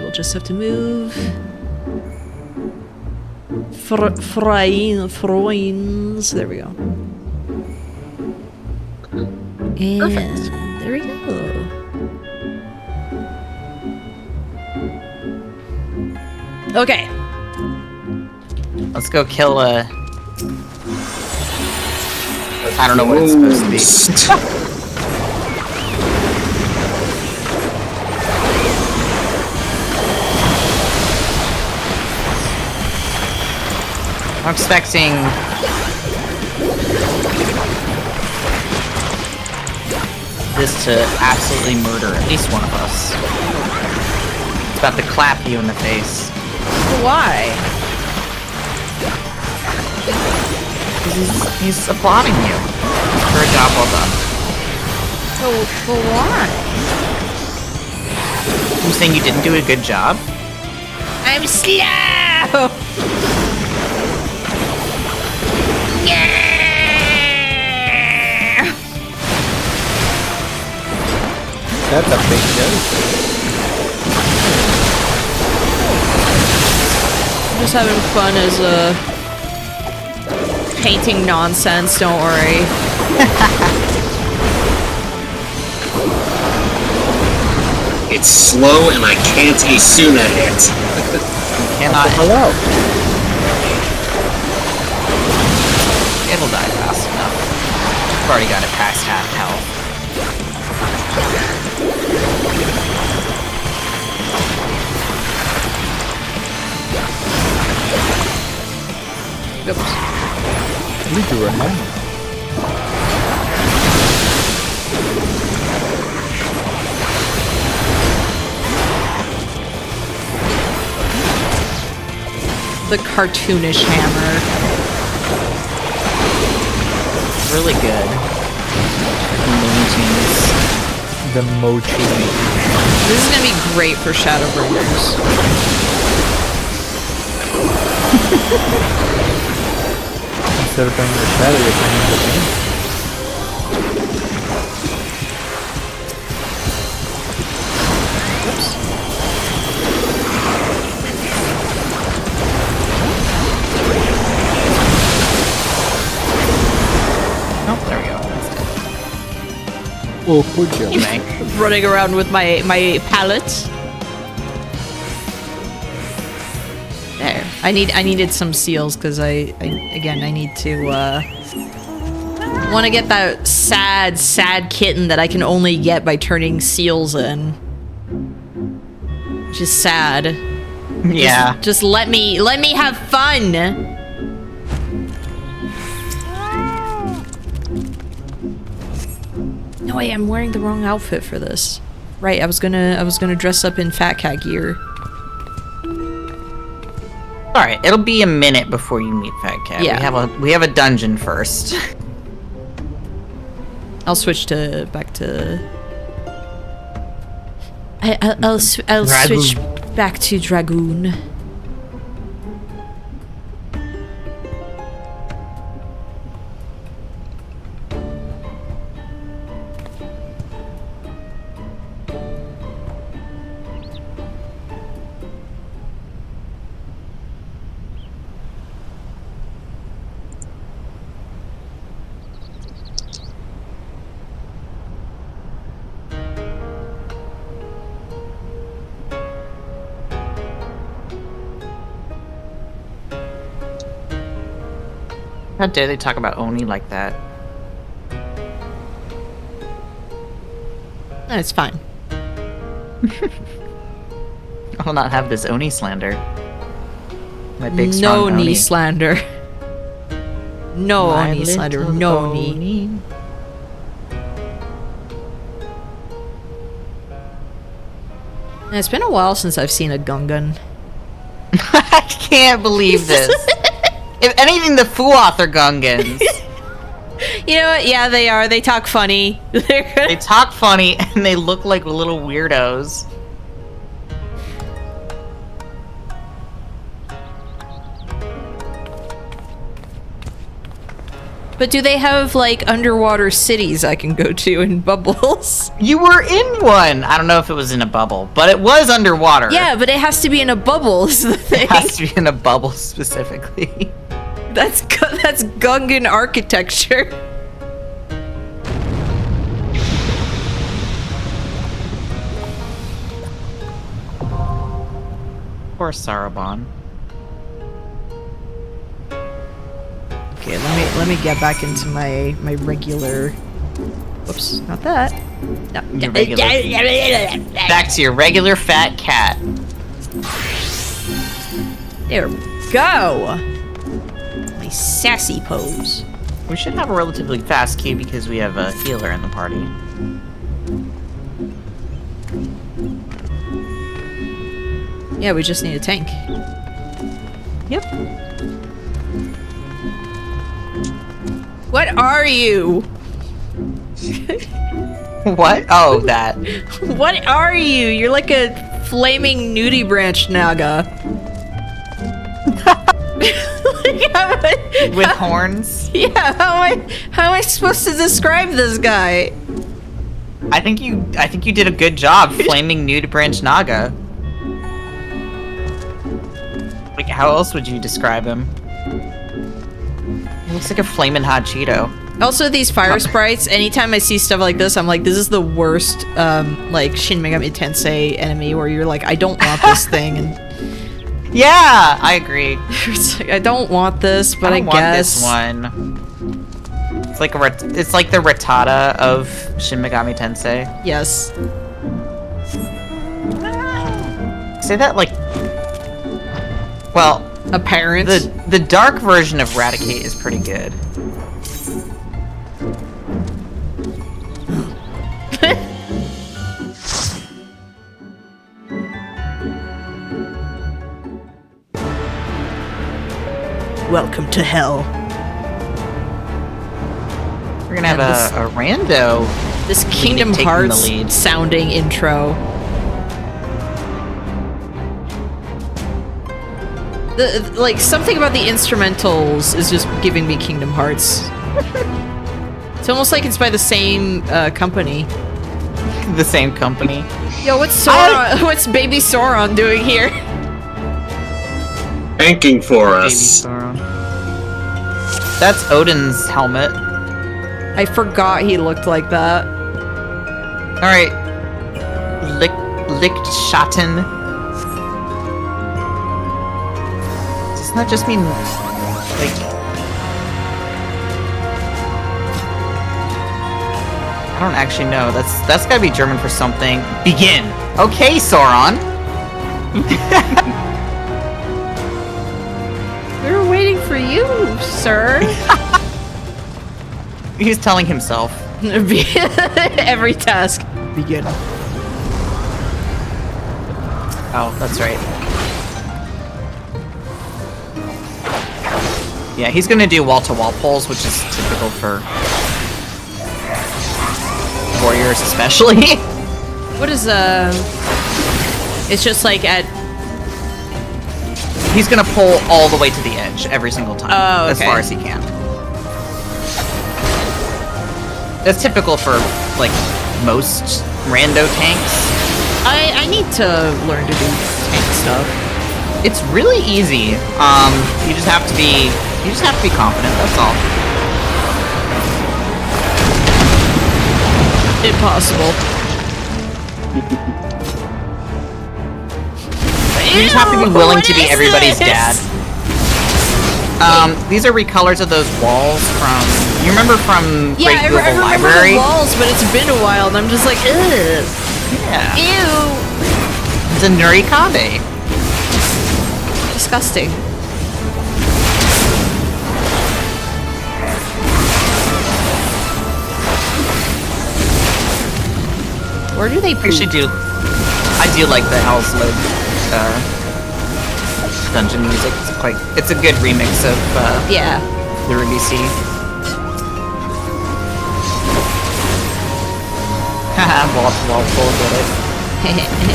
Speaker 1: will just have to move. Froins. There we go. And
Speaker 2: Perfect.
Speaker 1: there we go. Okay.
Speaker 2: Let's go kill a... I don't know what it's supposed to be. I'm expecting... this to absolutely murder at least one of us. It's about to clap you in the face.
Speaker 1: Why?
Speaker 2: He's applauding you for a job well done.
Speaker 1: But why?
Speaker 2: You saying you didn't do a good job?
Speaker 1: I'm slow!
Speaker 4: That's a big joke.
Speaker 1: Just having fun as a painting nonsense, don't worry.
Speaker 5: It's slow and I can't Asuna it.
Speaker 2: You cannot.
Speaker 4: Hello.
Speaker 2: It'll die fast enough. I've already got it past half health.
Speaker 1: Oops.
Speaker 4: You do remember.
Speaker 1: The cartoonish hammer.
Speaker 2: Really good. Looney Tunes.
Speaker 4: The mochi.
Speaker 1: This is gonna be great for Shadowbringers.
Speaker 4: Instead of playing the shadow, you're playing the game.
Speaker 1: Oops.
Speaker 2: Oh, there we go.
Speaker 4: Oh, good job.
Speaker 2: Anyway,
Speaker 1: Running around with my palette. There. I needed some seals because I need to want to get that sad kitten that I can only get by turning seals in. Which is sad.
Speaker 2: yeah.
Speaker 1: Just let me have fun. No way, I'm wearing the wrong outfit for this. Right, I was gonna dress up in fat cat gear.
Speaker 2: All right, it'll be a minute before you meet Fat Cat.
Speaker 1: Yeah.
Speaker 2: We have a dungeon first.
Speaker 1: I'll switch back to. I'll switch back to Dragoon.
Speaker 2: How dare they talk about Oni like that?
Speaker 1: No, it's fine.
Speaker 2: I will not have this Oni slander. My big strong
Speaker 1: No knee
Speaker 2: Oni.
Speaker 1: slander. No
Speaker 2: My
Speaker 1: Oni slander.
Speaker 2: little
Speaker 1: No knee.
Speaker 2: Oni.
Speaker 1: It's been a while since I've seen a Gungan.
Speaker 2: I can't believe this. If anything, the Fuoth are Gungans.
Speaker 1: You know what? Yeah, they are. They talk funny.
Speaker 2: They talk funny and they look like little weirdos.
Speaker 1: But do they have, like, underwater cities I can go to in bubbles?
Speaker 2: You were in one! I don't know if it was in a bubble, but it was underwater.
Speaker 1: Yeah, but it has to be in a bubble is the thing.
Speaker 2: It has to be in a bubble specifically.
Speaker 1: That's Gungan architecture.
Speaker 2: Poor Sarabon.
Speaker 1: Okay, let me get back into my regular. Whoops, not that. No.
Speaker 2: Your Back to your regular fat cat.
Speaker 1: There we go. My sassy pose.
Speaker 2: We should have a relatively fast queue because we have a healer in the party.
Speaker 1: Yeah, we just need a tank.
Speaker 2: Yep.
Speaker 1: What are you?
Speaker 2: What? Oh, that.
Speaker 1: What are you? You're like a flaming nudie branch naga.
Speaker 2: With horns?
Speaker 1: Yeah, how am I supposed to describe this guy?
Speaker 2: I think you did a good job, flaming nude branch naga. Like, how else would you describe him? He looks like a flaming hot Cheeto.
Speaker 1: Also, these fire sprites, anytime I see stuff like this, I'm like, this is the worst, like, Shin Megami Tensei enemy where you're like, I don't want this thing, and...
Speaker 2: Yeah, I agree.
Speaker 1: It's like, I don't want this, but I
Speaker 2: don't want
Speaker 1: guess...
Speaker 2: this one. It's like it's like the Rattata of Shin Megami Tensei.
Speaker 1: Yes.
Speaker 2: Say that like... Well...
Speaker 1: A parent.
Speaker 2: The dark version of Raticate is pretty good.
Speaker 1: Welcome to hell.
Speaker 2: We're gonna have a rando.
Speaker 1: This Kingdom
Speaker 2: taking the
Speaker 1: Hearts
Speaker 2: lead.
Speaker 1: sounding intro. Like, something about the instrumentals is just giving me Kingdom Hearts. It's almost like it's by the same company.
Speaker 2: The same company.
Speaker 1: Yo, what's Sauron? What's Baby Sauron doing here?
Speaker 5: Thanking for
Speaker 2: Baby
Speaker 5: us.
Speaker 2: Sauron. That's Odin's helmet.
Speaker 1: I forgot he looked like that.
Speaker 2: Alright. Lichtschatten. Doesn't that just mean, like... I don't actually know. That's gotta be German for something. Begin! Okay, Sauron!
Speaker 1: We were waiting for you, sir.
Speaker 2: He's telling himself.
Speaker 1: Every task. Begin.
Speaker 2: Oh, that's right. Yeah, he's gonna do wall-to-wall pulls, which is typical for warriors especially.
Speaker 1: What is, it's just like at...
Speaker 2: He's gonna pull all the way to the edge every single time.
Speaker 1: Oh,
Speaker 2: as
Speaker 1: okay.
Speaker 2: far as he can. That's typical for, like, most rando tanks.
Speaker 1: I need to learn to do tank stuff.
Speaker 2: It's really easy. You just have to be confident, that's all.
Speaker 1: Impossible.
Speaker 2: You just have to be willing to be everybody's dad. These are recolors of those walls from. You remember from
Speaker 1: Yeah,
Speaker 2: Great
Speaker 1: I
Speaker 2: Global
Speaker 1: remember
Speaker 2: Library?
Speaker 1: the walls, but it's been a while, and I'm just like, ugh,
Speaker 2: Yeah.
Speaker 1: ew,
Speaker 2: It's a Nurikabe.
Speaker 1: disgusting. Where do they poop?
Speaker 2: Actually, I do like the Hell's Lid dungeon music. It's a good remix of
Speaker 1: Yeah.
Speaker 2: the Ruby Sea. Haha, wall to wall pull, get it.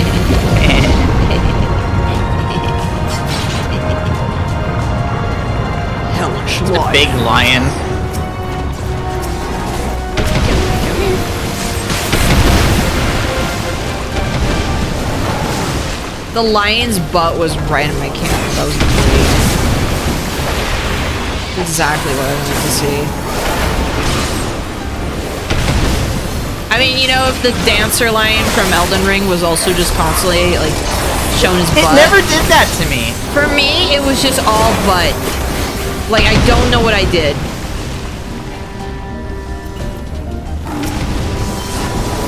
Speaker 1: Hellish
Speaker 2: The big lion.
Speaker 1: The lion's butt was right in my camera. That was great. Exactly what I wanted to see. I mean, you know, if the dancer lion from Elden Ring was also just constantly, like, showing his
Speaker 2: It
Speaker 1: butt.
Speaker 2: never did that to me.
Speaker 1: For me, it was just all butt. Like, I don't know what I did.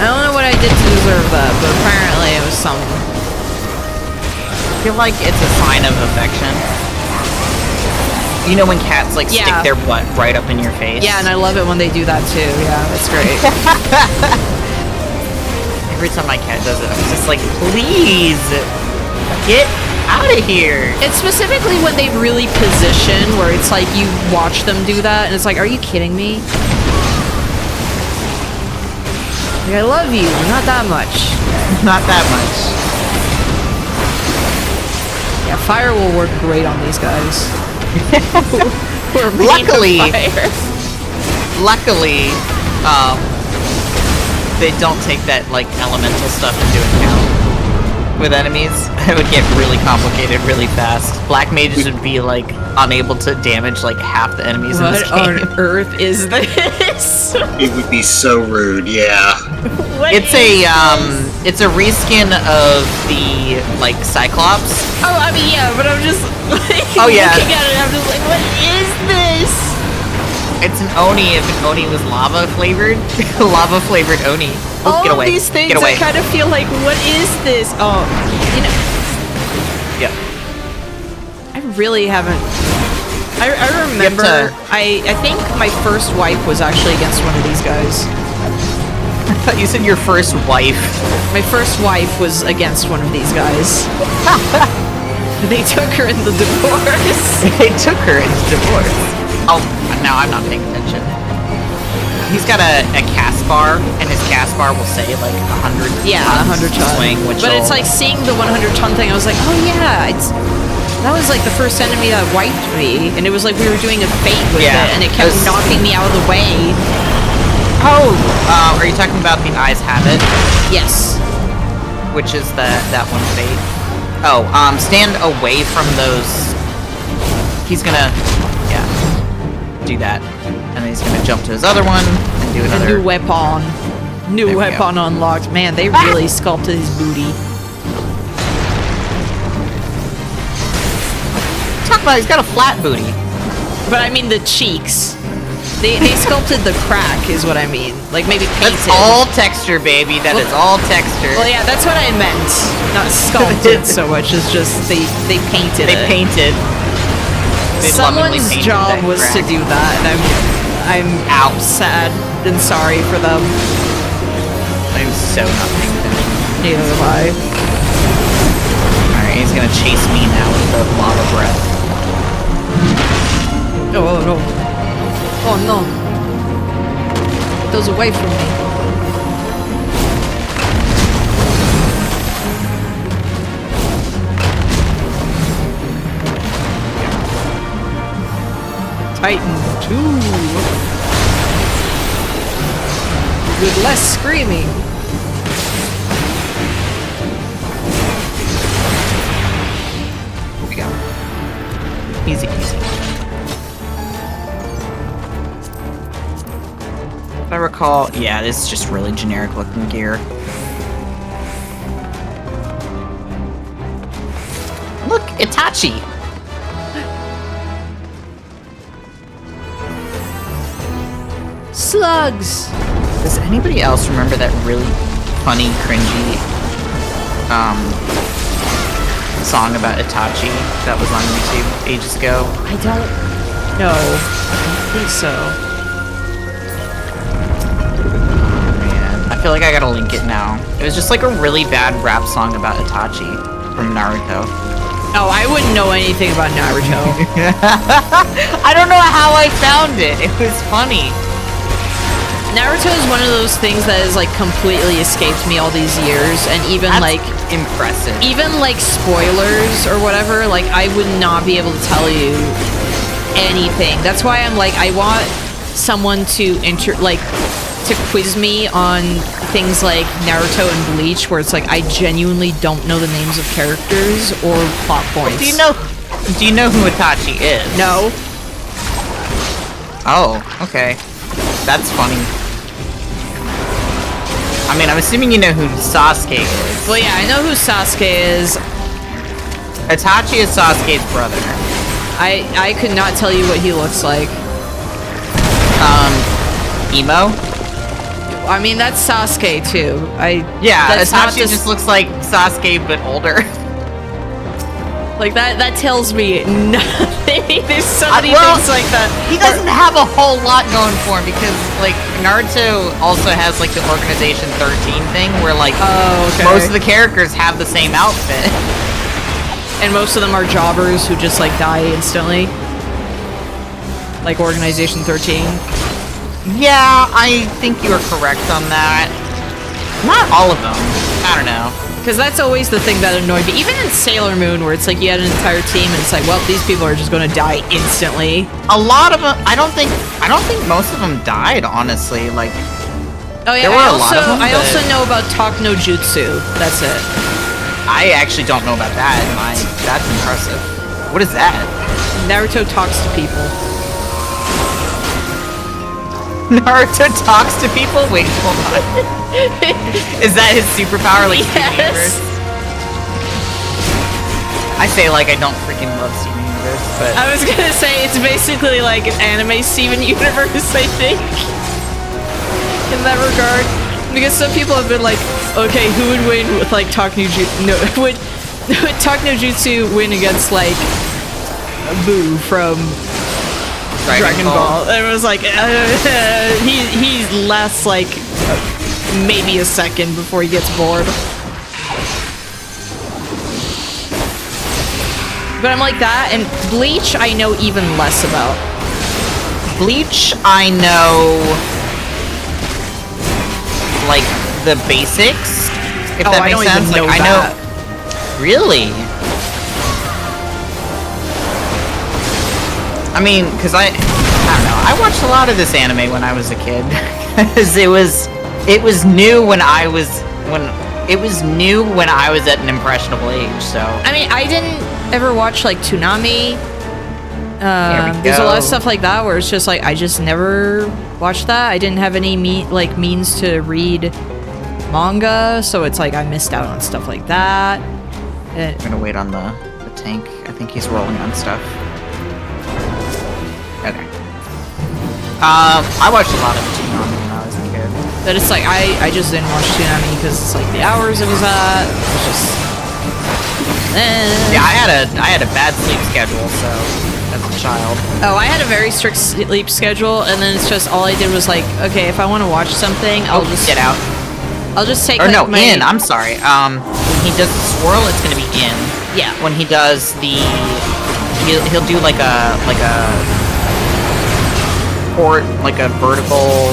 Speaker 1: I don't know what I did to deserve that, but apparently it was something.
Speaker 2: I feel like it's a sign of affection. You know when cats like stick
Speaker 1: Yeah.
Speaker 2: their butt right up in your face?
Speaker 1: Yeah, and I love it when they do that too. Yeah, that's great.
Speaker 2: Every time my cat does it, I'm just like, please, get out of here.
Speaker 1: It's specifically when they really position, where it's like you watch them do that, and it's like, are you kidding me? Like, I love you, not that much.
Speaker 2: Not that much.
Speaker 1: Yeah, fire will work great on these guys. We're made of
Speaker 2: Luckily,
Speaker 1: fire.
Speaker 2: luckily, they don't take that like elemental stuff into account with enemies. It would get really complicated really fast. Black mages would be like unable to damage like half the enemies in this
Speaker 1: What
Speaker 2: game.
Speaker 1: on earth is this?
Speaker 5: It would be so rude, yeah.
Speaker 1: What
Speaker 2: It's
Speaker 1: is
Speaker 2: it's a reskin of the like Cyclops.
Speaker 1: Oh, I mean, yeah, but I'm just like
Speaker 2: Oh, yeah.
Speaker 1: looking at it. I'm just like, what is this?
Speaker 2: It's an Oni if an Oni was lava flavored. Lava flavored Oni. Oh,
Speaker 1: All
Speaker 2: get away.
Speaker 1: of these things,
Speaker 2: Get away.
Speaker 1: I kind of feel like, what is this? Oh, you know,
Speaker 2: Yep.
Speaker 1: I really haven't. I remember.
Speaker 2: to-
Speaker 1: I think my first wipe was actually against one of these guys.
Speaker 2: I thought you said your first wife.
Speaker 1: My first wife was against one of these guys. They took her in the divorce.
Speaker 2: They took her into divorce. Oh, now I'm not paying attention. He's got a cast bar, and his cast bar will say like 100
Speaker 1: Yeah,
Speaker 2: tons
Speaker 1: 100 ton.
Speaker 2: swing, which
Speaker 1: But it's like seeing the 100 ton thing. I was like, oh yeah, that was like the first enemy that wiped me, and it was like we were doing a fate with
Speaker 2: Yeah,
Speaker 1: it, and it kept
Speaker 2: it was-
Speaker 1: knocking me out of the way.
Speaker 2: Oh, are you talking about the Eyes Have It,
Speaker 1: Yes.
Speaker 2: which is that one fate? Oh, stand away from those. He's gonna, yeah, do that, and then he's gonna jump to his other one and do
Speaker 1: A
Speaker 2: another.
Speaker 1: new weapon. New
Speaker 2: There we
Speaker 1: weapon unlocked. Man, they really sculpted his booty.
Speaker 2: Talk about, he's got a flat booty.
Speaker 1: But I mean the cheeks. They sculpted the crack, is what I mean. Like maybe painted.
Speaker 2: That's all texture, baby. That is all texture.
Speaker 1: Well, yeah, that's what I meant. Not sculpted so much as just they painted
Speaker 2: They
Speaker 1: it.
Speaker 2: painted. They lovingly
Speaker 1: Someone's
Speaker 2: painted
Speaker 1: job
Speaker 2: that
Speaker 1: was to
Speaker 2: crack.
Speaker 1: do that, and I'm out sad and sorry for them.
Speaker 2: I'm so not paying attention.
Speaker 1: Neither am I.
Speaker 2: Alright, he's gonna chase me now with the lava breath.
Speaker 1: Oh no. Oh no. Get those away from me. Titan 2. With less screaming.
Speaker 2: Here we go. Easy peasy. If I recall, yeah, this is just really generic looking gear. Look, Itachi!
Speaker 1: Slugs!
Speaker 2: Does anybody else remember that really funny, cringy song about Itachi that was on YouTube ages ago?
Speaker 1: I don't know. I don't think so.
Speaker 2: Man, I feel like I gotta link it now. It was just like a really bad rap song about Itachi from Naruto.
Speaker 1: Oh, I wouldn't know anything about Naruto.
Speaker 2: I don't know how I found it. It was funny.
Speaker 1: Naruto is one of those things that has like completely escaped me all these years, and even
Speaker 2: That's
Speaker 1: like
Speaker 2: impressive.
Speaker 1: even like spoilers or whatever, like I would not be able to tell you anything. That's why I'm like, I want someone to to quiz me on things like Naruto and Bleach, where it's like I genuinely don't know the names of characters or plot points.
Speaker 2: Do you know who Itachi is?
Speaker 1: No.
Speaker 2: Oh, okay. That's funny. I mean, I'm assuming you know who Sasuke is.
Speaker 1: Well, yeah, I know who Sasuke is.
Speaker 2: Itachi is Sasuke's brother.
Speaker 1: I could not tell you what he looks like.
Speaker 2: Emo?
Speaker 1: I mean, that's Sasuke too.
Speaker 2: Yeah,
Speaker 1: that's not
Speaker 2: Itachi just looks like Sasuke but older.
Speaker 1: Like that tells me nothing. There's so many
Speaker 2: Well,
Speaker 1: things like that.
Speaker 2: He doesn't have a whole lot going for him because, like, Naruto also has, like, the Organization 13 thing where, like, most of the characters have the same outfit.
Speaker 1: And most of them are jobbers who just, like, die instantly. Like Organization 13.
Speaker 2: Yeah, I think you are correct on that. Not all of them. I don't know.
Speaker 1: Because that's always the thing that annoyed me. Even in Sailor Moon, where it's like you had an entire team and it's like, well, these people are just going to die instantly.
Speaker 2: A lot of them, I don't think most of them died, honestly. Like,
Speaker 1: oh yeah,
Speaker 2: there were a lot of them,
Speaker 1: I also know about Talk no Jutsu. That's it.
Speaker 2: I actually don't know about that. That's impressive. What is that?
Speaker 1: Naruto talks to people.
Speaker 2: Naruto talks to people? Wait, hold on. Is that his superpower, like, Steven Universe? I say like I don't freaking love Steven Universe, but...
Speaker 1: I was gonna say, it's basically like an anime Steven Universe, I think. In that regard. Because some people have been like, okay, who would win with, like, Talk no Jutsu... No, would Talk no Jutsu win against, like, Boo from... Dragon Ball. It was like, he's less like maybe a second before he gets bored. But I'm like that, and Bleach I know even less about.
Speaker 2: Bleach, I know, like, the basics, if that makes sense. Like, I know. Really? I mean, because I don't know. I watched a lot of this anime when I was a kid, because it was new when I was at an impressionable age. So
Speaker 1: I mean, I didn't ever watch like Toonami. There's a lot of stuff like that where it's just like I just never watched that. I didn't have any means to read manga, so it's like I missed out on stuff like that.
Speaker 2: I'm gonna wait on the tank. I think he's rolling on stuff. Okay. I watched a lot of Toonami when I was a kid.
Speaker 1: But it's like I just didn't watch Toonami because it's like the hours it was at. It was just.
Speaker 2: Yeah, I had a bad sleep schedule, so as a child.
Speaker 1: Oh, I had a very strict sleep schedule, and then it's just all I did was like, okay, if I want to watch something, I'll just
Speaker 2: get out.
Speaker 1: I'll just take.
Speaker 2: Or
Speaker 1: like,
Speaker 2: no, in. I'm sorry. When he does the swirl, it's gonna be in.
Speaker 1: Yeah.
Speaker 2: When he does the, he'll do like a vertical.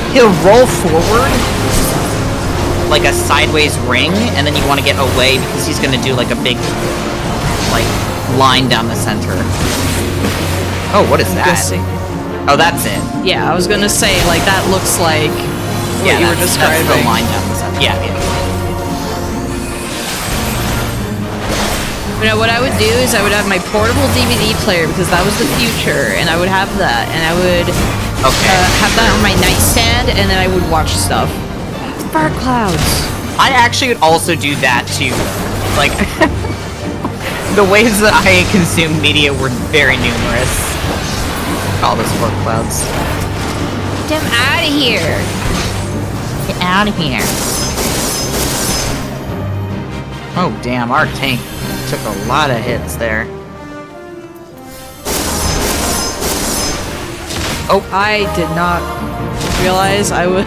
Speaker 2: He'll roll forward like a sideways ring, and then you want to get away because he's gonna do like a big like line down the center. Oh, what is that?
Speaker 1: Guessing.
Speaker 2: Oh, that's it.
Speaker 1: Yeah, I was gonna say like that looks like what you were describing.
Speaker 2: That's the line down the center. Yeah.
Speaker 1: You know, what I would do is I would have my portable DVD player because that was the future, and I would have that, and I would have that on my nightstand, and then I would watch stuff. Fart clouds.
Speaker 2: I actually would also do that too. Like, the ways that I consume media were very numerous. All those fork clouds.
Speaker 1: Get him out of here.
Speaker 2: Get out of here. Oh, damn, our tank took a lot of hits there.
Speaker 1: Oh, I did not realize I would.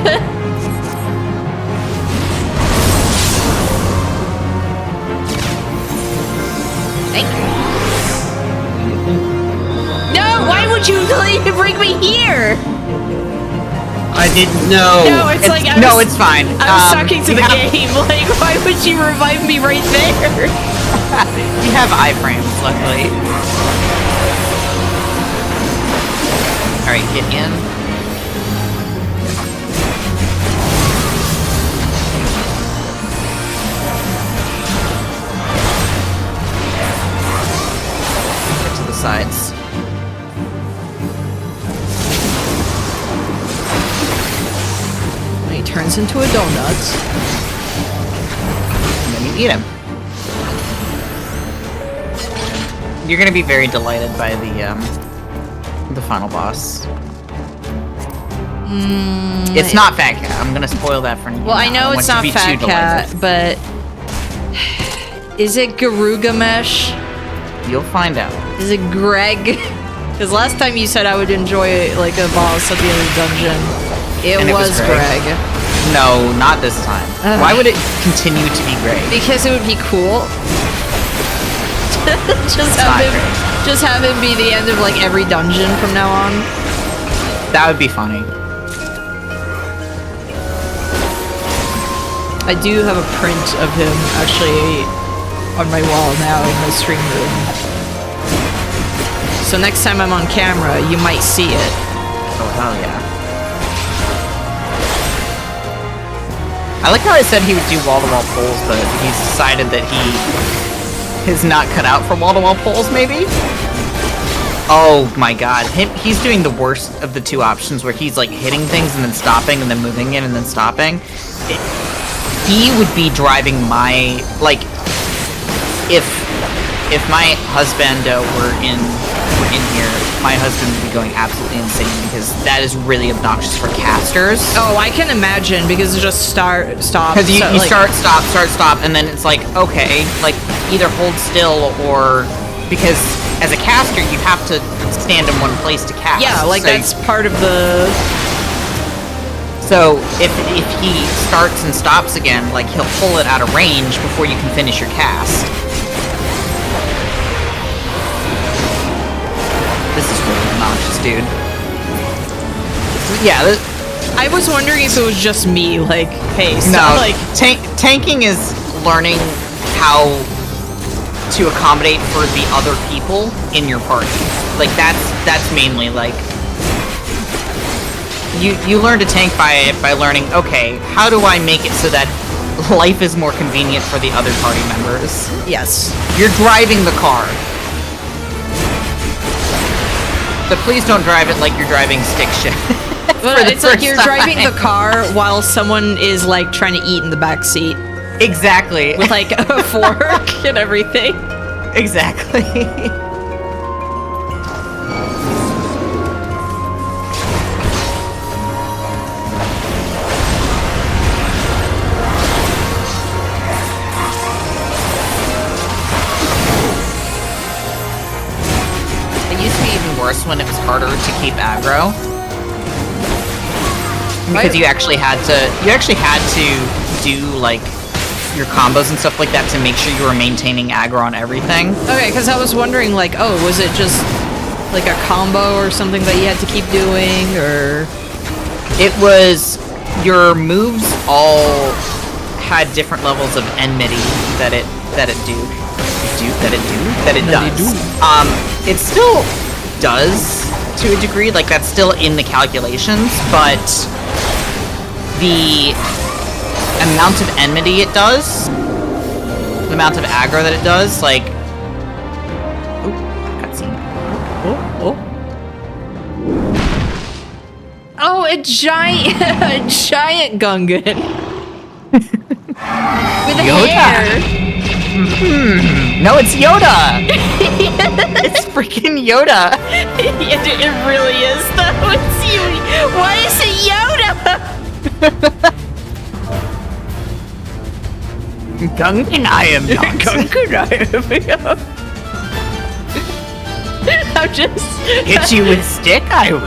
Speaker 1: Thank you. No, why would you bring me here?
Speaker 5: I didn't know.
Speaker 1: No, it's like I
Speaker 2: no,
Speaker 1: was,
Speaker 2: it's fine.
Speaker 1: I was talking to the game. Like, why would you revive me right there?
Speaker 2: You have iframes, luckily. Alright, get in. Get to the sides.
Speaker 1: He turns into a donut.
Speaker 2: And then you eat him. You're gonna be very delighted by the final boss. It's not Fat Cat. I'm gonna spoil that for you.
Speaker 1: Well, I know it's not Fat Cat, but is it Garugamesh?
Speaker 2: You'll find out.
Speaker 1: Is it Greg? Because last time you said I would enjoy like a boss at the end of the dungeon. It was Greg.
Speaker 2: No, not this time. Why would it continue to be Greg?
Speaker 1: Because it would be cool. just have him be the end of like every dungeon from now on.
Speaker 2: That would be funny.
Speaker 1: I do have a print of him actually on my wall now in my stream room. So next time I'm on camera, you might see it.
Speaker 2: Oh, hell yeah. I like how I said he would do wall-to-wall pulls, but he's decided that he is not cut out for wall-to-wall pulls, maybe? Oh my god. He's doing the worst of the two options, where he's like hitting things and then stopping and then moving in and then stopping. He would be driving my, like, if my husband were in here, my husband would be going absolutely insane, because that is really obnoxious for casters.
Speaker 1: Oh, I can imagine, because it just stop.
Speaker 2: Because you
Speaker 1: like,
Speaker 2: start, stop, and then it's like, okay, like, either hold still or... Because as a caster, you have to stand in one place to cast.
Speaker 1: Yeah, like,
Speaker 2: so
Speaker 1: that's part of the...
Speaker 2: So, if he starts and stops again, like, he'll pull it out of range before you can finish your cast. This is really obnoxious, dude. Yeah,
Speaker 1: I was wondering if it was just me, like, hey, so,
Speaker 2: no,
Speaker 1: like...
Speaker 2: tanking is learning how to accommodate for the other people in your party. Like, that's mainly, like... You learn to tank by learning, okay, how do I make it so that life is more convenient for the other party members?
Speaker 1: Yes.
Speaker 2: You're driving the car. So please don't drive it like you're driving stick shift.
Speaker 1: It's like you're driving the car while someone is, like, trying to eat in the back seat.
Speaker 2: Exactly.
Speaker 1: With, like, a fork and everything.
Speaker 2: Exactly. It used to be even worse when it was harder to keep aggro. Because you actually had to do, like, your combos and stuff like that to make sure you were maintaining aggro on everything.
Speaker 1: Okay, because I was wondering, like, oh, was it just, like, a combo or something that you had to keep doing, or...
Speaker 2: It was... Your moves all had different levels of enmity that it does. It still does, to a degree, like, that's still in the calculations, but... The amount of enmity it does, the amount of aggro that it does, like... Oh, cutscene.
Speaker 1: Oh, a giant Gungan. With hair.
Speaker 2: No, it's Yoda! It's freaking Yoda!
Speaker 1: It really is, though. It's you. Why is it Yoda?
Speaker 2: Gungan I am not.
Speaker 1: Gungan I am. I'm just...
Speaker 2: Hit you with stick, I would.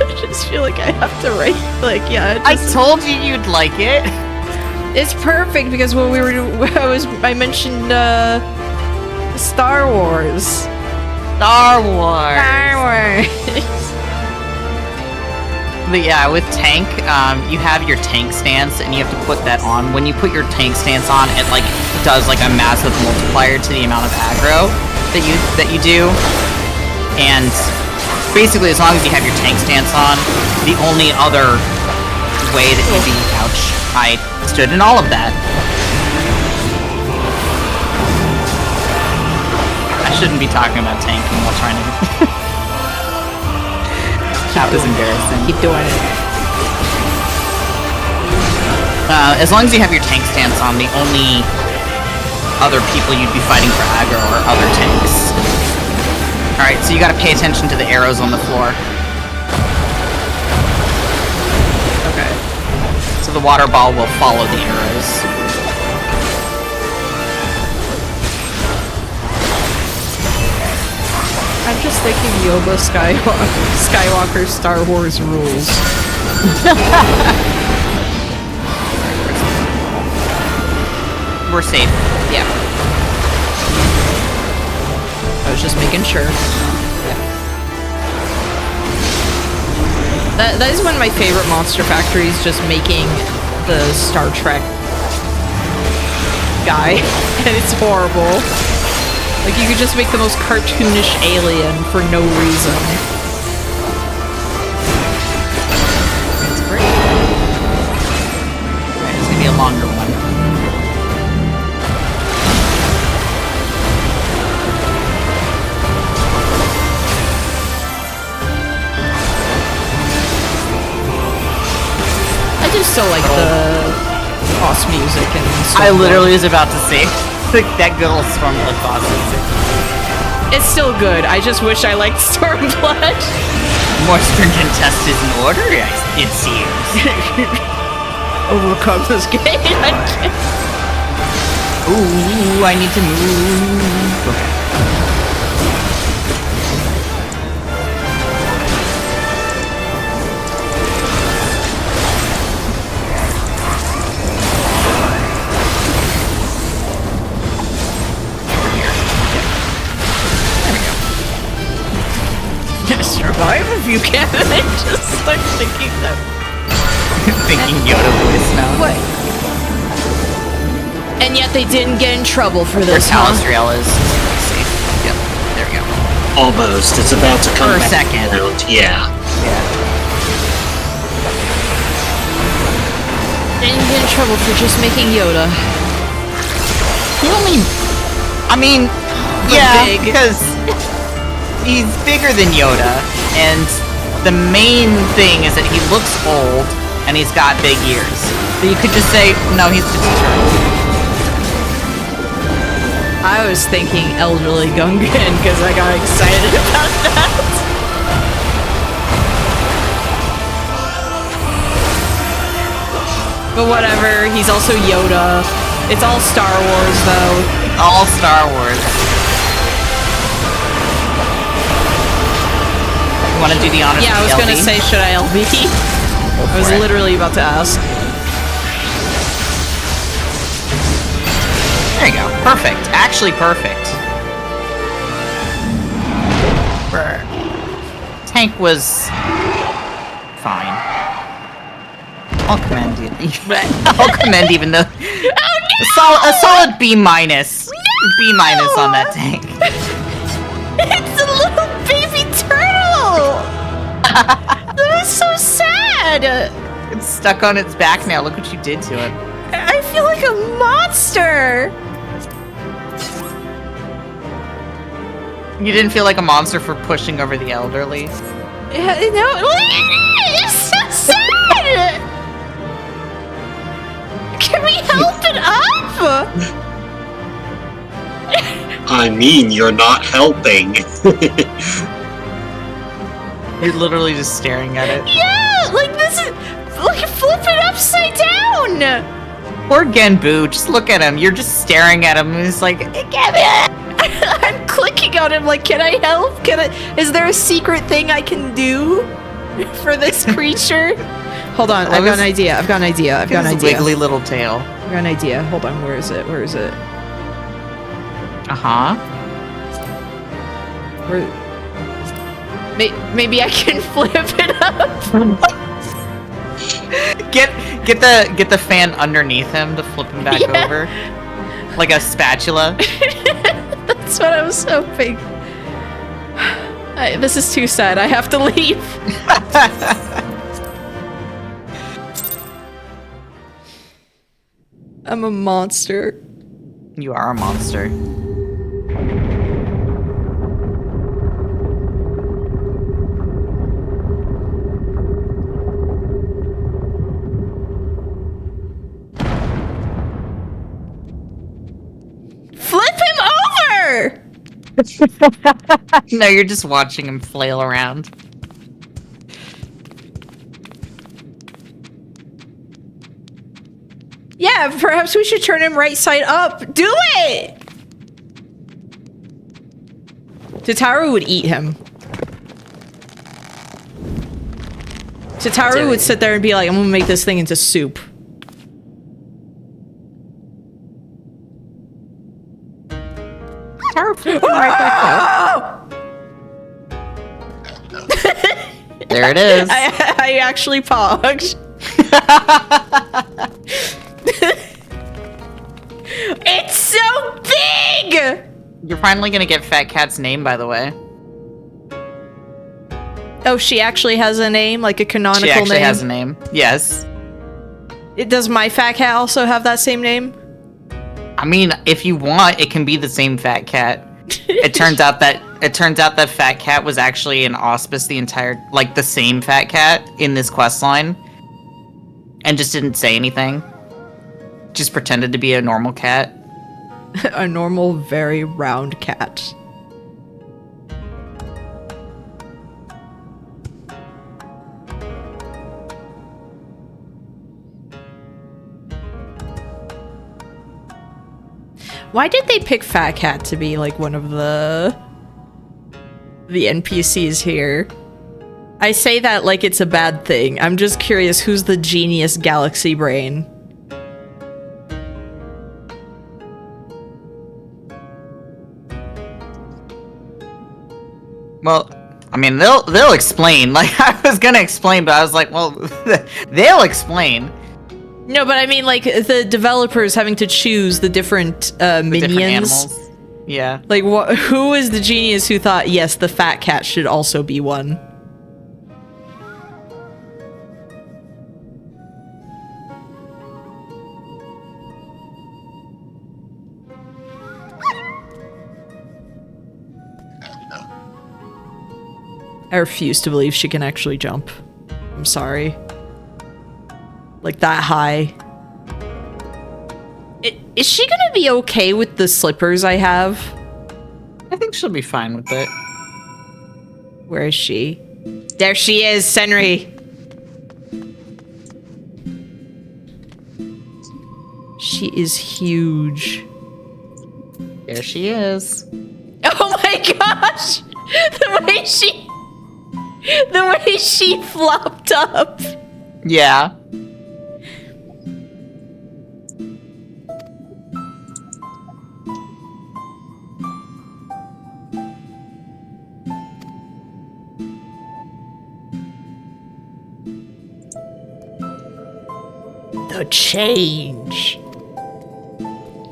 Speaker 1: I just feel like I have to write, like, yeah.
Speaker 2: I told you you'd like it.
Speaker 1: It's perfect because when I mentioned Star Wars.
Speaker 2: Star Wars. But yeah, with tank, you have your tank stance, and you have to put that on. When you put your tank stance on, it like does like a massive multiplier to the amount of aggro that you do. And basically, as long as you have your tank stance on, the only other way that you beat. Ouch! I stood in all of that. I shouldn't be talking about tanking while trying to. That was embarrassing.
Speaker 1: Keep doing it.
Speaker 2: As long as you have your tank stance on, the only other people you'd be fighting for aggro are other tanks. Alright, so you gotta pay attention to the arrows on the floor.
Speaker 1: Okay.
Speaker 2: So the water ball will follow the arrows.
Speaker 1: I'm just thinking Yoda Skywalker Star Wars rules.
Speaker 2: We're safe.
Speaker 1: Yeah. I was just making sure. That is one of my favorite monster factories, just making the Star Trek guy. And it's horrible. Like, you could just make the most cartoonish alien for no reason.
Speaker 2: It's great. Alright, it's gonna be a longer one.
Speaker 1: I just still like the boss music and stuff.
Speaker 2: I literally was about to say that good old Stormblood boss music.
Speaker 1: It's still good. I just wish I liked Stormblood.
Speaker 2: More stringent test is in order, it seems.
Speaker 1: Overcome this game.
Speaker 2: Ooh, I need to move. Okay.
Speaker 1: Survive if you can. I just start thinking that.
Speaker 2: Thinking Yoda voice now.
Speaker 1: What? And yet they didn't get in trouble for
Speaker 2: Where
Speaker 1: this, huh?
Speaker 2: Talastriel is safe. Yep, there we go.
Speaker 5: Almost. It's about to come
Speaker 2: For a
Speaker 5: back
Speaker 2: second.
Speaker 5: around. Yeah.
Speaker 1: They didn't get in trouble for just making Yoda.
Speaker 2: He only... I mean, yeah,
Speaker 1: big.
Speaker 2: because he's bigger than Yoda, and the main thing is that he looks old, and he's got big ears. So you could just say, no, he's just a turtle.
Speaker 1: I was thinking elderly Gungan because I got excited about that. But whatever, he's also Yoda. It's all Star Wars, though.
Speaker 2: All Star Wars. You want to do the honors?
Speaker 1: Yeah, I was gonna say, should I LB? I was literally about to ask.
Speaker 2: There you go. Perfect. Actually perfect. Tank was fine. I'll commend you. I'll commend even though a solid B minus.
Speaker 1: No!
Speaker 2: B minus on that tank.
Speaker 1: It's a little baby turtle! That was so sad!
Speaker 2: It's stuck on its back now. Look what you did to it.
Speaker 1: I feel like a monster!
Speaker 2: You didn't feel like a monster for pushing over the elderly?
Speaker 1: Yeah, no, it's so sad! Give me we help it up?
Speaker 5: I mean, you're not helping.
Speaker 2: You're literally just staring at it.
Speaker 1: Yeah, like this is like flip it upside down.
Speaker 2: Poor Genbu, just look at him. You're just staring at him and he's like, get me!
Speaker 1: I'm clicking on him like, can I help? Is there a secret thing I can do for this creature? Hold on, I've got an idea. I've got an idea.
Speaker 2: Wiggly little tail.
Speaker 1: I've got an idea. Hold on, where is it?
Speaker 2: Uh-huh.
Speaker 1: Maybe I can flip it up.
Speaker 2: Get the fan underneath him to flip him back over. Like a spatula.
Speaker 1: That's what I was hoping. This is too sad. I have to leave. I'm a monster.
Speaker 2: You are a monster.
Speaker 1: Flip him over!
Speaker 2: No, you're just watching him flail around.
Speaker 1: Yeah, perhaps we should turn him right side up. Do it! Tataru would eat him. Tataru would sit there and be like, I'm gonna make this thing into soup.
Speaker 2: There it is.
Speaker 1: I actually pogged. It's so big!
Speaker 2: You're finally gonna get Fat Cat's name, by the way.
Speaker 1: Oh, she actually has a name? Like a canonical name?
Speaker 2: She actually has a name. Yes.
Speaker 1: Does my Fat Cat also have that same name?
Speaker 2: I mean, if you want, it can be the same Fat Cat. It turns out that Fat Cat was actually an auspice the same Fat Cat in this quest line, and just didn't say anything. Just pretended to be a normal cat.
Speaker 1: A normal, very round cat. Why did they pick Fat Cat to be like one of the NPCs here? I say that like it's a bad thing. I'm just curious, who's the genius galaxy brain?
Speaker 2: Well, I mean, they'll explain. Like, I was gonna explain, but I was like, well, they'll explain.
Speaker 1: No, but I mean, like, the developers having to choose the different minions.
Speaker 2: Different animals. Yeah.
Speaker 1: Like, who is the genius who thought, yes, the Fat Cat should also be one? I refuse to believe she can actually jump. I'm sorry. Like, that high. Is she gonna be okay with the slippers I have?
Speaker 2: I think she'll be fine with it.
Speaker 1: Where is she? There she is, Senri! She is huge.
Speaker 2: There she is.
Speaker 1: Oh my gosh! The way she flopped up!
Speaker 2: Yeah.
Speaker 1: The change.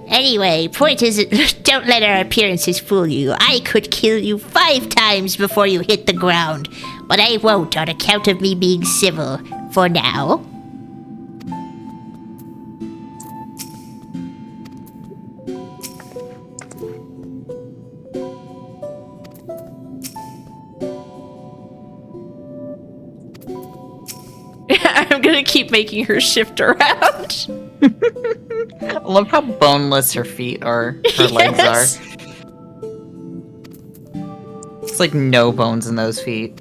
Speaker 6: Anyway, point is, don't let our appearances fool you. I could kill you 5 times before you hit the ground, but I won't on account of me being civil, for now.
Speaker 1: I'm gonna keep making her shift around.
Speaker 2: I love how boneless her feet are. Her legs
Speaker 1: Yes.
Speaker 2: are. It's like no bones in those feet.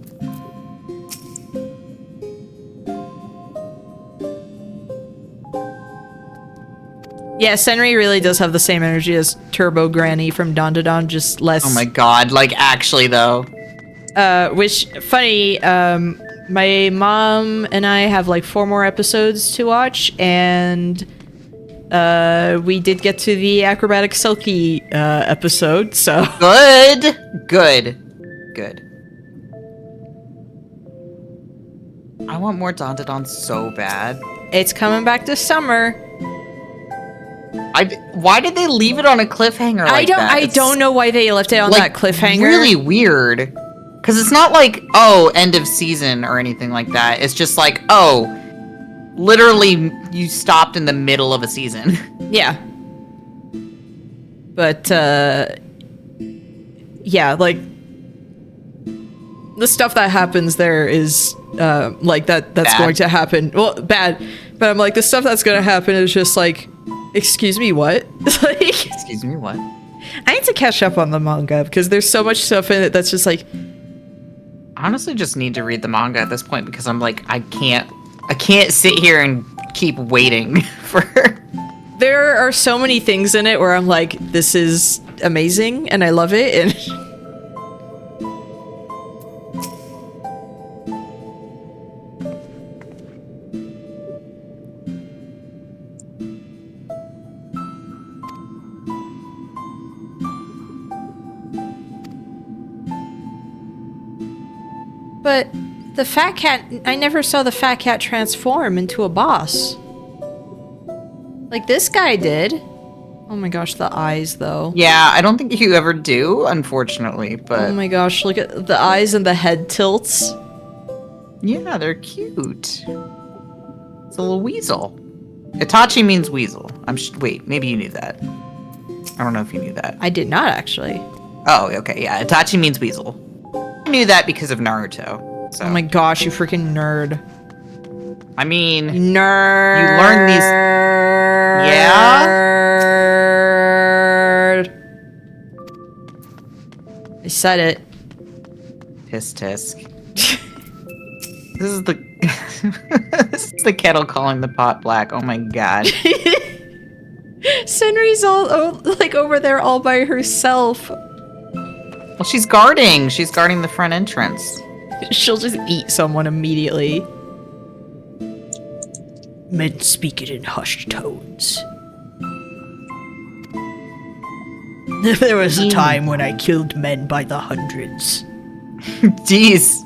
Speaker 1: Yeah, Senri really does have the same energy as Turbo Granny from Dawn to Dawn, just less.
Speaker 2: Oh my god, like actually though.
Speaker 1: Which, funny, my mom and I have like 4 more episodes to watch, and we did get to the acrobatic Selkie episode, so.
Speaker 2: Good. I want more Dawn to Dawn so bad.
Speaker 1: It's coming back this summer.
Speaker 2: Why did they leave it on a cliffhanger like that?
Speaker 1: I don't know why they left it on that cliffhanger.
Speaker 2: Really weird. Because it's not like, oh, end of season or anything like that. It's just like, oh, literally you stopped in the middle of a season.
Speaker 1: Yeah. But, yeah, like, the stuff that happens there is, like, that's
Speaker 2: bad.
Speaker 1: going to happen. Well, bad. But I'm like, the stuff that's going to happen is just like, excuse me, what? Like,
Speaker 2: Excuse me, what?
Speaker 1: I need to catch up on the manga because there's so much stuff in it that's just like.
Speaker 2: I honestly just need to read the manga at this point because I'm like, I can't sit here and keep waiting for.
Speaker 1: There are so many things in it where I'm like, this is amazing and I love it, and. But the fat cat, I never saw the fat cat transform into a boss. Like this guy did. Oh my gosh, the eyes though.
Speaker 2: Yeah, I don't think you ever do, unfortunately, but.
Speaker 1: Oh my gosh, look at the eyes and the head tilts.
Speaker 2: Yeah, they're cute. It's a little weasel. Itachi means weasel. Wait, maybe you knew that. I don't know if you knew that.
Speaker 1: I did not actually.
Speaker 2: Oh, okay, yeah. Itachi means weasel. I knew that because of Naruto. So.
Speaker 1: Oh my gosh, you freaking nerd.
Speaker 2: I mean,
Speaker 1: Nerd.
Speaker 2: you learn these. Yeah.
Speaker 1: I said it.
Speaker 2: Tisk. This is the this is the kettle calling the pot black. Oh my god.
Speaker 1: Senri's all like over there all by herself.
Speaker 2: Well, she's guarding. She's guarding the front entrance.
Speaker 1: She'll just eat someone immediately. Men speak it in hushed tones. There was a time when I killed men by the hundreds.
Speaker 2: Jeez.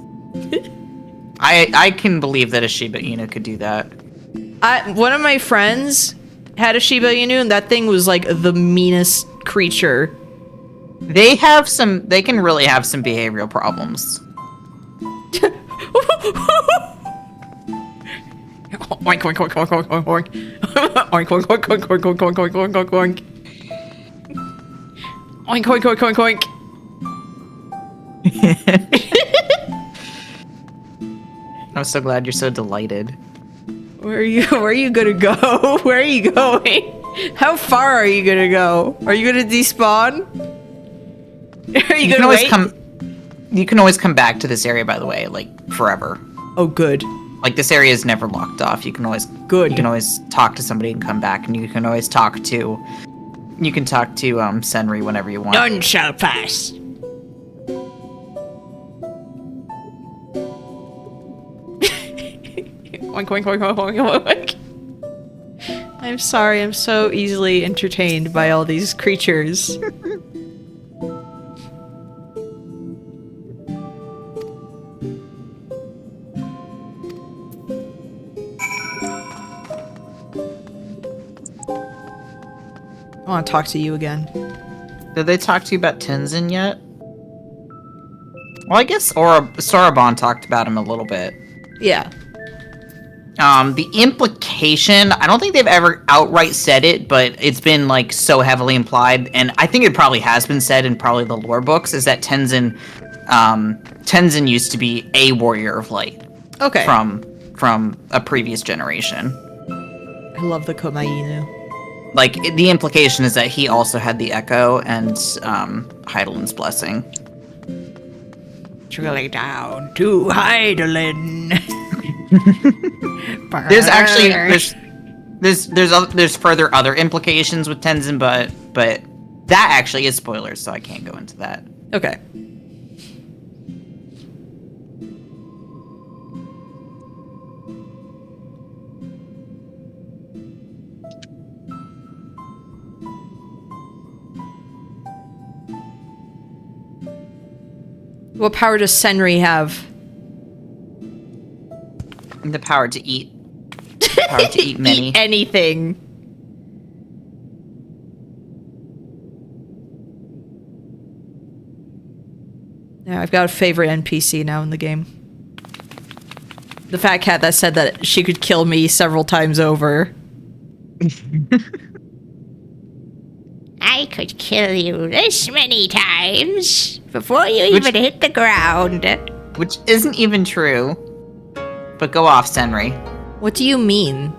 Speaker 2: I can believe that a Shiba Inu could do that.
Speaker 1: One of my friends had a Shiba Inu, and that thing was like the meanest creature.
Speaker 2: They can really have some behavioral problems.
Speaker 1: Oink, oink, oink, oink, oink, oink, oink. Oink, oink, oink, oink, oink, oink, oink, oink, oink, oink, oink. Oink, oink, oink, oink, oink.
Speaker 2: I'm so glad you're so delighted.
Speaker 1: Where are you gonna go? Where are you going? How far are you gonna go? Are you gonna despawn? Are you gonna wait?
Speaker 2: You can always come back to this area, by the way, like forever.
Speaker 1: Oh, good.
Speaker 2: Like this area is never locked off. You can always talk to somebody and come back, and you can always talk to Senri whenever you want.
Speaker 6: None shall pass.
Speaker 1: Oink, oink, oink, oink, oink, oink. I'm sorry, I'm so easily entertained by all these creatures. I want to talk to you again.
Speaker 2: Did they talk to you about Tenzin yet? Well, I guess Sarabon talked about him a little bit.
Speaker 1: Yeah.
Speaker 2: The implication, I don't think they've ever outright said it, but it's been like so heavily implied, and I think it probably has been said in probably the lore books, is that Tenzin used to be a warrior of light.
Speaker 1: Okay.
Speaker 2: From a previous generation.
Speaker 1: I love the Komainu.
Speaker 2: like, the implication is that he also had the Echo and Heidelin's Blessing.
Speaker 1: Drilling down to Heidelin.
Speaker 2: There's actually there's further other implications with Tenzin, but that actually is spoilers, so I can't go into that.
Speaker 1: Okay. What power does Senri have?
Speaker 2: The power to eat. The power to eat many.
Speaker 1: Eat anything. Yeah, I've got a favorite NPC now in the game. The fat cat that said that she could kill me several times over.
Speaker 6: I could kill you this many times before you even hit the ground.
Speaker 2: Which isn't even true. But go off, Senri.
Speaker 1: What do you mean?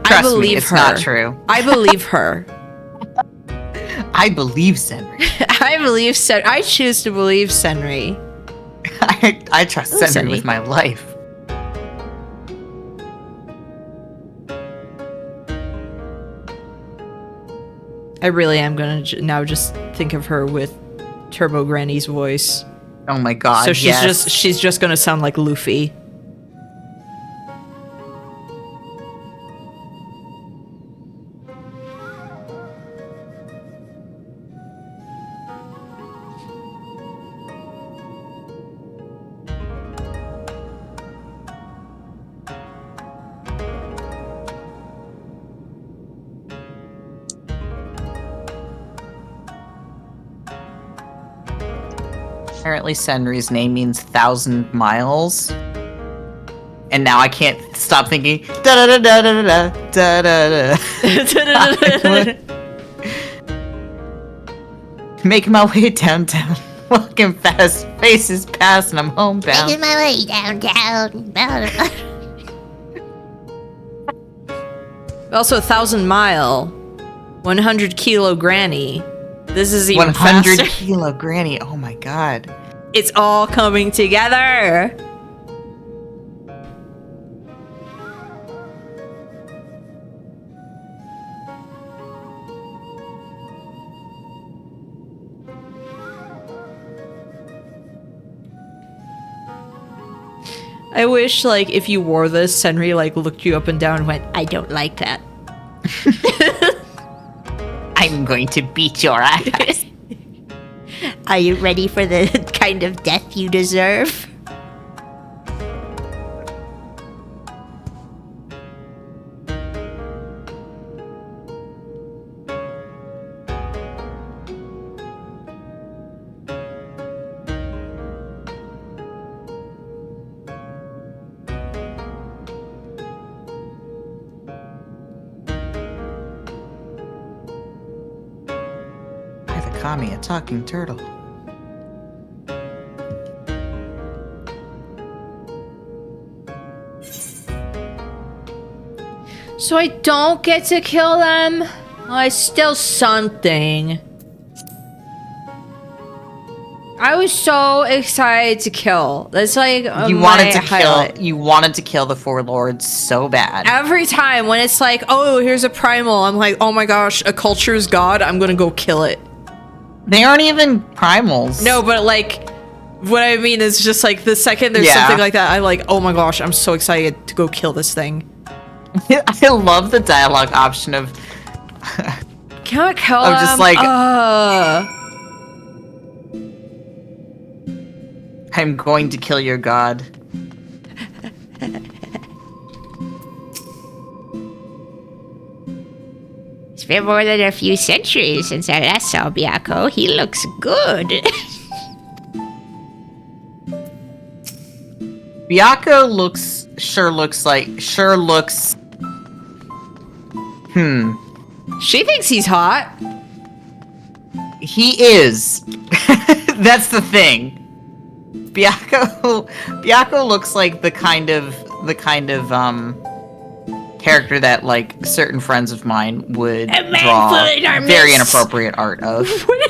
Speaker 2: Trust
Speaker 1: I believe
Speaker 2: me, it's
Speaker 1: her.
Speaker 2: not true.
Speaker 1: I believe her.
Speaker 2: I believe Senri.
Speaker 1: I believe I choose to believe Senri.
Speaker 2: I trust Senri with my life.
Speaker 1: I really am gonna now just think of her with Turbo Granny's voice.
Speaker 2: Oh my god!
Speaker 1: So she's just gonna sound like Luffy.
Speaker 2: Apparently Senri's name means 1,000 miles. And now I can't stop thinking da da da da da da da da. Making my way downtown, walking fast, faces past, and I'm homebound.
Speaker 6: Making my way downtown.
Speaker 1: Also, 1,000 mile, 100 kilo granny. This is even
Speaker 2: 100
Speaker 1: faster.
Speaker 2: kilo granny. Oh my god.
Speaker 1: It's all coming together. I wish, like, if you wore this, Senri, like, looked you up and down and went, I don't like that.
Speaker 2: I'm going to beat your ass.
Speaker 6: Are you ready for the kind of death you deserve?
Speaker 2: Kami, a talking turtle.
Speaker 1: So I don't get to kill them? Well, it's still something. I was so excited to kill. That's like
Speaker 2: You wanted to kill the four lords so bad.
Speaker 1: Every time when it's like, oh, here's a primal, I'm like, oh my gosh, a culture's god, I'm gonna go kill it.
Speaker 2: They aren't even primals.
Speaker 1: No, but like, what I mean is just like the second there's something like that, I'm like, oh my gosh, I'm so excited to go kill this thing.
Speaker 2: I love the dialogue option of.
Speaker 1: Can I kill him?
Speaker 2: Just like. I'm going to kill your god.
Speaker 6: It's been more than a few centuries since I last saw Byakko. He looks good.
Speaker 2: Byakko sure looks.
Speaker 1: She thinks he's hot.
Speaker 2: He is. That's the thing. Byakko looks like the kind of character that like certain friends of mine would
Speaker 6: A man
Speaker 2: draw
Speaker 6: full in our
Speaker 2: very
Speaker 6: midst.
Speaker 2: inappropriate art of.
Speaker 6: What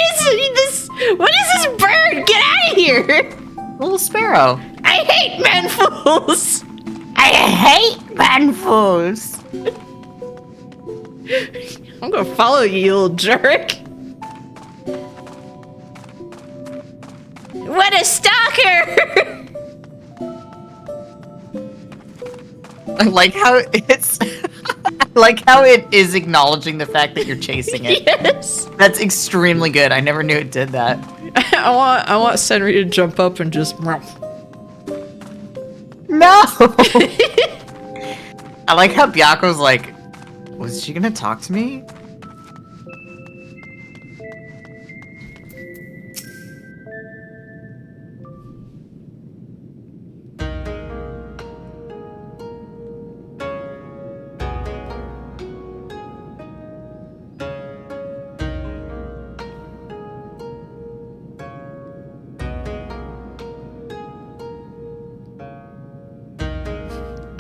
Speaker 6: is this bird? Get out of here!
Speaker 2: Little sparrow.
Speaker 6: I hate man fools!
Speaker 2: I hate manfuls.
Speaker 1: I'm gonna follow you, you little jerk.
Speaker 6: What a stalker!
Speaker 2: I like how it's. I like how it is acknowledging the fact that you're chasing it.
Speaker 1: Yes.
Speaker 2: That's extremely good. I never knew it did that.
Speaker 1: I want Senri to jump up and just.
Speaker 2: No. I like how Byako's like, was she gonna talk to me?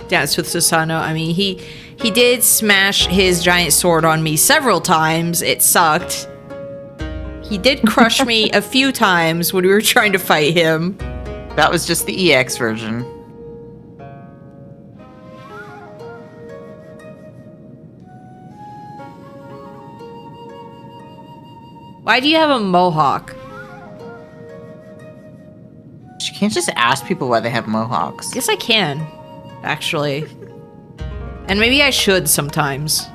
Speaker 1: Dance with Susano. I mean, he did smash his giant sword on me several times. It sucked. He did crush me a few times when we were trying to fight him.
Speaker 2: That was just the EX version.
Speaker 1: Why do you have a mohawk?
Speaker 2: You can't just ask people why they have mohawks.
Speaker 1: Yes, I can, actually. And maybe I should sometimes.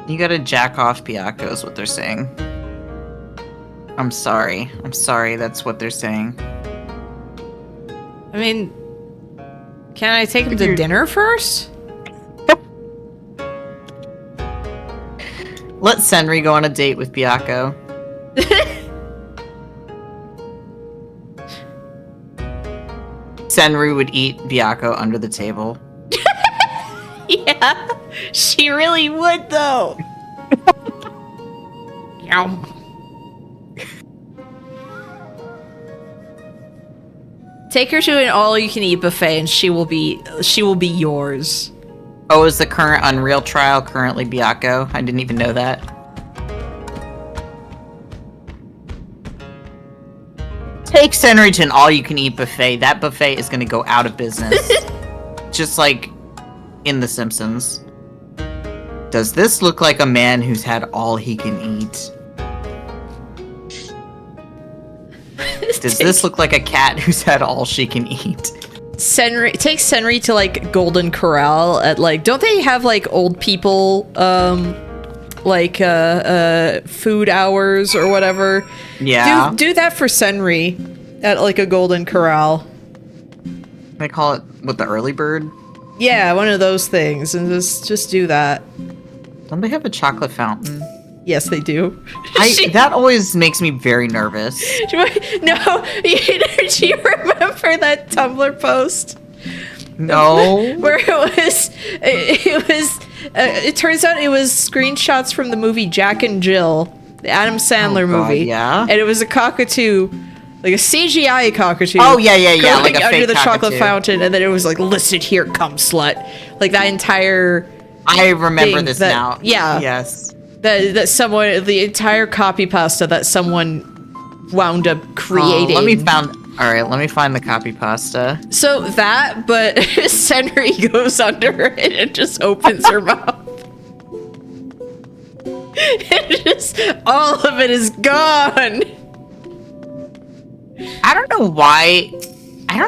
Speaker 2: You gotta jack off Byakko is what they're saying. I'm sorry. I'm sorry, that's what they're saying.
Speaker 1: I mean, can I take him to dinner first?
Speaker 2: Let Senri go on a date with Byakko. Senri would eat Byakko under the table.
Speaker 1: Yeah, she really would, though. Yum. Take her to an all-you-can-eat buffet, and she will be yours.
Speaker 2: Oh, is the current Unreal trial currently Byakko? I didn't even know that. Take Senri to an all-you-can-eat buffet. That buffet is gonna go out of business. Just like in The Simpsons. Does this look like a man who's had all he can eat? Does this look like a cat who's had all she can eat?
Speaker 1: Take Senri to like Golden Corral at like, don't they have like old people food hours or whatever?
Speaker 2: Yeah.
Speaker 1: Do that for Senri at like a Golden Corral.
Speaker 2: They call it what, the early bird?
Speaker 1: Yeah, one of those things, and just do that.
Speaker 2: Don't they have a chocolate fountain?
Speaker 1: Yes, they do.
Speaker 2: That always makes me very nervous.
Speaker 1: No, do you remember that Tumblr post?
Speaker 2: No.
Speaker 1: Where it turns out it was screenshots from the movie Jack and Jill, the Adam Sandler movie.
Speaker 2: Yeah.
Speaker 1: And it was a cockatoo, like a CGI cockatoo.
Speaker 2: Oh, yeah,
Speaker 1: going
Speaker 2: like a
Speaker 1: under
Speaker 2: fake
Speaker 1: the chocolate
Speaker 2: cockatoo.
Speaker 1: fountain, and then it was like, "Listen here, cum slut." Like that entire.
Speaker 2: I remember
Speaker 1: thing
Speaker 2: this
Speaker 1: that-
Speaker 2: now.
Speaker 1: yeah.
Speaker 2: Yes.
Speaker 1: That someone, the entire copy pasta that someone wound up creating.
Speaker 2: All right, let me find the copy pasta.
Speaker 1: So that, but Senri goes under it and just opens her mouth. And just, all of it is gone.
Speaker 2: I don't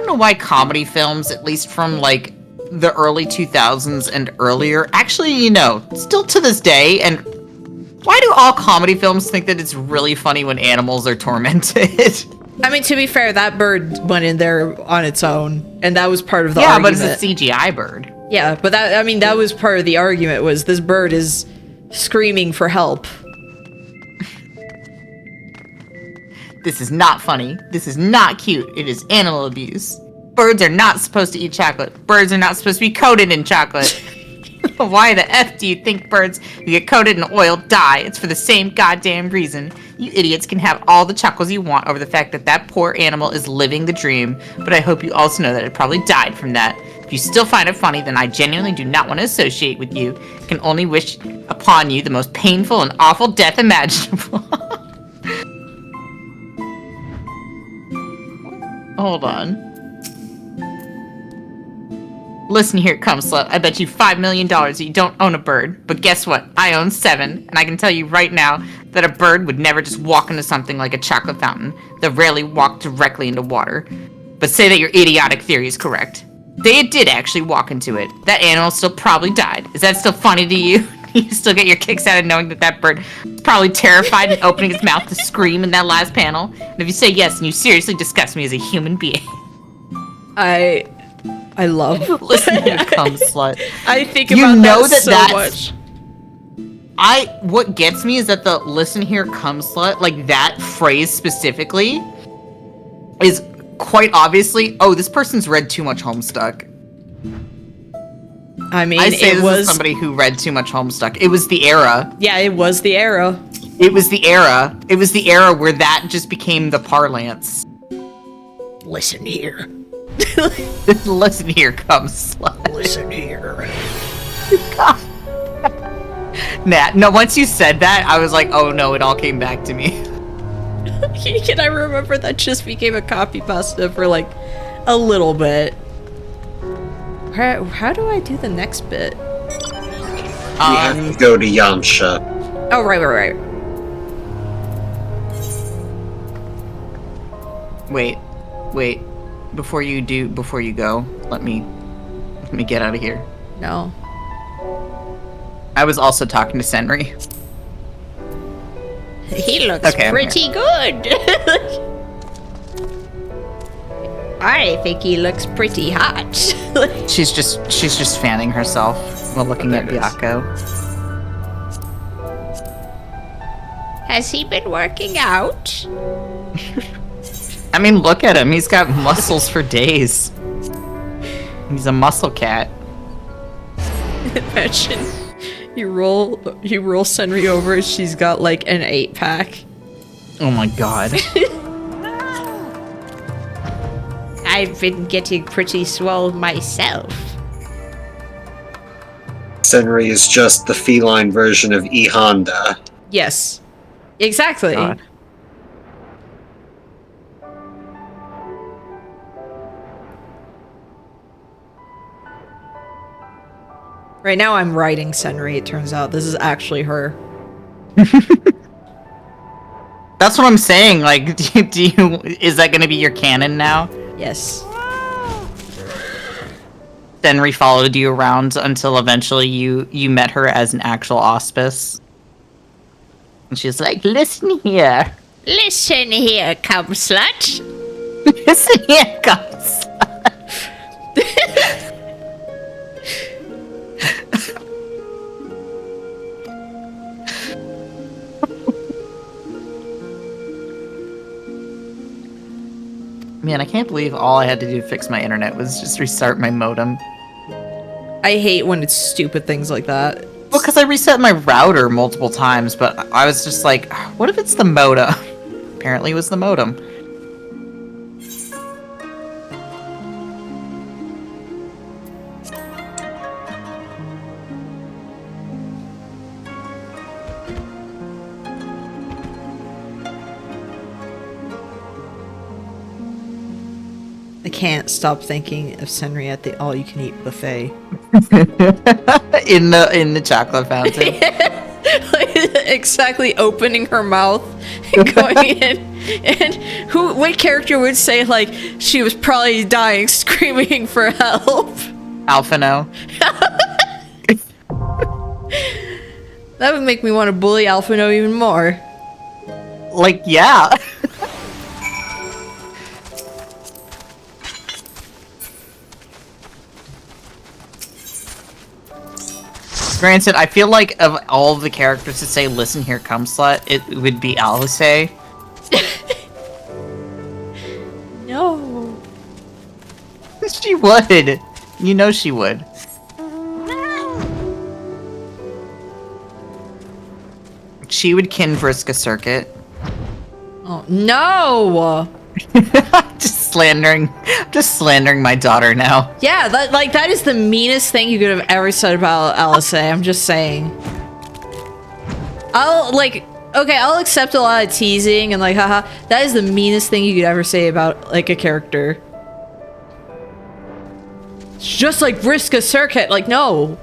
Speaker 2: know why comedy films, at least from like the early 2000s and earlier, actually, still to this day, and why do all comedy films think that it's really funny when animals are tormented?
Speaker 1: I mean, to be fair, that bird went in there on its own, and that was part of the argument.
Speaker 2: Yeah, but it's a CGI bird.
Speaker 1: Yeah, but that was part of the argument, was this bird is screaming for help.
Speaker 2: This is not funny. This is not cute. It is animal abuse. Birds are not supposed to eat chocolate. Birds are not supposed to be coated in chocolate. Why the F do you think birds who get coated in oil die? It's for the same goddamn reason. You idiots can have all the chuckles you want over the fact that that poor animal is living the dream, but I hope you also know that it probably died from that. If you still find it funny, then I genuinely do not want to associate with you. I can only wish upon you the most painful and awful death imaginable. Hold on. Listen here, cum slut. I bet you $5 million that you don't own a bird. But guess what? I own 7, and I can tell you right now that a bird would never just walk into something like a chocolate fountain. They'll rarely walk directly into water. But say that your idiotic theory is correct. They did actually walk into it. That animal still probably died. Is that still funny to you? You still get your kicks out of knowing that that bird is probably terrified and opening its mouth to scream in that last panel? And if you say yes, then you seriously disgust me as a human being.
Speaker 1: I love.
Speaker 2: Listen here, cum slut.
Speaker 1: I think about that so much.
Speaker 2: What gets me is that the "listen here, cum slut," like that phrase specifically, is quite obviously, oh, this person's read too much Homestuck.
Speaker 1: I mean,
Speaker 2: I say this as somebody who read too much Homestuck. It was the era.
Speaker 1: Yeah, it was the era.
Speaker 2: It was the era. It was the era where that just became the parlance.
Speaker 6: Listen here.
Speaker 2: Listen here, cum slut.
Speaker 6: Listen here.
Speaker 2: God. Nat, no, once you said that, I was like, oh no, it all came back to me.
Speaker 1: Can I remember that just became a copy pasta for like a little bit? How do I do the next bit?
Speaker 5: You have to go to Yamcha.
Speaker 1: Oh, right.
Speaker 2: Wait. Before you go, let me get out of here.
Speaker 1: No.
Speaker 2: I was also talking to Senri.
Speaker 6: He looks pretty good. I think he looks pretty hot.
Speaker 2: She's just fanning herself while looking at Byakko.
Speaker 6: Has he been working out?
Speaker 2: I mean, look at him. He's got muscles for days. He's a muscle cat.
Speaker 1: Imagine you roll Senri over, she's got like an 8-pack.
Speaker 2: Oh my god.
Speaker 6: I've been getting pretty swole myself.
Speaker 5: Senri is just the feline version of E Honda.
Speaker 1: Yes. Exactly.
Speaker 2: God.
Speaker 1: Right now I'm writing Senri, it turns out. This is actually her.
Speaker 2: That's what I'm saying. Like, is that gonna be your canon now?
Speaker 1: Yes.
Speaker 2: Senri followed you around until eventually you met her as an actual auspice. And she's like, listen here.
Speaker 6: Listen here, cum slut.
Speaker 2: Listen here, cum slut. Man, I can't believe all I had to do to fix my internet was just restart my modem.
Speaker 1: I hate when it's stupid things like that.
Speaker 2: Well, because I reset my router multiple times, but I was just like, what if it's the modem? Apparently it was the modem.
Speaker 1: I can't stop thinking of Senri at the all-you-can-eat buffet.
Speaker 2: in the chocolate fountain.
Speaker 1: Like, exactly, opening her mouth and going in. And what character would say, like, she was probably dying, screaming for help?
Speaker 2: Alphino.
Speaker 1: That would make me want to bully Alphino even more.
Speaker 2: Like, yeah. Granted, I feel like of all the characters to say, listen here, cum slut, it would be Alice.
Speaker 1: No.
Speaker 2: She would. You know she would. She would kin Vriska Circuit.
Speaker 1: Oh no!
Speaker 2: just slandering my daughter now.
Speaker 1: Yeah, that is the meanest thing you could have ever said about LSA. I'm just saying. I'll accept a lot of teasing and like, haha. That is the meanest thing you could ever say about like a character. It's just like Vriska Circuit. Like, no.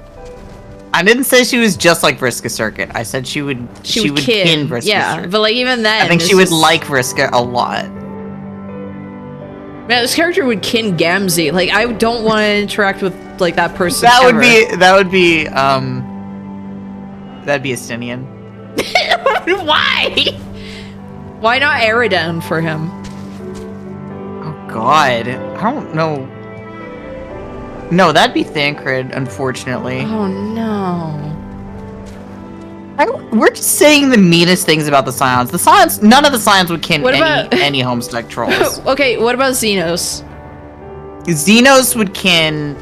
Speaker 2: I didn't say she was just like Vriska Circuit. I said she would kin Vriska Circuit.
Speaker 1: But like even then,
Speaker 2: I think she would like Vriska a lot.
Speaker 1: Man, this character would kin Gamzee. Like, I don't want to interact with like that person.
Speaker 2: That'd be Estinian.
Speaker 1: Why? Why not Eridan for him?
Speaker 2: Oh God, I don't know. No, that'd be Thancred, unfortunately.
Speaker 1: Oh no.
Speaker 2: We're just saying the meanest things about the Scions. The Scions, none of the Scions would kin any Homestuck trolls.
Speaker 1: Okay, what about Xenos?
Speaker 2: Xenos would kin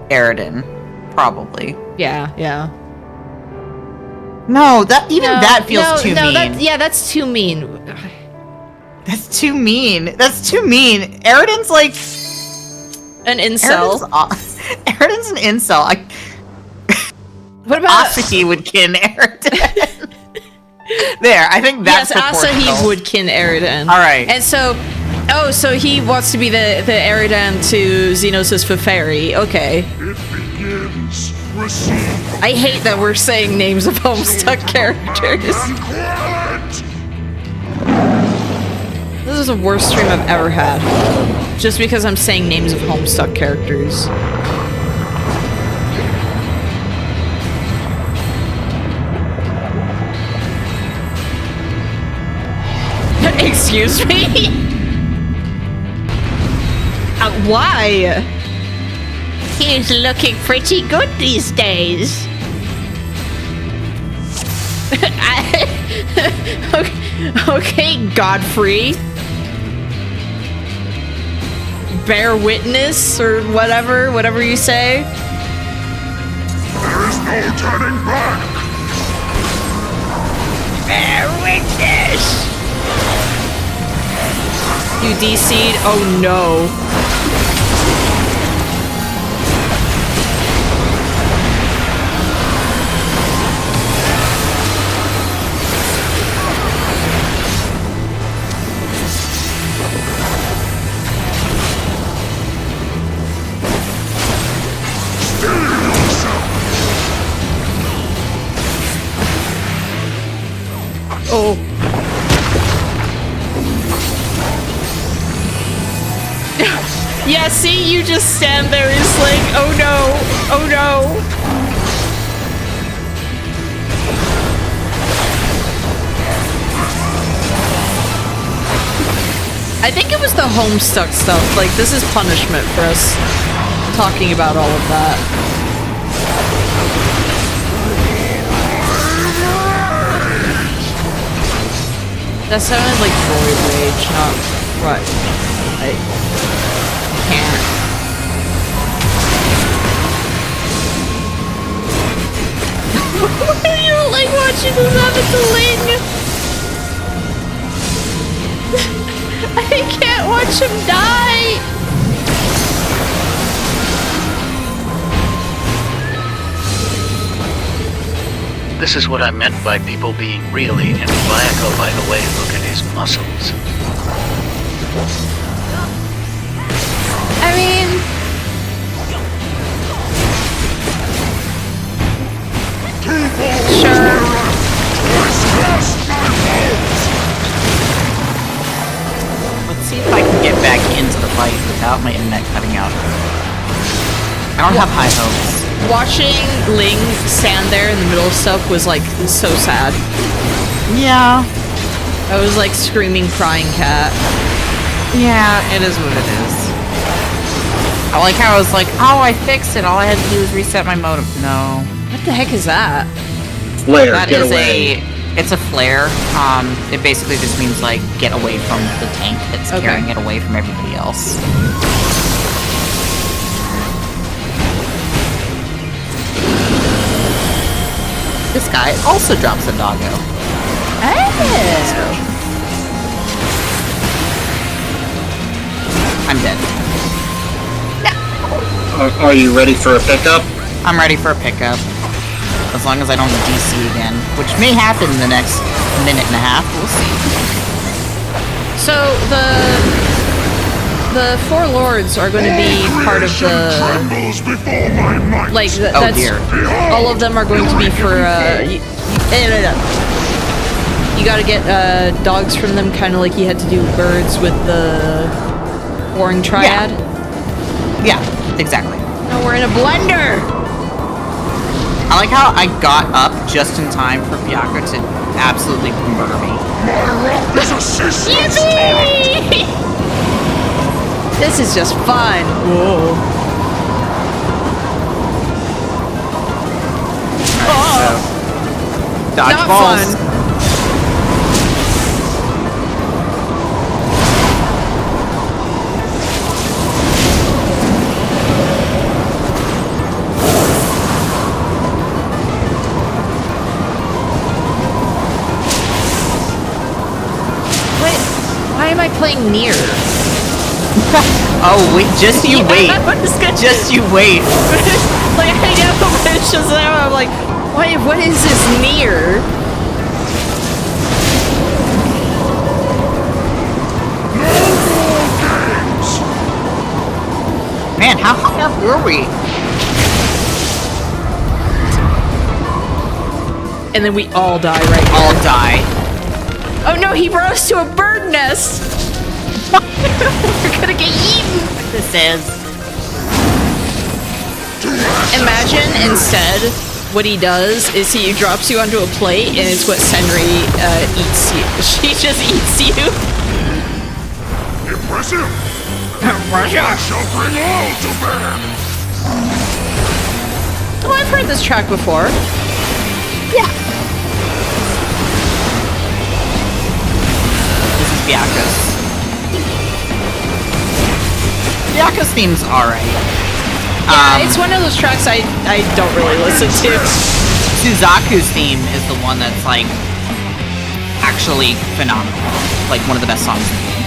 Speaker 2: Eridan, probably.
Speaker 1: Yeah.
Speaker 2: No, that feels too mean.
Speaker 1: That's too mean.
Speaker 2: That's too mean. Eridan's like
Speaker 1: an incel.
Speaker 2: Eridan's an incel.
Speaker 1: What about
Speaker 2: Asahi would kin Eridan? There, I think that's
Speaker 1: Asahi would kin Eridan.
Speaker 2: All right,
Speaker 1: and so he wants to be the Eridan to Xenos' Feferi. Okay.
Speaker 7: It begins. Receive.
Speaker 1: I hate that we're saying names of Homestuck characters. This is the worst stream I've ever had. Just because I'm saying names of Homestuck characters. Excuse me? Why?
Speaker 6: He's looking pretty good these days.
Speaker 1: Okay, Godfrey. Bear witness, or whatever you say.
Speaker 7: There is no turning back.
Speaker 6: Bear witness.
Speaker 1: You DC'd? Oh no. Oh. Yeah, see, you just stand there, it's like, oh no, oh no. I think it was the Homestuck stuff, like, this is punishment for us talking about all of that. That sounded like Void Rage, not right. I can't. You don't like watching this happen to Ling? I can't watch him die!
Speaker 8: This is what I meant by people being really maniacal by the way look at his muscles.
Speaker 1: I mean... Sure.
Speaker 2: Let's see if I can get back into the fight without my internet cutting out. I don't have high hopes.
Speaker 1: Watching Ling stand there in the middle of stuff was like so sad.
Speaker 2: Yeah.
Speaker 1: I was like screaming, crying cat.
Speaker 2: Yeah, it is what it is. I like how I was like, oh, I fixed it. All I had to do was reset my modem. No.
Speaker 1: What the heck is that?
Speaker 5: Flare,
Speaker 2: That
Speaker 5: get
Speaker 2: is
Speaker 5: away.
Speaker 2: It's a flare. It basically just means, like, get away from the tank that's carrying it away from everybody else. This guy also drops a doggo.
Speaker 1: Oh!
Speaker 2: I'm dead.
Speaker 5: Are you ready for a pickup?
Speaker 2: I'm ready for a pickup. As long as I don't DC again, which may happen in the next minute and a half. We'll see.
Speaker 1: So the four lords are going to be part of the like that's
Speaker 2: dear.
Speaker 1: all of them are going to be for you got to get dogs from them, kind of like you had to do birds with the Warring Triad.
Speaker 2: Yeah, exactly.
Speaker 1: No, we're in a blender.
Speaker 2: I like how I got up just in time for Bianca to absolutely murder me.
Speaker 1: Yippee! This is just fun. Whoa.
Speaker 2: Dodge
Speaker 1: Not
Speaker 2: balls.
Speaker 1: fun. Why am I playing Nier?
Speaker 2: Oh wait, just you wait. Just you wait.
Speaker 1: Like I know, but it's just I'm like, what is this Nier?
Speaker 2: Man, how high up were we?
Speaker 1: And then we all die right here.
Speaker 2: All die.
Speaker 1: Oh no, he brought us to a bird nest! We're gonna get eaten!
Speaker 2: This is.
Speaker 1: Imagine instead, what he does is he drops you onto a plate and it's what Senri eats you. She just eats you.
Speaker 7: Impressive! I shall bring all to bear!
Speaker 1: Oh, I've heard this track before.
Speaker 2: Yeah. This is Bianca's. Bianca's theme's alright.
Speaker 1: Yeah, it's one of those tracks I don't really listen to.
Speaker 2: Suzaku's theme is the one that's, like, actually phenomenal. Like, one of the best songs in the game.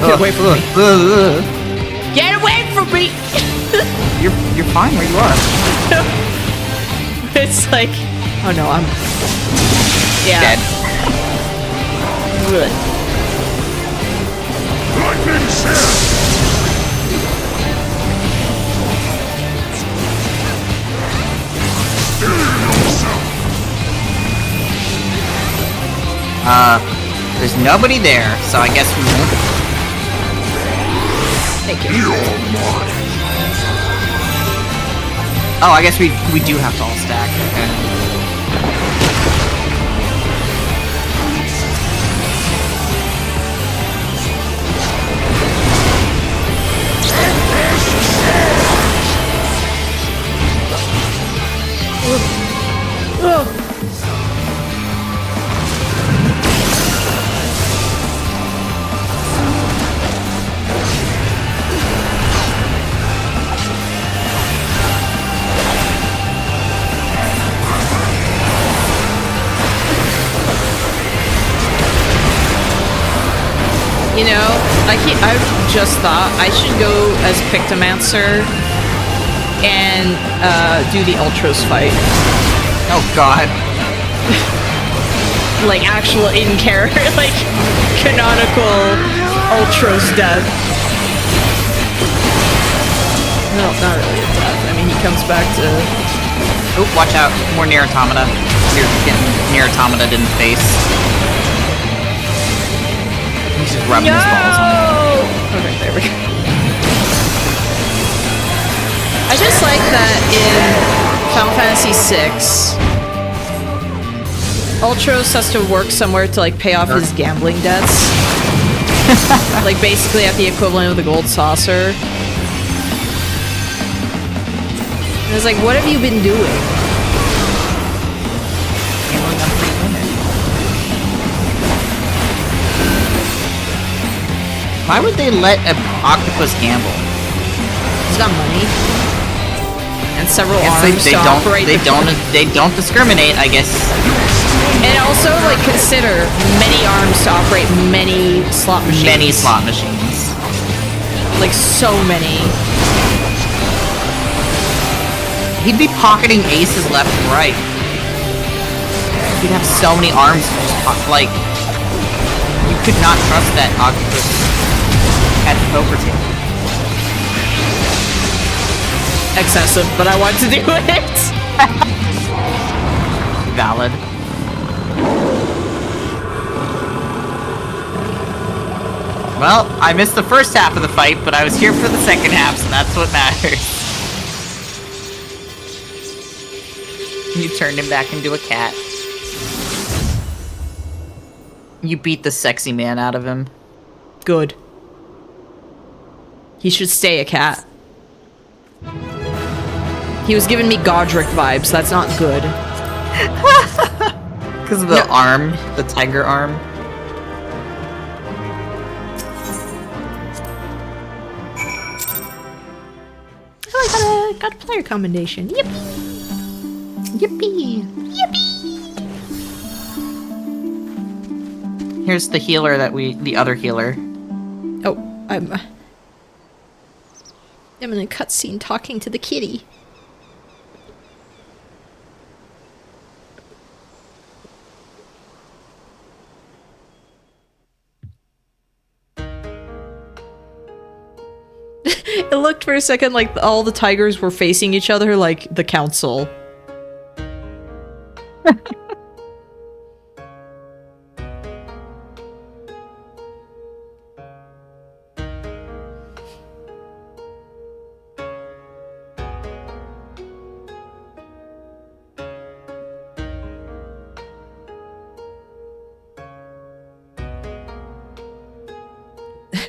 Speaker 1: Get away from me. Get away from me!
Speaker 2: You're fine where you are.
Speaker 1: It's like, oh no, I'm... Yeah.
Speaker 2: Dead.
Speaker 1: Good.
Speaker 7: Lightning Seer!
Speaker 2: There's nobody there, so I guess we won't.
Speaker 1: Thank you.
Speaker 7: You're mine!
Speaker 2: Oh, I guess we do have to all stack. Okay.
Speaker 1: You know, I just thought I should go as Pictomancer and do the Ultros fight.
Speaker 2: Oh god.
Speaker 1: Like actual in-character, like canonical Ultros death. No, not really a death. I mean, he comes back to...
Speaker 2: Oh, watch out. More Nier Automata. You're getting Nier Automata in the face. He's just rubbing his balls on it.
Speaker 1: Okay, there we go. I just like that in Final Fantasy VI, Ultros has to work somewhere to like pay off his gambling debts. Like basically at the equivalent of the gold saucer. And it's like, what have you been doing?
Speaker 2: Why would they let an octopus gamble?
Speaker 1: He's got money. And several
Speaker 2: I guess
Speaker 1: arms
Speaker 2: they
Speaker 1: to
Speaker 2: don't.
Speaker 1: operate
Speaker 2: They
Speaker 1: the-
Speaker 2: don't. They don't discriminate. I guess.
Speaker 1: And also, like, consider many arms to operate many slot machines.
Speaker 2: Many slot machines.
Speaker 1: Like, so many.
Speaker 2: He'd be pocketing aces left and right. He'd have so many arms to just like... You could not trust that octopus at the poker table.
Speaker 1: Excessive, but I want to do it!
Speaker 2: Valid. Well, I missed the first half of the fight, but I was here for the second half, so that's what matters. You turned him back into a cat. You beat the sexy man out of him.
Speaker 1: Good. He should stay a cat. He was giving me Godric vibes. That's not good.
Speaker 2: Because of the arm, the tiger arm.
Speaker 1: Oh, I got a player commendation. Yippee!
Speaker 2: Yippee! Here's the healer the other healer.
Speaker 1: Oh, I'm in a cutscene talking to the kitty. It looked for a second like all the tigers were facing each other like the council.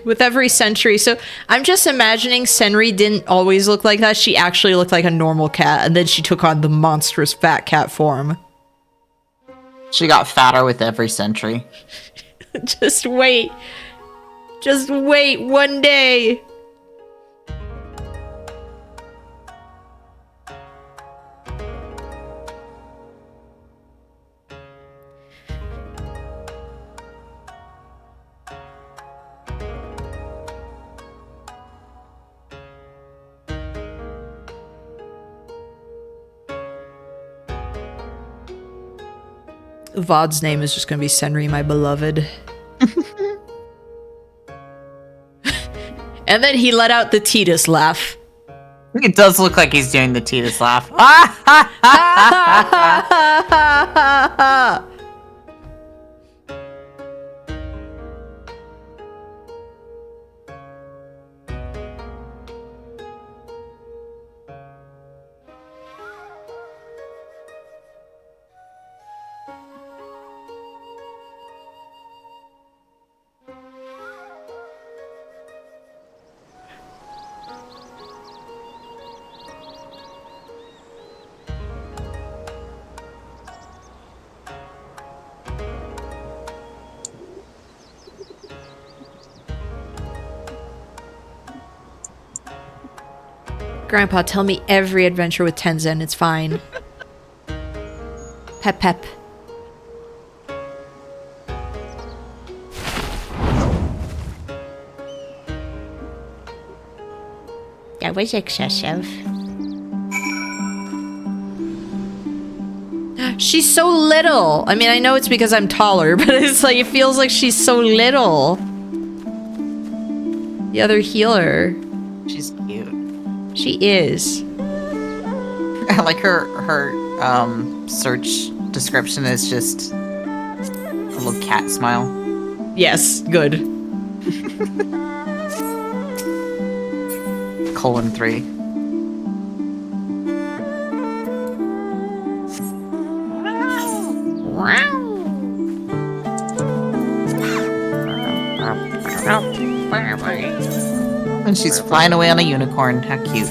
Speaker 1: With every century. So I'm just imagining Senri didn't always look like that. She actually looked like a normal cat, and then she took on the monstrous fat cat form.
Speaker 2: She got fatter with every century.
Speaker 1: Just wait. Just wait one day. Vod's name is just gonna be Senri, my beloved. And then he let out the Titus laugh.
Speaker 2: It does look like he's doing the Titus laugh.
Speaker 1: Grandpa, tell me every adventure with Tenzin. It's fine. Pep pep.
Speaker 6: That was excessive.
Speaker 1: She's so little. I mean, I know it's because I'm taller, but it's like, it feels like she's so little. The other healer.
Speaker 2: She's cute.
Speaker 1: She is.
Speaker 2: I like her search description is just a little cat smile.
Speaker 1: Yes, good.
Speaker 2: :3. And she's flying away on a unicorn. How cute.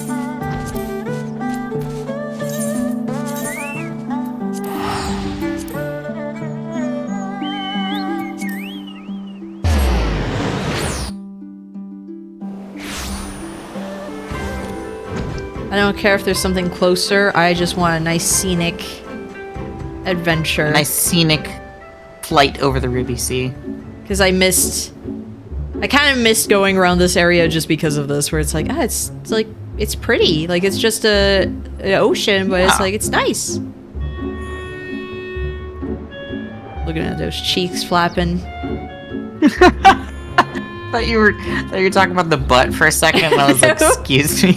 Speaker 1: don't care if there's something closer. I just want a nice scenic adventure.
Speaker 2: A nice scenic flight over the Ruby Sea.
Speaker 1: Because I kind of missed going around this area just because of this, where it's like, it's like, it's pretty. Like, it's just an ocean, but it's like, it's nice. Looking at those cheeks flapping.
Speaker 2: thought you were talking about the butt for a second, and I was like, excuse me.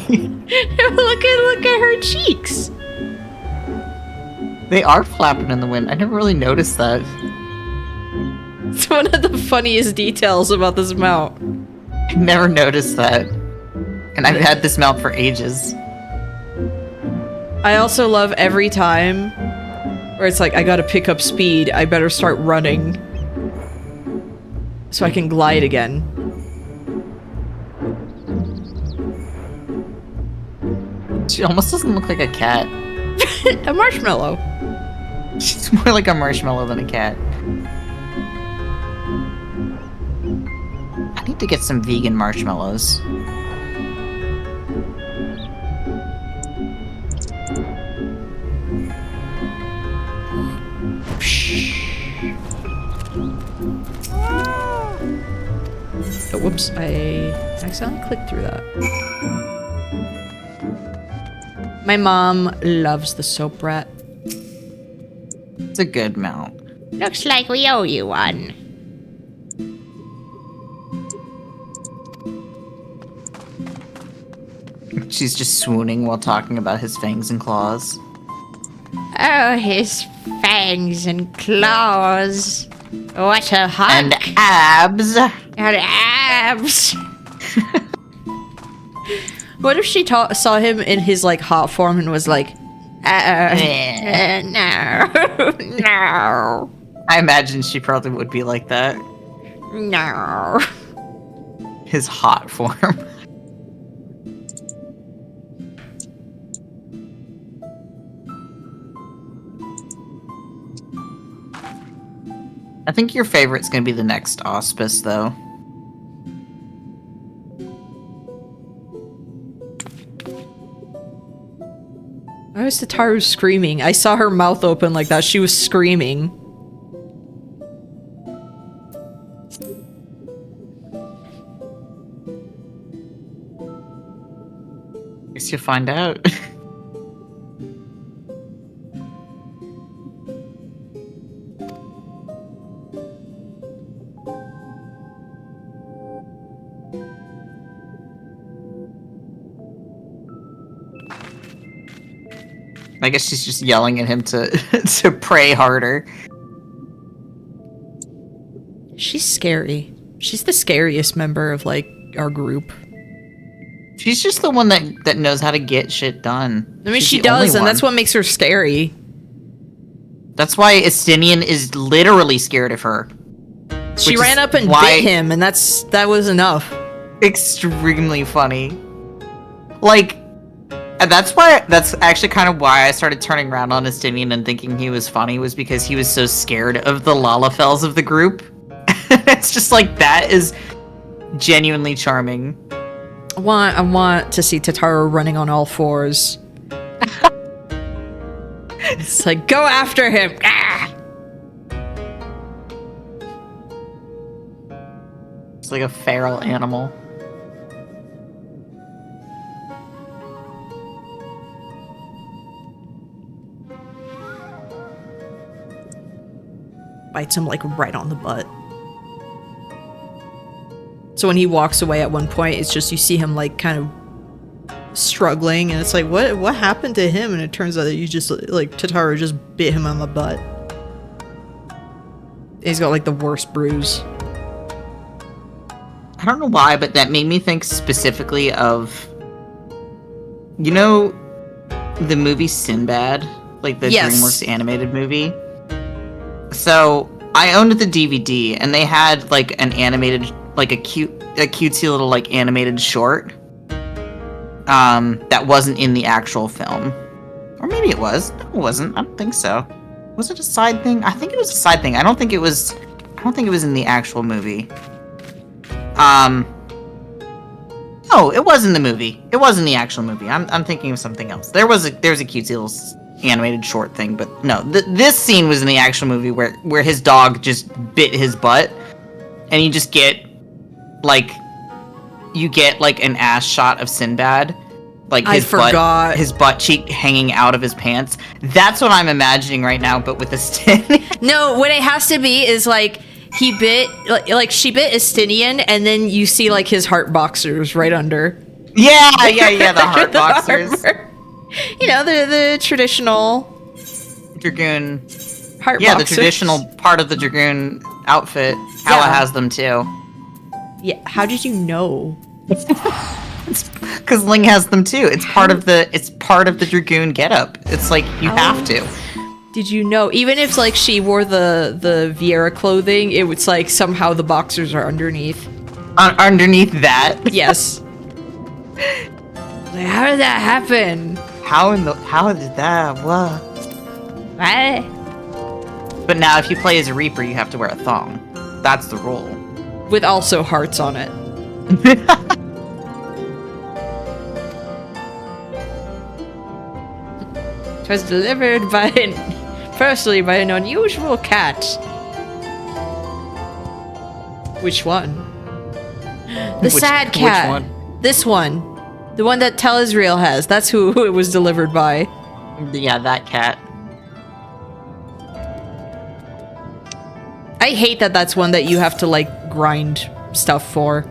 Speaker 1: look at her cheeks.
Speaker 2: They are flapping in the wind. I never really noticed that.
Speaker 1: It's one of the funniest details about this mount.
Speaker 2: I never noticed that. And I've had this mount for ages.
Speaker 1: I also love every time where it's like, I gotta pick up speed, I better start running so I can glide again.
Speaker 2: She almost doesn't look like a cat.
Speaker 1: A marshmallow.
Speaker 2: She's more like a marshmallow than a cat. I need to get some vegan marshmallows.
Speaker 1: Oh, whoops, I accidentally clicked through that. My mom loves the soap rat.
Speaker 2: It's a good mount.
Speaker 6: Looks like we owe you one.
Speaker 2: She's just swooning while talking about his fangs and claws.
Speaker 6: Oh, his fangs and claws. What a hunk.
Speaker 2: And abs!
Speaker 6: And abs!
Speaker 1: What if she saw him in his, like, hot form and was like,
Speaker 6: no, no,
Speaker 2: I imagine she probably would be like that.
Speaker 6: no.
Speaker 2: His hot form. I think your favorite's gonna be the next auspice, though.
Speaker 1: Why was Tataru screaming? I saw her mouth open like that. She was screaming.
Speaker 2: Guess you'll find out. I guess she's just yelling at him to to pray harder.
Speaker 1: She's scary. She's the scariest member of, like, our group.
Speaker 2: She's just the one that knows how to get shit done.
Speaker 1: I mean,
Speaker 2: She's
Speaker 1: she
Speaker 2: the only
Speaker 1: does, and
Speaker 2: one.
Speaker 1: that's what makes her scary.
Speaker 2: That's why Estinian is literally scared of her.
Speaker 1: She
Speaker 2: Which
Speaker 1: ran
Speaker 2: is
Speaker 1: up and
Speaker 2: why-
Speaker 1: bit him, and that was enough.
Speaker 2: Extremely funny. Like, and that's actually kind of why I started turning around on Estinian and thinking he was funny, was because he was so scared of the Lalafels of the group. It's just like, that is genuinely charming.
Speaker 1: I want to see Tataru running on all fours. It's like, go after him! Ah!
Speaker 2: It's like a feral animal.
Speaker 1: Bites him, like, right on the butt. So when he walks away at one point, it's just, you see him, like, kind of struggling, and it's like, what happened to him? And it turns out that you just, like, Tataru just bit him on the butt. He's got, like, the worst bruise.
Speaker 2: I don't know why, but that made me think specifically of, you know, the movie Sinbad? Like, the
Speaker 1: Yes.
Speaker 2: DreamWorks animated movie? So, I owned the DVD, and they had, like, an animated, like, a cutesy little, like, animated short. That wasn't in the actual film. Or maybe it was. No, it wasn't. I don't think so. Was it a side thing? I think it was a side thing. I don't think it was in the actual movie. No, it was in the movie. It was in the actual movie. I'm thinking of something else. There's a cutesy little animated short thing, but no, this scene was in the actual movie where his dog just bit his butt, and you just get like an ass shot of Sinbad, like his butt cheek hanging out of his pants. That's what I'm imagining right now, but with a stick.
Speaker 1: No, what it has to be is like he bit like she bit Estinian, and then you see like his heart boxers right under.
Speaker 2: Yeah, the heart boxers.
Speaker 1: You know, the traditional
Speaker 2: Dragoon
Speaker 1: heart boxers.
Speaker 2: Yeah, the traditional part of the Dragoon outfit. Hala has them too.
Speaker 1: Yeah, how did you know?
Speaker 2: Because Ling has them too. It's part of the Dragoon getup. It's like you have to.
Speaker 1: Did you know? Even if like she wore the Vieira clothing, it was like somehow the boxers are underneath.
Speaker 2: Underneath that?
Speaker 1: Yes. Like, how did that happen?
Speaker 2: How did that? What? But now, if you play as a Reaper, you have to wear a thong. That's the rule.
Speaker 1: With also hearts on it. It was delivered firstly by an unusual cat. Which one? The sad cat.
Speaker 2: Which one?
Speaker 1: This one. The one that Tel'Israel has. That's who it was delivered by.
Speaker 2: Yeah, that cat.
Speaker 1: I hate that that's one that you have to, like, grind stuff for.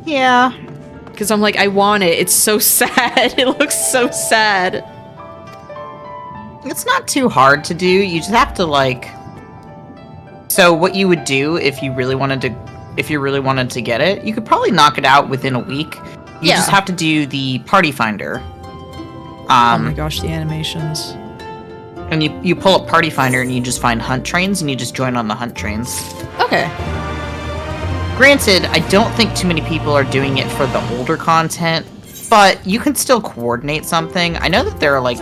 Speaker 2: Yeah.
Speaker 1: Because I'm like, I want it. It's so sad. It looks so sad.
Speaker 2: It's not too hard to do. You just have to, like... So what you would do if you really wanted to get it, you could probably knock it out within a week. You just have to do the party finder.
Speaker 1: Oh my gosh, the animations.
Speaker 2: And you pull up party finder and you just find hunt trains and you just join on the hunt trains.
Speaker 1: Okay.
Speaker 2: Granted, I don't think too many people are doing it for the older content, but you can still coordinate something. I know that there are like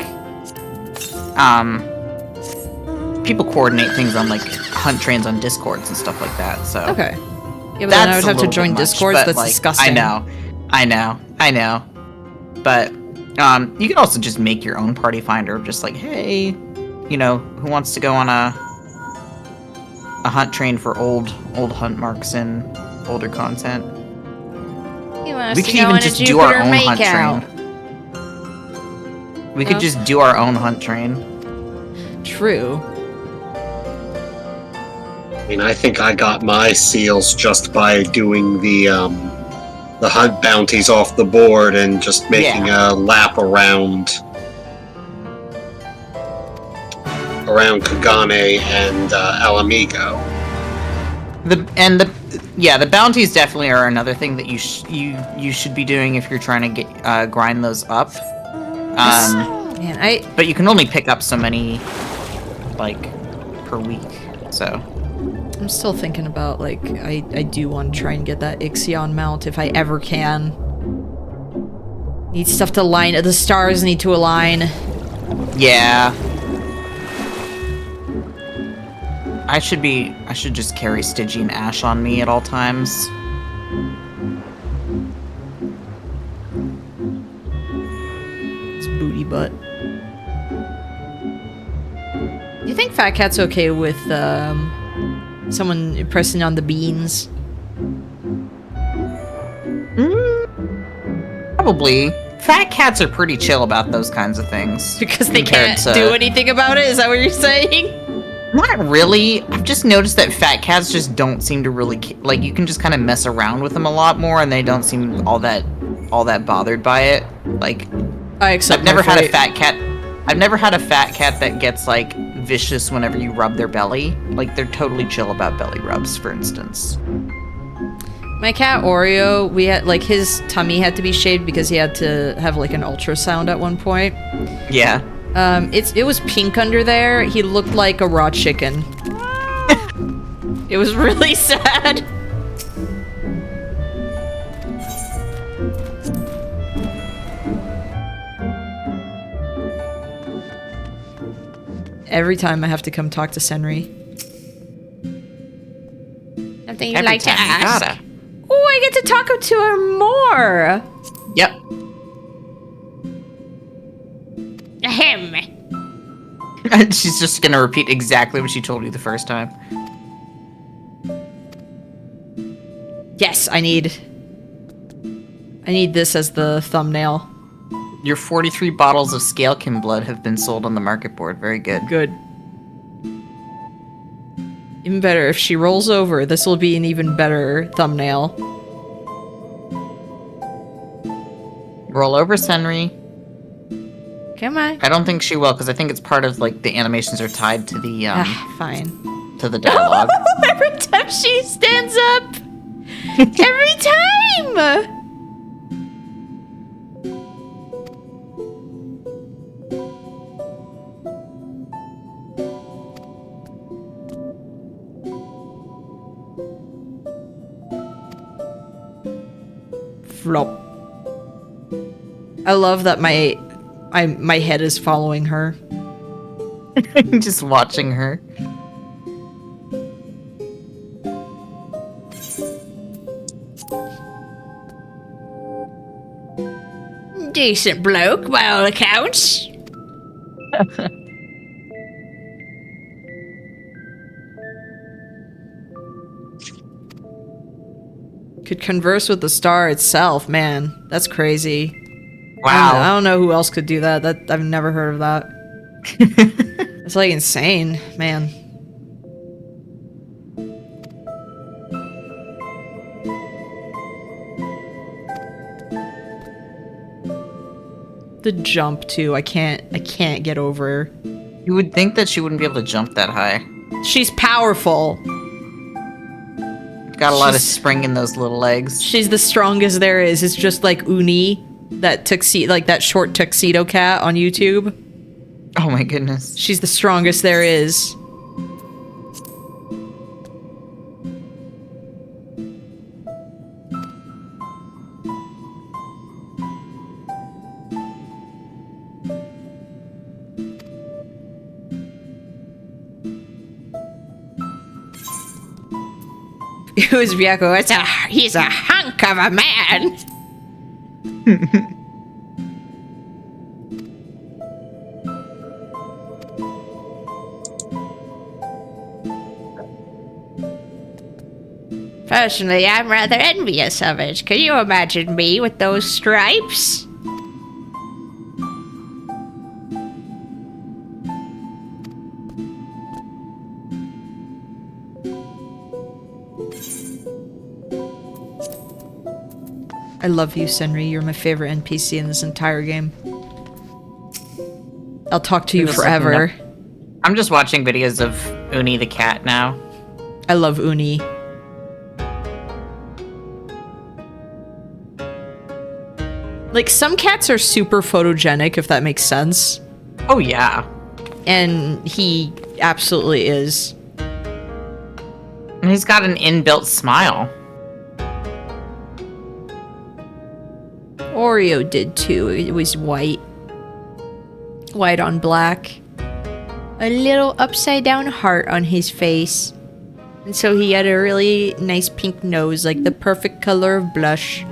Speaker 2: people coordinate things on like hunt trains on Discords and stuff like that. So
Speaker 1: okay. Yeah, but then I would have to join Discords. That's
Speaker 2: like,
Speaker 1: disgusting.
Speaker 2: I know. But you can also just make your own party finder of just like, hey, you know, who wants to go on a hunt train for old hunt marks and older content.
Speaker 1: We could even just do our own hunt train.
Speaker 2: We could just do our own hunt train.
Speaker 1: True.
Speaker 5: I mean, I think I got my seals just by doing the hunt bounties off the board and just making a lap around Kagane and Alamigo.
Speaker 2: The bounties definitely are another thing that you should be doing if you're trying to get grind those up. But you can only pick up so many, like, per week. So
Speaker 1: I'm still thinking about, like, I do want to try and get that Ixion mount if I ever can. Need stuff to line. The stars need to align.
Speaker 2: Yeah. I should just carry Stygian Ash on me at all times.
Speaker 1: It's booty butt. Do you think Fat Cat's okay with someone pressing on the beans?
Speaker 2: Probably. Fat cats are pretty chill about those kinds of things.
Speaker 1: Because they can't do anything about it? Is that what you're saying?
Speaker 2: Not really. I've just noticed that fat cats just don't seem to really like. You can just kind of mess around with them a lot more, and they don't seem all that bothered by it. Like, I've never had a fat cat. I've never had a fat cat that gets like vicious whenever you rub their belly. Like, they're totally chill about belly rubs, for instance.
Speaker 1: My cat Oreo, we had like his tummy had to be shaved because he had to have like an ultrasound at one point.
Speaker 2: Yeah.
Speaker 1: It was pink under there. He looked like a raw chicken. It was really sad. Every time I have to come talk to Senri. Something you'd like to ask? Oh, I get to talk to her more.
Speaker 2: Yep.
Speaker 6: Ahem.
Speaker 2: She's just gonna repeat exactly what she told you the first time.
Speaker 1: Yes, I need this as the thumbnail.
Speaker 2: Your 43 bottles of Scalekin blood have been sold on the market board. Very good.
Speaker 1: Good. Even better, if she rolls over, this will be an even better thumbnail.
Speaker 2: Roll over, Senri.
Speaker 1: Come on.
Speaker 2: I don't think she will, because I think it's part of, like, the animations are tied to the,
Speaker 1: Fine.
Speaker 2: to the dialogue.
Speaker 1: Every time she stands up! Every time! Flop. I love that my head is following her.
Speaker 2: Just watching her.
Speaker 6: Decent bloke, by all accounts.
Speaker 1: Could converse with the star itself, man. That's crazy.
Speaker 2: Wow.
Speaker 1: I don't know who else could do that. I've never heard of that. It's like insane, man. The jump too. I can't get over.
Speaker 2: You would think that she wouldn't be able to jump that high.
Speaker 1: She's powerful.
Speaker 2: Got a lot of spring in those little legs.
Speaker 1: She's the strongest there is. It's just like Uni, that tuxedo, like that short tuxedo cat on YouTube.
Speaker 2: Oh my goodness.
Speaker 1: She's the strongest there is. Who's Ryako? He's a hunk of a man.
Speaker 6: Personally, I'm rather envious of it. Can you imagine me with those stripes?
Speaker 1: I love you, Senri. You're my favorite NPC in this entire game. I'll talk to you forever.
Speaker 2: I'm just watching videos of Uni the cat now.
Speaker 1: I love Uni. Like, some cats are super photogenic, if that makes sense.
Speaker 2: Oh, yeah.
Speaker 1: And he absolutely is.
Speaker 2: And he's got an inbuilt smile.
Speaker 1: Oreo did too. It was white. White on black. A little upside down heart on his face. And so he had a really nice pink nose, like the perfect color of blush.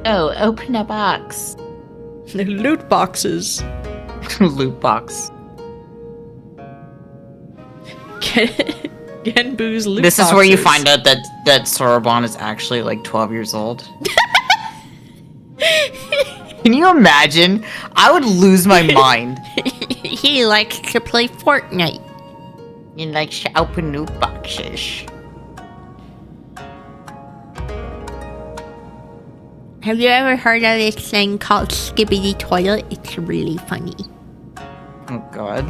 Speaker 6: Oh, open a box.
Speaker 1: Loot boxes.
Speaker 2: Loot box.
Speaker 1: Genbu's loot
Speaker 2: This
Speaker 1: boxes.
Speaker 2: is where you find out that Sorobon is actually like 12 years old. Can you imagine? I would lose my mind.
Speaker 6: He likes to play Fortnite.
Speaker 2: You like to open new boxes.
Speaker 6: Have you ever heard of this thing called Skibbity Toilet? It's really funny.
Speaker 2: Oh god.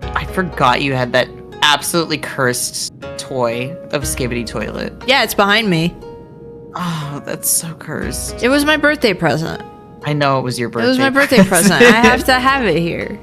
Speaker 2: I forgot you had that absolutely cursed toy of Skibbity Toilet.
Speaker 1: Yeah, it's behind me.
Speaker 2: Oh, that's so cursed.
Speaker 1: It was my birthday present.
Speaker 2: I know it was your birthday.
Speaker 1: It was my birthday present. I have to have it here.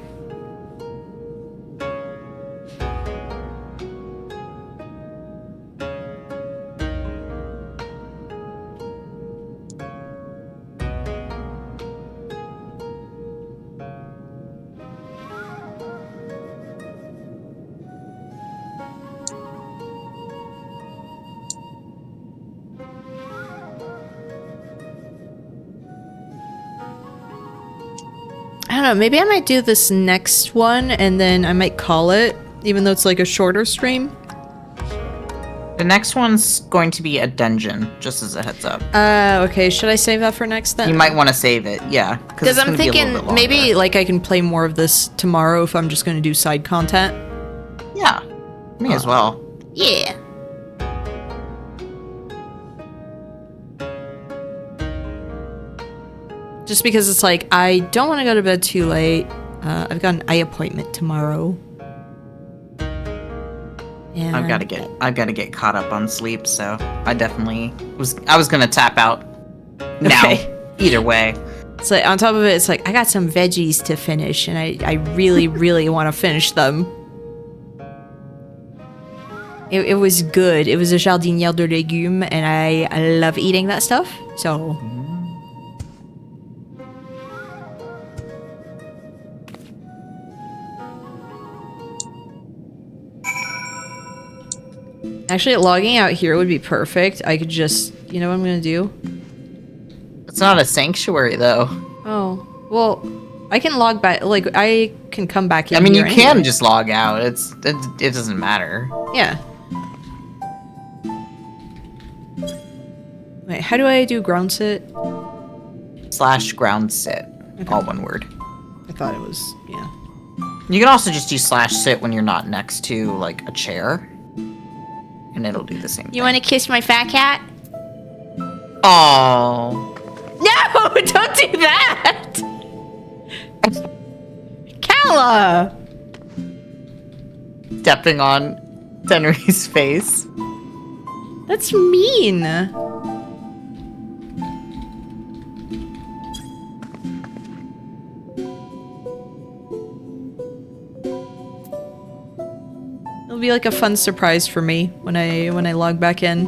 Speaker 1: I don't know, maybe I might do this next one and then I might call it, even though it's like a shorter stream.
Speaker 2: The next one's going to be a dungeon, just as a heads up.
Speaker 1: Okay, should I save that for next then?
Speaker 2: You might want to save it, yeah.
Speaker 1: Because I'm thinking maybe like I can play more of this tomorrow if I'm just going to do side content.
Speaker 2: Yeah, me as well.
Speaker 6: Yeah.
Speaker 1: Just because it's like, I don't want to go to bed too late. I've got an eye appointment tomorrow. And
Speaker 2: I've got to get caught up on sleep, so I definitely I was gonna tap out now.
Speaker 1: Okay.
Speaker 2: Either way.
Speaker 1: It's like, on top of it, it's like, I got some veggies to finish, and I really, really want to finish them. It was good. It was a jardinière de légumes, and I love eating that stuff, so... Actually, logging out here would be perfect. I could just... You know what I'm gonna do?
Speaker 2: It's not a sanctuary, though.
Speaker 1: Oh. Well, I can log back... Like, I can come back in
Speaker 2: I mean, you
Speaker 1: here
Speaker 2: can
Speaker 1: anyway.
Speaker 2: just log out. It doesn't matter.
Speaker 1: Yeah. Wait, how do I do ground sit?
Speaker 2: /ground sit. All one word.
Speaker 1: I thought it was... Yeah.
Speaker 2: You can also just do /sit when you're not next to, like, a chair. And it'll do the same thing.
Speaker 6: You want to kiss my fat cat?
Speaker 2: Oh.
Speaker 1: No! Don't do that! Kala!
Speaker 2: Stepping on Senri's face.
Speaker 1: That's mean. It'll be like a fun surprise for me when I log back in.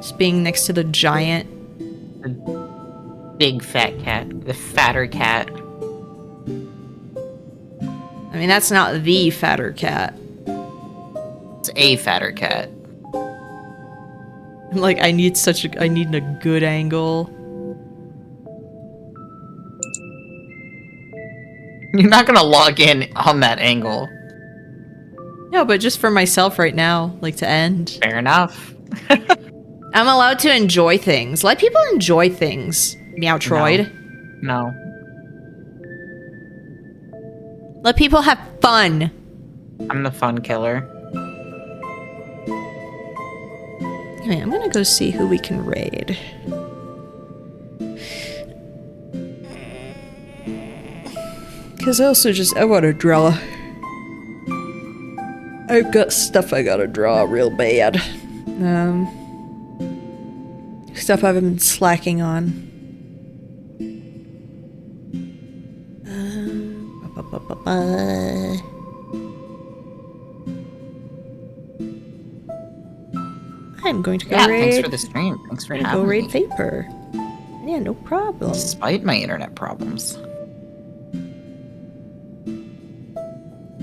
Speaker 1: Just being next to the giant.
Speaker 2: The big fat cat. The fatter cat.
Speaker 1: I mean, that's not the fatter cat.
Speaker 2: It's a fatter cat.
Speaker 1: Like, I need a good angle.
Speaker 2: You're not gonna log in on that angle.
Speaker 1: No, but just for myself right now, like to end.
Speaker 2: Fair enough.
Speaker 1: I'm allowed to enjoy things. Let people enjoy things, Meowtroid.
Speaker 2: No.
Speaker 1: Let people have fun.
Speaker 2: I'm the fun killer.
Speaker 1: Anyway, I'm gonna go see who we can raid. Because I also I want to draw. I've got stuff I gotta draw real bad. Stuff I've been slacking on. I'm going to go raid.
Speaker 2: Thanks for the stream. Thanks for having
Speaker 1: go raid
Speaker 2: me.
Speaker 1: Vapor. Yeah, no problem.
Speaker 2: Despite my internet problems.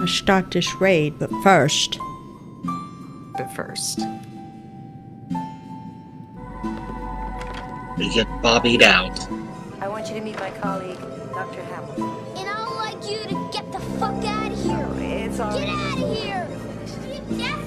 Speaker 1: I'll start this raid, but first.
Speaker 5: You get bobbied out.
Speaker 9: I want you to meet my colleague, Dr. Hamilton.
Speaker 10: And I'd like you to get the fuck out of here.
Speaker 9: It's all
Speaker 10: Get out of here! Get